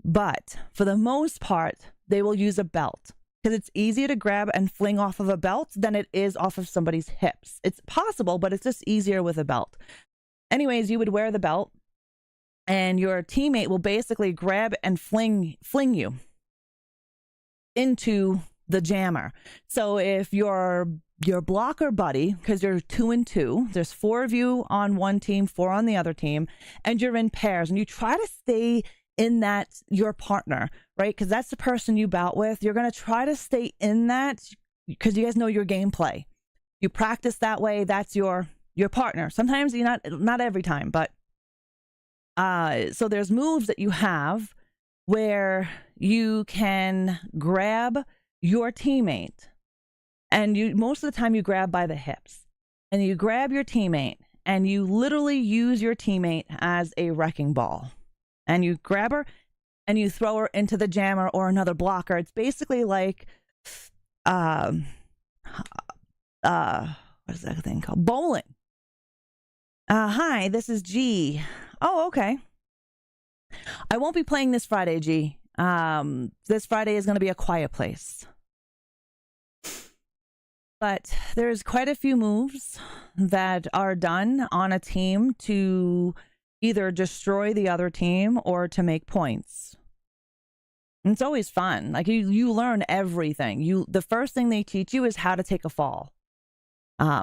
But for the most part, they will use a belt because it's easier to grab and fling off of a belt than it is off of somebody's hips. It's possible, but it's just easier with a belt. Anyways, you would wear the belt and your teammate will basically grab and fling you into the jammer. So if your blocker buddy, because you're 2 and 2, there's 4 of you on one team, 4 on the other team, and you're in pairs and you try to stay in that, your partner, right? Because that's the person you bout with. You're going to try to stay in that because you guys know your gameplay. You practice that way. That's your partner. Sometimes you're not every time, but so there's moves that you have where you can grab your teammate, and most of the time you grab by the hips, and you grab your teammate and you literally use your teammate as a wrecking ball, and you grab her and you throw her into the jammer or another blocker. It's basically like what is that thing called? Bowling. Hi, this is G. Oh, okay. I won't be playing this Friday, G. This Friday is going to be a quiet place. But there's quite a few moves that are done on a team to either destroy the other team or to make points. And it's always fun. Like you learn everything. The first thing they teach you is how to take a fall.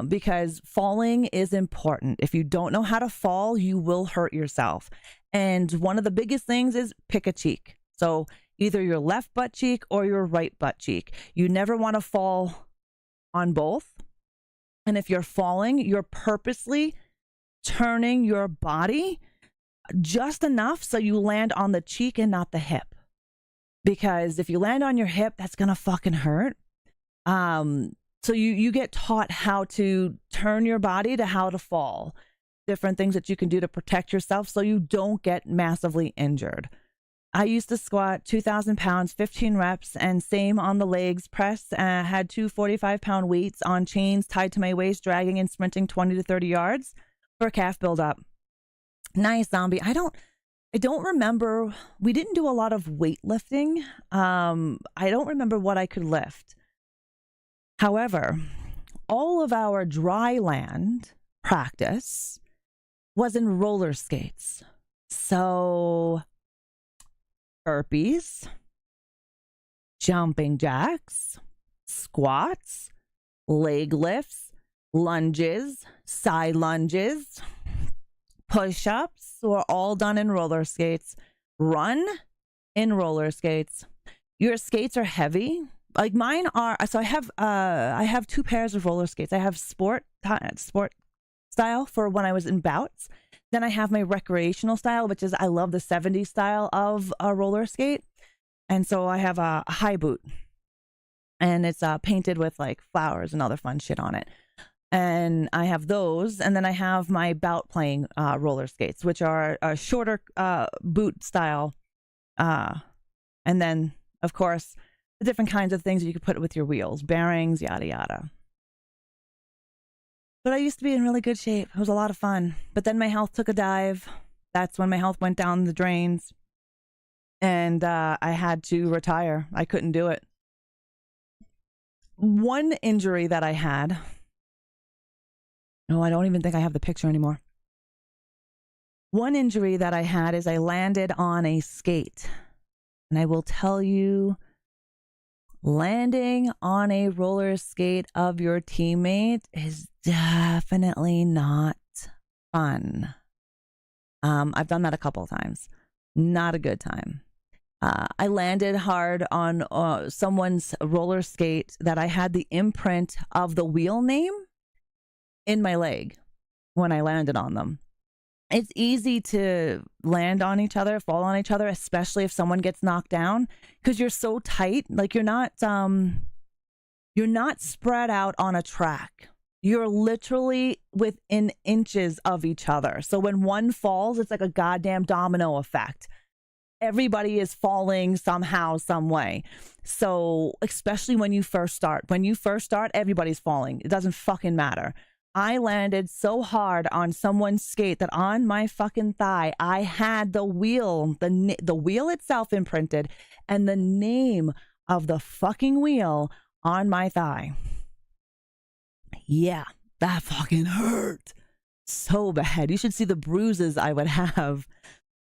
Because falling is important. If you don't know how to fall, you will hurt yourself. And one of the biggest things is pick a cheek. So either your left butt cheek or your right butt cheek. You never want to fall on both. And if you're falling, you're purposely turning your body just enough so you land on the cheek and not the hip. Because if you land on your hip, that's going to fucking hurt. So you get taught how to turn your body to how to fall. Different things that you can do to protect yourself so you don't get massively injured. I used to squat 2,000 pounds, 15 reps, and same on the legs. Press, had 2 45-pound weights on chains tied to my waist, dragging and sprinting 20 to 30 yards for a calf buildup. Nice, zombie. I don't remember. We didn't do a lot of weightlifting. I don't remember what I could lift. However, all of our dry land practice was in roller skates. So burpees, jumping jacks, squats, leg lifts, lunges, side lunges, push-ups were all done in roller skates. Run in roller skates. Your skates are heavy. Like mine are. So I have 2 pairs of roller skates. I have sport style for when I was in bouts. Then I have my recreational style, which is I love the 70s style of a roller skate. And so I have a high boot, and it's painted with like flowers and other fun shit on it. And I have those, and then I have my bout playing roller skates, which are a shorter boot style. And then, of course, the different kinds of things you could put with your wheels, bearings, yada, yada. But I used to be in really good shape. It was a lot of fun. But then my health took a dive. That's when my health went down the drains. And I had to retire. I couldn't do it. One injury that I had... No, I don't even think I have the picture anymore. One injury that I had is I landed on a skate. And I will tell you, landing on a roller skate of your teammate is definitely not fun. I've done that a couple of times. Not a good time. I landed hard on someone's roller skate that I had the imprint of the wheel name in my leg when I landed on them. It's easy to land on each other, fall on each other, especially if someone gets knocked down, because you're so tight. Like you're not spread out on a track. You're literally within inches of each other. So when one falls, it's like a goddamn domino effect. Everybody is falling somehow, some way. So especially when you first start, everybody's falling. It doesn't fucking matter. I landed so hard on someone's skate that on my fucking thigh, I had the wheel, the wheel itself imprinted and the name of the fucking wheel on my thigh. Yeah, that fucking hurt so bad. You should see the bruises I would have.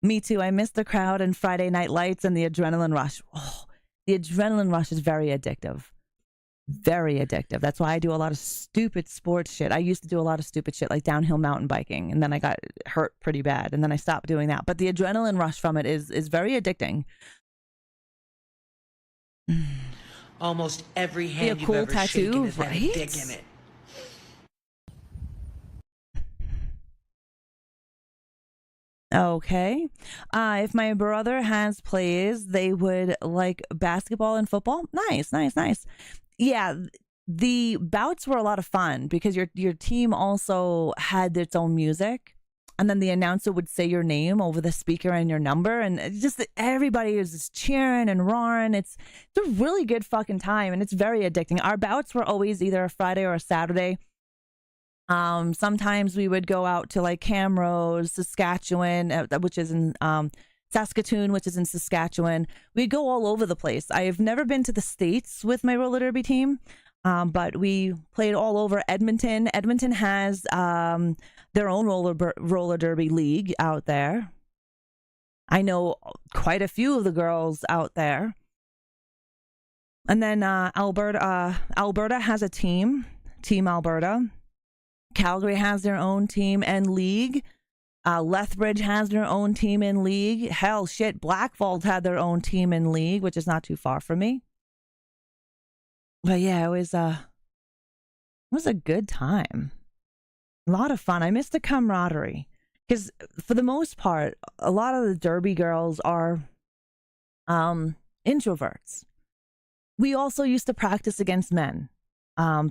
Me too. I missed the crowd and Friday Night Lights and the adrenaline rush. Oh, the adrenaline rush is very addictive. Very addictive. That's why I do a lot of stupid sports shit. I used to do a lot of stupid shit like downhill mountain biking, and then I got hurt pretty bad, and then I stopped doing that. But the adrenaline rush from it is very addicting. Almost every hand cool you've ever tattoo, shaken has right? had a dick in it. Okay. If my brother has plays, they would like basketball and football. Nice. Yeah, the bouts were a lot of fun because your team also had its own music, and then the announcer would say your name over the speaker and your number, and just everybody is just cheering and roaring. It's a really good fucking time, and it's very addicting. Our bouts were always either a Friday or a Saturday. Sometimes we would go out to like Camrose, Saskatchewan, which is in Saskatoon, which is in Saskatchewan. We go all over the place. I've never been to the States with my roller derby team, but we played all over Edmonton. Edmonton has their own roller derby league out there. I know quite a few of the girls out there. And then Alberta has a team, Team Alberta. Calgary has their own team and league. Lethbridge has their own team in league. Hell, shit, Blackfalds had their own team in league, which is not too far from me. But yeah, it was a good time. A lot of fun. I missed the camaraderie because for the most part, a lot of the derby girls are introverts. We also used to practice against men.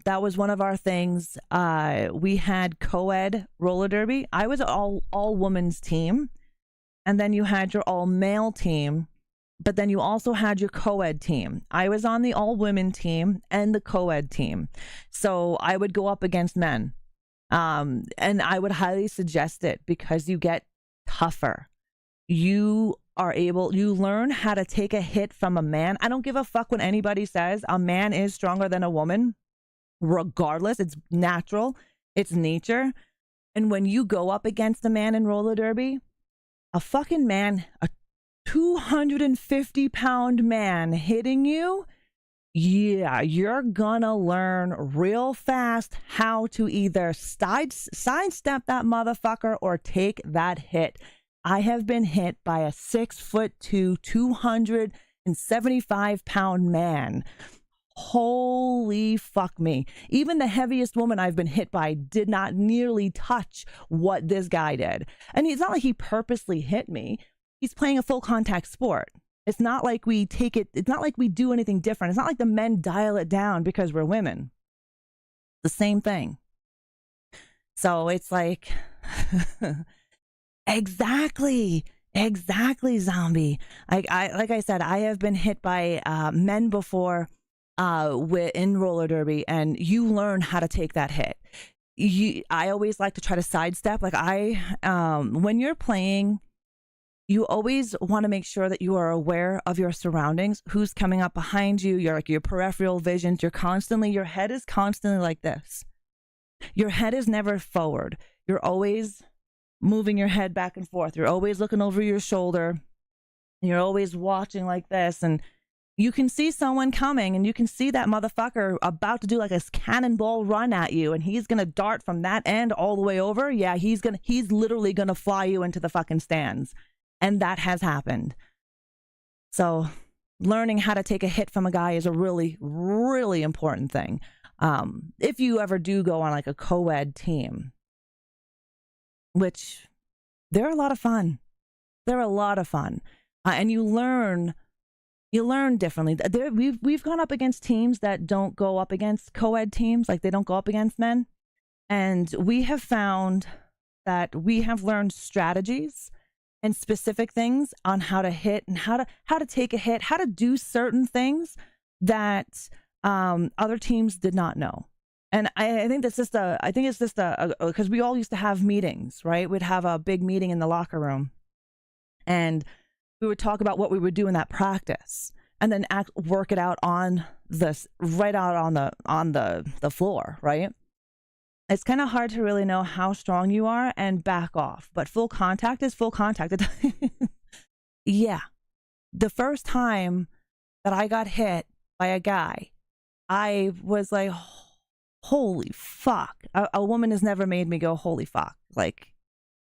That was one of our things. We had co-ed roller derby. I was all women's team. And then you had your all male team, but then you also had your co-ed team. I was on the all women team and the co-ed team. So I would go up against men. And I would highly suggest it because you get tougher. You learn how to take a hit from a man. I don't give a fuck what anybody says. A man is stronger than a woman. Regardless, it's natural, it's nature. And when you go up against a man in roller derby, a fucking man, a 250-pound man hitting you, yeah, you're gonna learn real fast how to either sidestep that motherfucker or take that hit. I have been hit by a 6'2", 275-pound man. Holy fuck me. Even the heaviest woman I've been hit by did not nearly touch what this guy did. And it's not like he purposely hit me. He's playing a full contact sport. It's not like we do anything different. It's not like the men dial it down because we're women. The same thing. So it's like, exactly, zombie. Like I said, I have been hit by men before in roller derby, and you learn how to take that hit. I always like to try to sidestep. Like when you're playing, you always want to make sure that you are aware of your surroundings, who's coming up behind you, your peripheral visions. Your head is constantly like this. Your head is never forward. You're always moving your head back and forth. You're always looking over your shoulder. You're always watching like this. And you can see someone coming, and you can see that motherfucker about to do like a cannonball run at you, and he's going to dart from that end all the way over. Yeah, he's literally going to fly you into the fucking stands. And that has happened. So learning how to take a hit from a guy is a really, really important thing. If you ever do go on like a co-ed team, which they're a lot of fun. And you learn differently. We've gone up against teams that don't go up against co-ed teams, like they don't go up against men. And we have found that we have learned strategies and specific things on how to hit and how to take a hit, how to do certain things that other teams did not know. And I think it's just because we all used to have meetings, right? We'd have a big meeting in the locker room, and we would talk about what we would do in that practice, and then work it out on the floor, right? It's kind of hard to really know how strong you are and back off, but full contact is full contact. Yeah. The first time that I got hit by a guy, I was like, holy fuck. A woman has never made me go, holy fuck. Like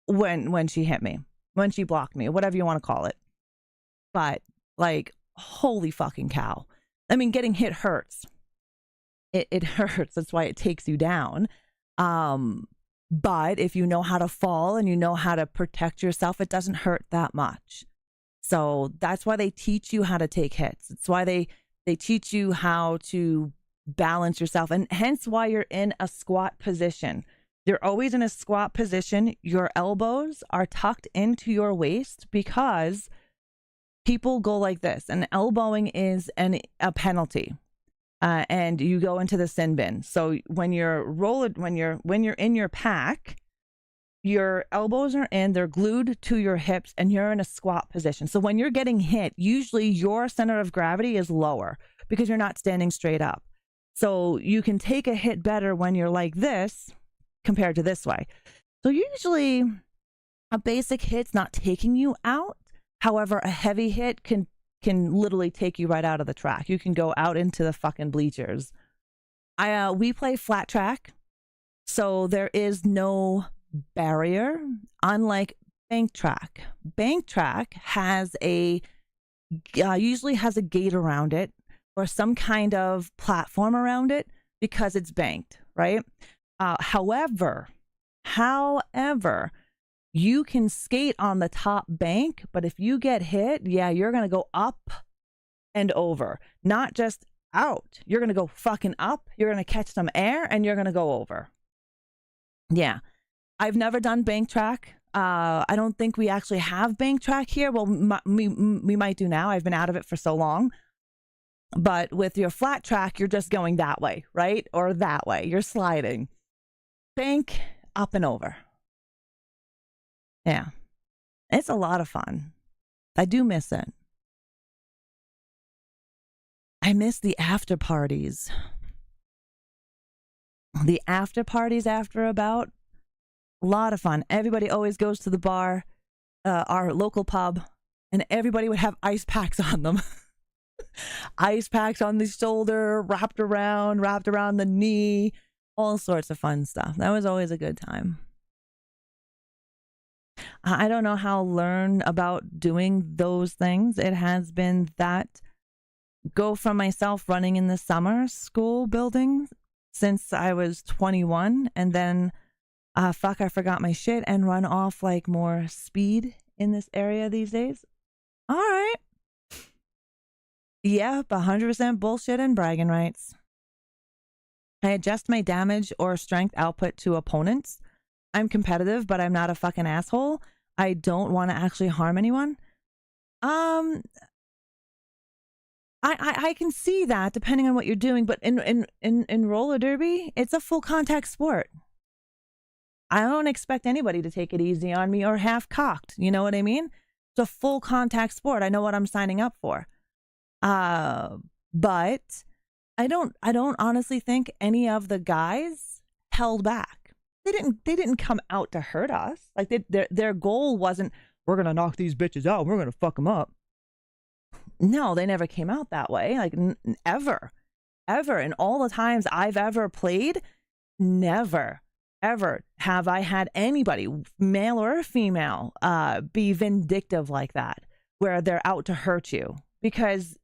when she hit me, when she blocked me, whatever you want to call it. But like, holy fucking cow. I mean, getting hit hurts. It hurts. That's why it takes you down. But if you know how to fall and you know how to protect yourself, it doesn't hurt that much. So that's why they teach you how to take hits. It's why they teach you how to balance yourself, and hence why you're in a squat position. You're always in a squat position. Your elbows are tucked into your waist because people go like this, and elbowing is a penalty. And you go into the sin bin. So when you're in your pack, your elbows are in, they're glued to your hips, and you're in a squat position. So when you're getting hit, usually your center of gravity is lower because you're not standing straight up. So you can take a hit better when you're like this compared to this way. So usually a basic hit's not taking you out. However, a heavy hit can literally take you right out of the track. You can go out into the fucking bleachers. We play flat track, so there is no barrier, unlike bank track. Bank track has usually has a gate around it or some kind of platform around it because it's banked, right? However, you can skate on the top bank, but if you get hit, yeah, you're going to go up and over, not just out. You're going to go fucking up. You're going to catch some air and you're going to go over. Yeah. I've never done bank track. I don't think we actually have bank track here. Well, we might do now. I've been out of it for so long. But with your flat track, you're just going that way, right? Or that way. You're sliding. Bank, up and over. Yeah. It's a lot of fun. I do miss it. I miss the after parties. The after parties after about, a lot of fun. Everybody always goes to the bar, our local pub, and everybody would have ice packs on them. Ice packs on the shoulder, wrapped around the knee, all sorts of fun stuff. That was always a good time. I don't know how I'll learn about doing those things. It has been that go from myself running in the summer school building since I was 21, and then I forgot my shit and run off like more speed in this area these days. All right. Yep, 100% bullshit and bragging rights. I adjust my damage or strength output to opponents I'm competitive, but I'm not a fucking asshole. I don't want to actually harm anyone. I can see that depending on what you're doing, but in roller derby, it's a full contact sport. I don't expect anybody to take it easy on me or half cocked. You know what I mean? It's a full contact sport. I know what I'm signing up for. But I don't honestly think any of the guys held back. They didn't come out to hurt us. Like their goal wasn't, we're going to knock these bitches out. We're going to fuck them up. No, they never came out that way. Like ever. And all the times I've ever played, never, ever have I had anybody, male or female, be vindictive like that, where they're out to hurt you. Because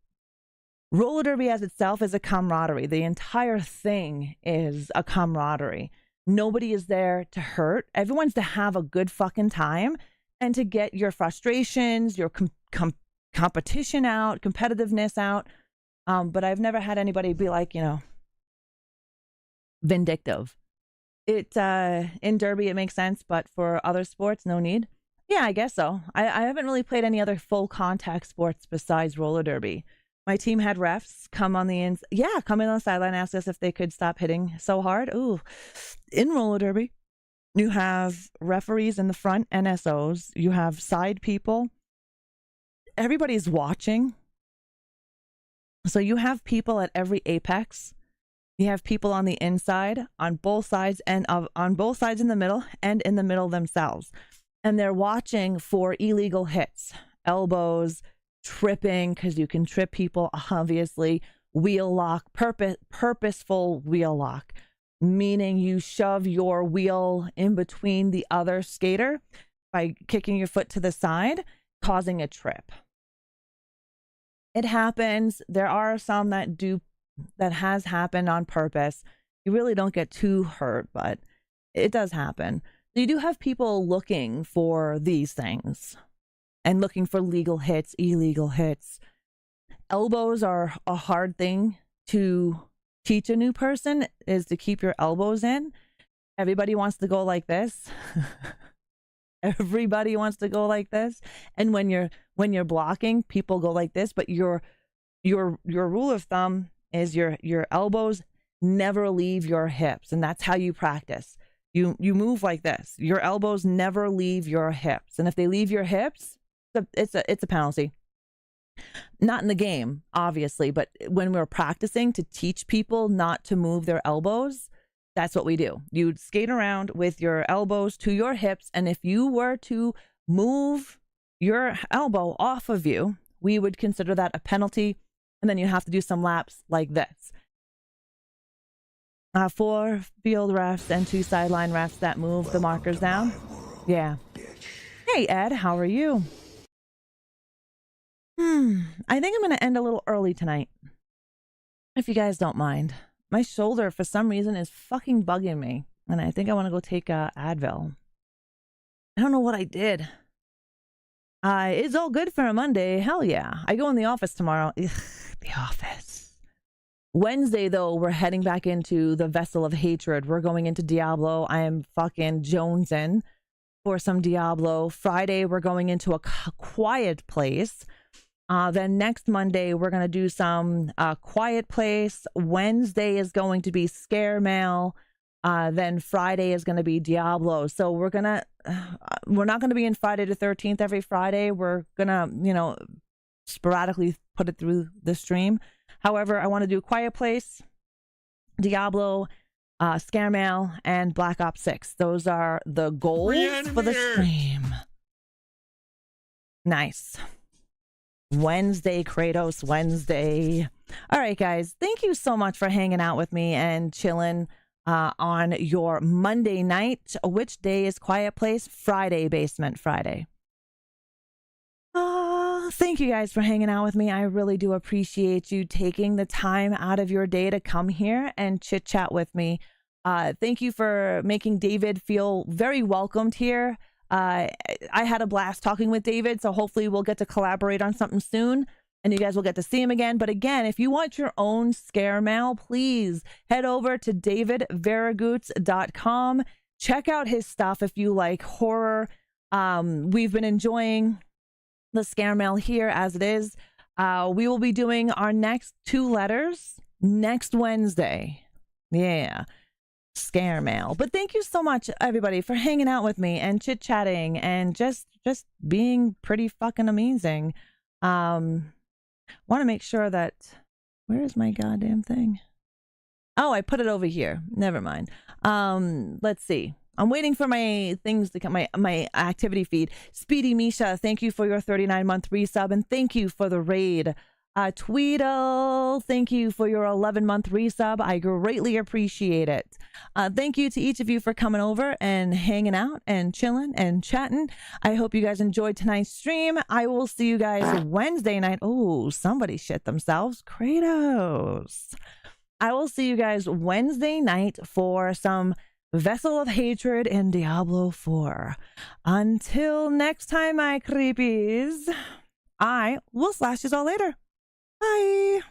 roller derby as itself is a camaraderie. The entire thing is a camaraderie. Nobody is there to hurt. Everyone's to have a good fucking time and to get your frustrations, your competition out, competitiveness out. But I've never had anybody be like, vindictive. In derby, it makes sense, but for other sports, no need. Yeah, I guess so. I haven't really played any other full contact sports besides roller derby. My team had refs come on the come in on the sideline, ask us if they could stop hitting so hard. Ooh, in roller derby, you have referees in the front, NSOs. You have side people. Everybody's watching. So you have people at every apex. You have people on the inside, on both sides, and on both sides in the middle, and in the middle themselves. And they're watching for illegal hits, elbows, tripping, because you can trip people, obviously, wheel lock, purposeful wheel lock, meaning you shove your wheel in between the other skater by kicking your foot to the side, causing a trip. It happens. There are some that has happened on purpose. You really don't get too hurt, but it does happen. You do have people looking for these things and looking for legal hits, illegal hits. Elbows are a hard thing to teach a new person, is to keep your elbows in. Everybody wants to go like this. Everybody wants to go like this. And when you're blocking, people go like this, but your rule of thumb is your elbows never leave your hips, and that's how you practice. You move like this. Your elbows never leave your hips, and if they leave your hips, it's a penalty. Not in the game, obviously, but when we're practicing to teach people not to move their elbows, that's what we do. You'd skate around with your elbows to your hips, and if you were to move your elbow off of you, we would consider that a penalty, and then you have to do some laps like this. 4 field refs and 2 sideline refs that move the markers down. Yeah. Hey, Ed, how are you? I think I'm going to end a little early tonight, if you guys don't mind. My shoulder, for some reason, is fucking bugging me, and I think I want to go take Advil. I don't know what I did. It's all good for a Monday. Hell yeah. I go in the office tomorrow. Ugh, the office. Wednesday, though, we're heading back into the Vessel of Hatred. We're going into Diablo. I am fucking jonesing for some Diablo. Friday, we're going into a quiet place. Then next Monday, we're going to do some quiet place. Wednesday is going to be scare mail. Then Friday is going to be Diablo. So we're not going to be in Friday the 13th every Friday. We're going to, sporadically put it through the stream. However, I want to do Quiet Place, Diablo, Scare Mail, and Black Ops 6. Those are the goals for the stream. Nice. Wednesday, Kratos Wednesday. All right, guys. Thank you so much for hanging out with me and chilling on your Monday night. Which day is Quiet Place? Friday, Basement Friday. Thank you guys for hanging out with me. I really do appreciate you taking the time out of your day to come here and chit chat with me. Thank you for making David feel very welcomed here. I had a blast talking with David, so hopefully we'll get to collaborate on something soon and you guys will get to see him again. But again, if you want your own scare mail, please head over to davidvierguts.com. check out his stuff if you like horror. We've been enjoying the scare mail here as it is. We will be doing our next 2 letters next Wednesday. Yeah. Scare mail. But thank you so much, everybody, for hanging out with me and chit-chatting and just being pretty fucking amazing. Want to make sure that... Where is my goddamn thing? Oh, I put it over here. Never mind. Let's see. I'm waiting for my things to come, my activity feed. Speedy Misha, thank you for your 39-month resub, and thank you for the raid. Tweedle, thank you for your 11-month resub. I greatly appreciate it. Thank you to each of you for coming over and hanging out and chilling and chatting. I hope you guys enjoyed tonight's stream. I will see you guys Wednesday night. Oh, somebody shit themselves. Kratos. I will see you guys Wednesday night for some Vessel of Hatred in Diablo 4. Until next time, my creepies, I will slash you all later. Bye.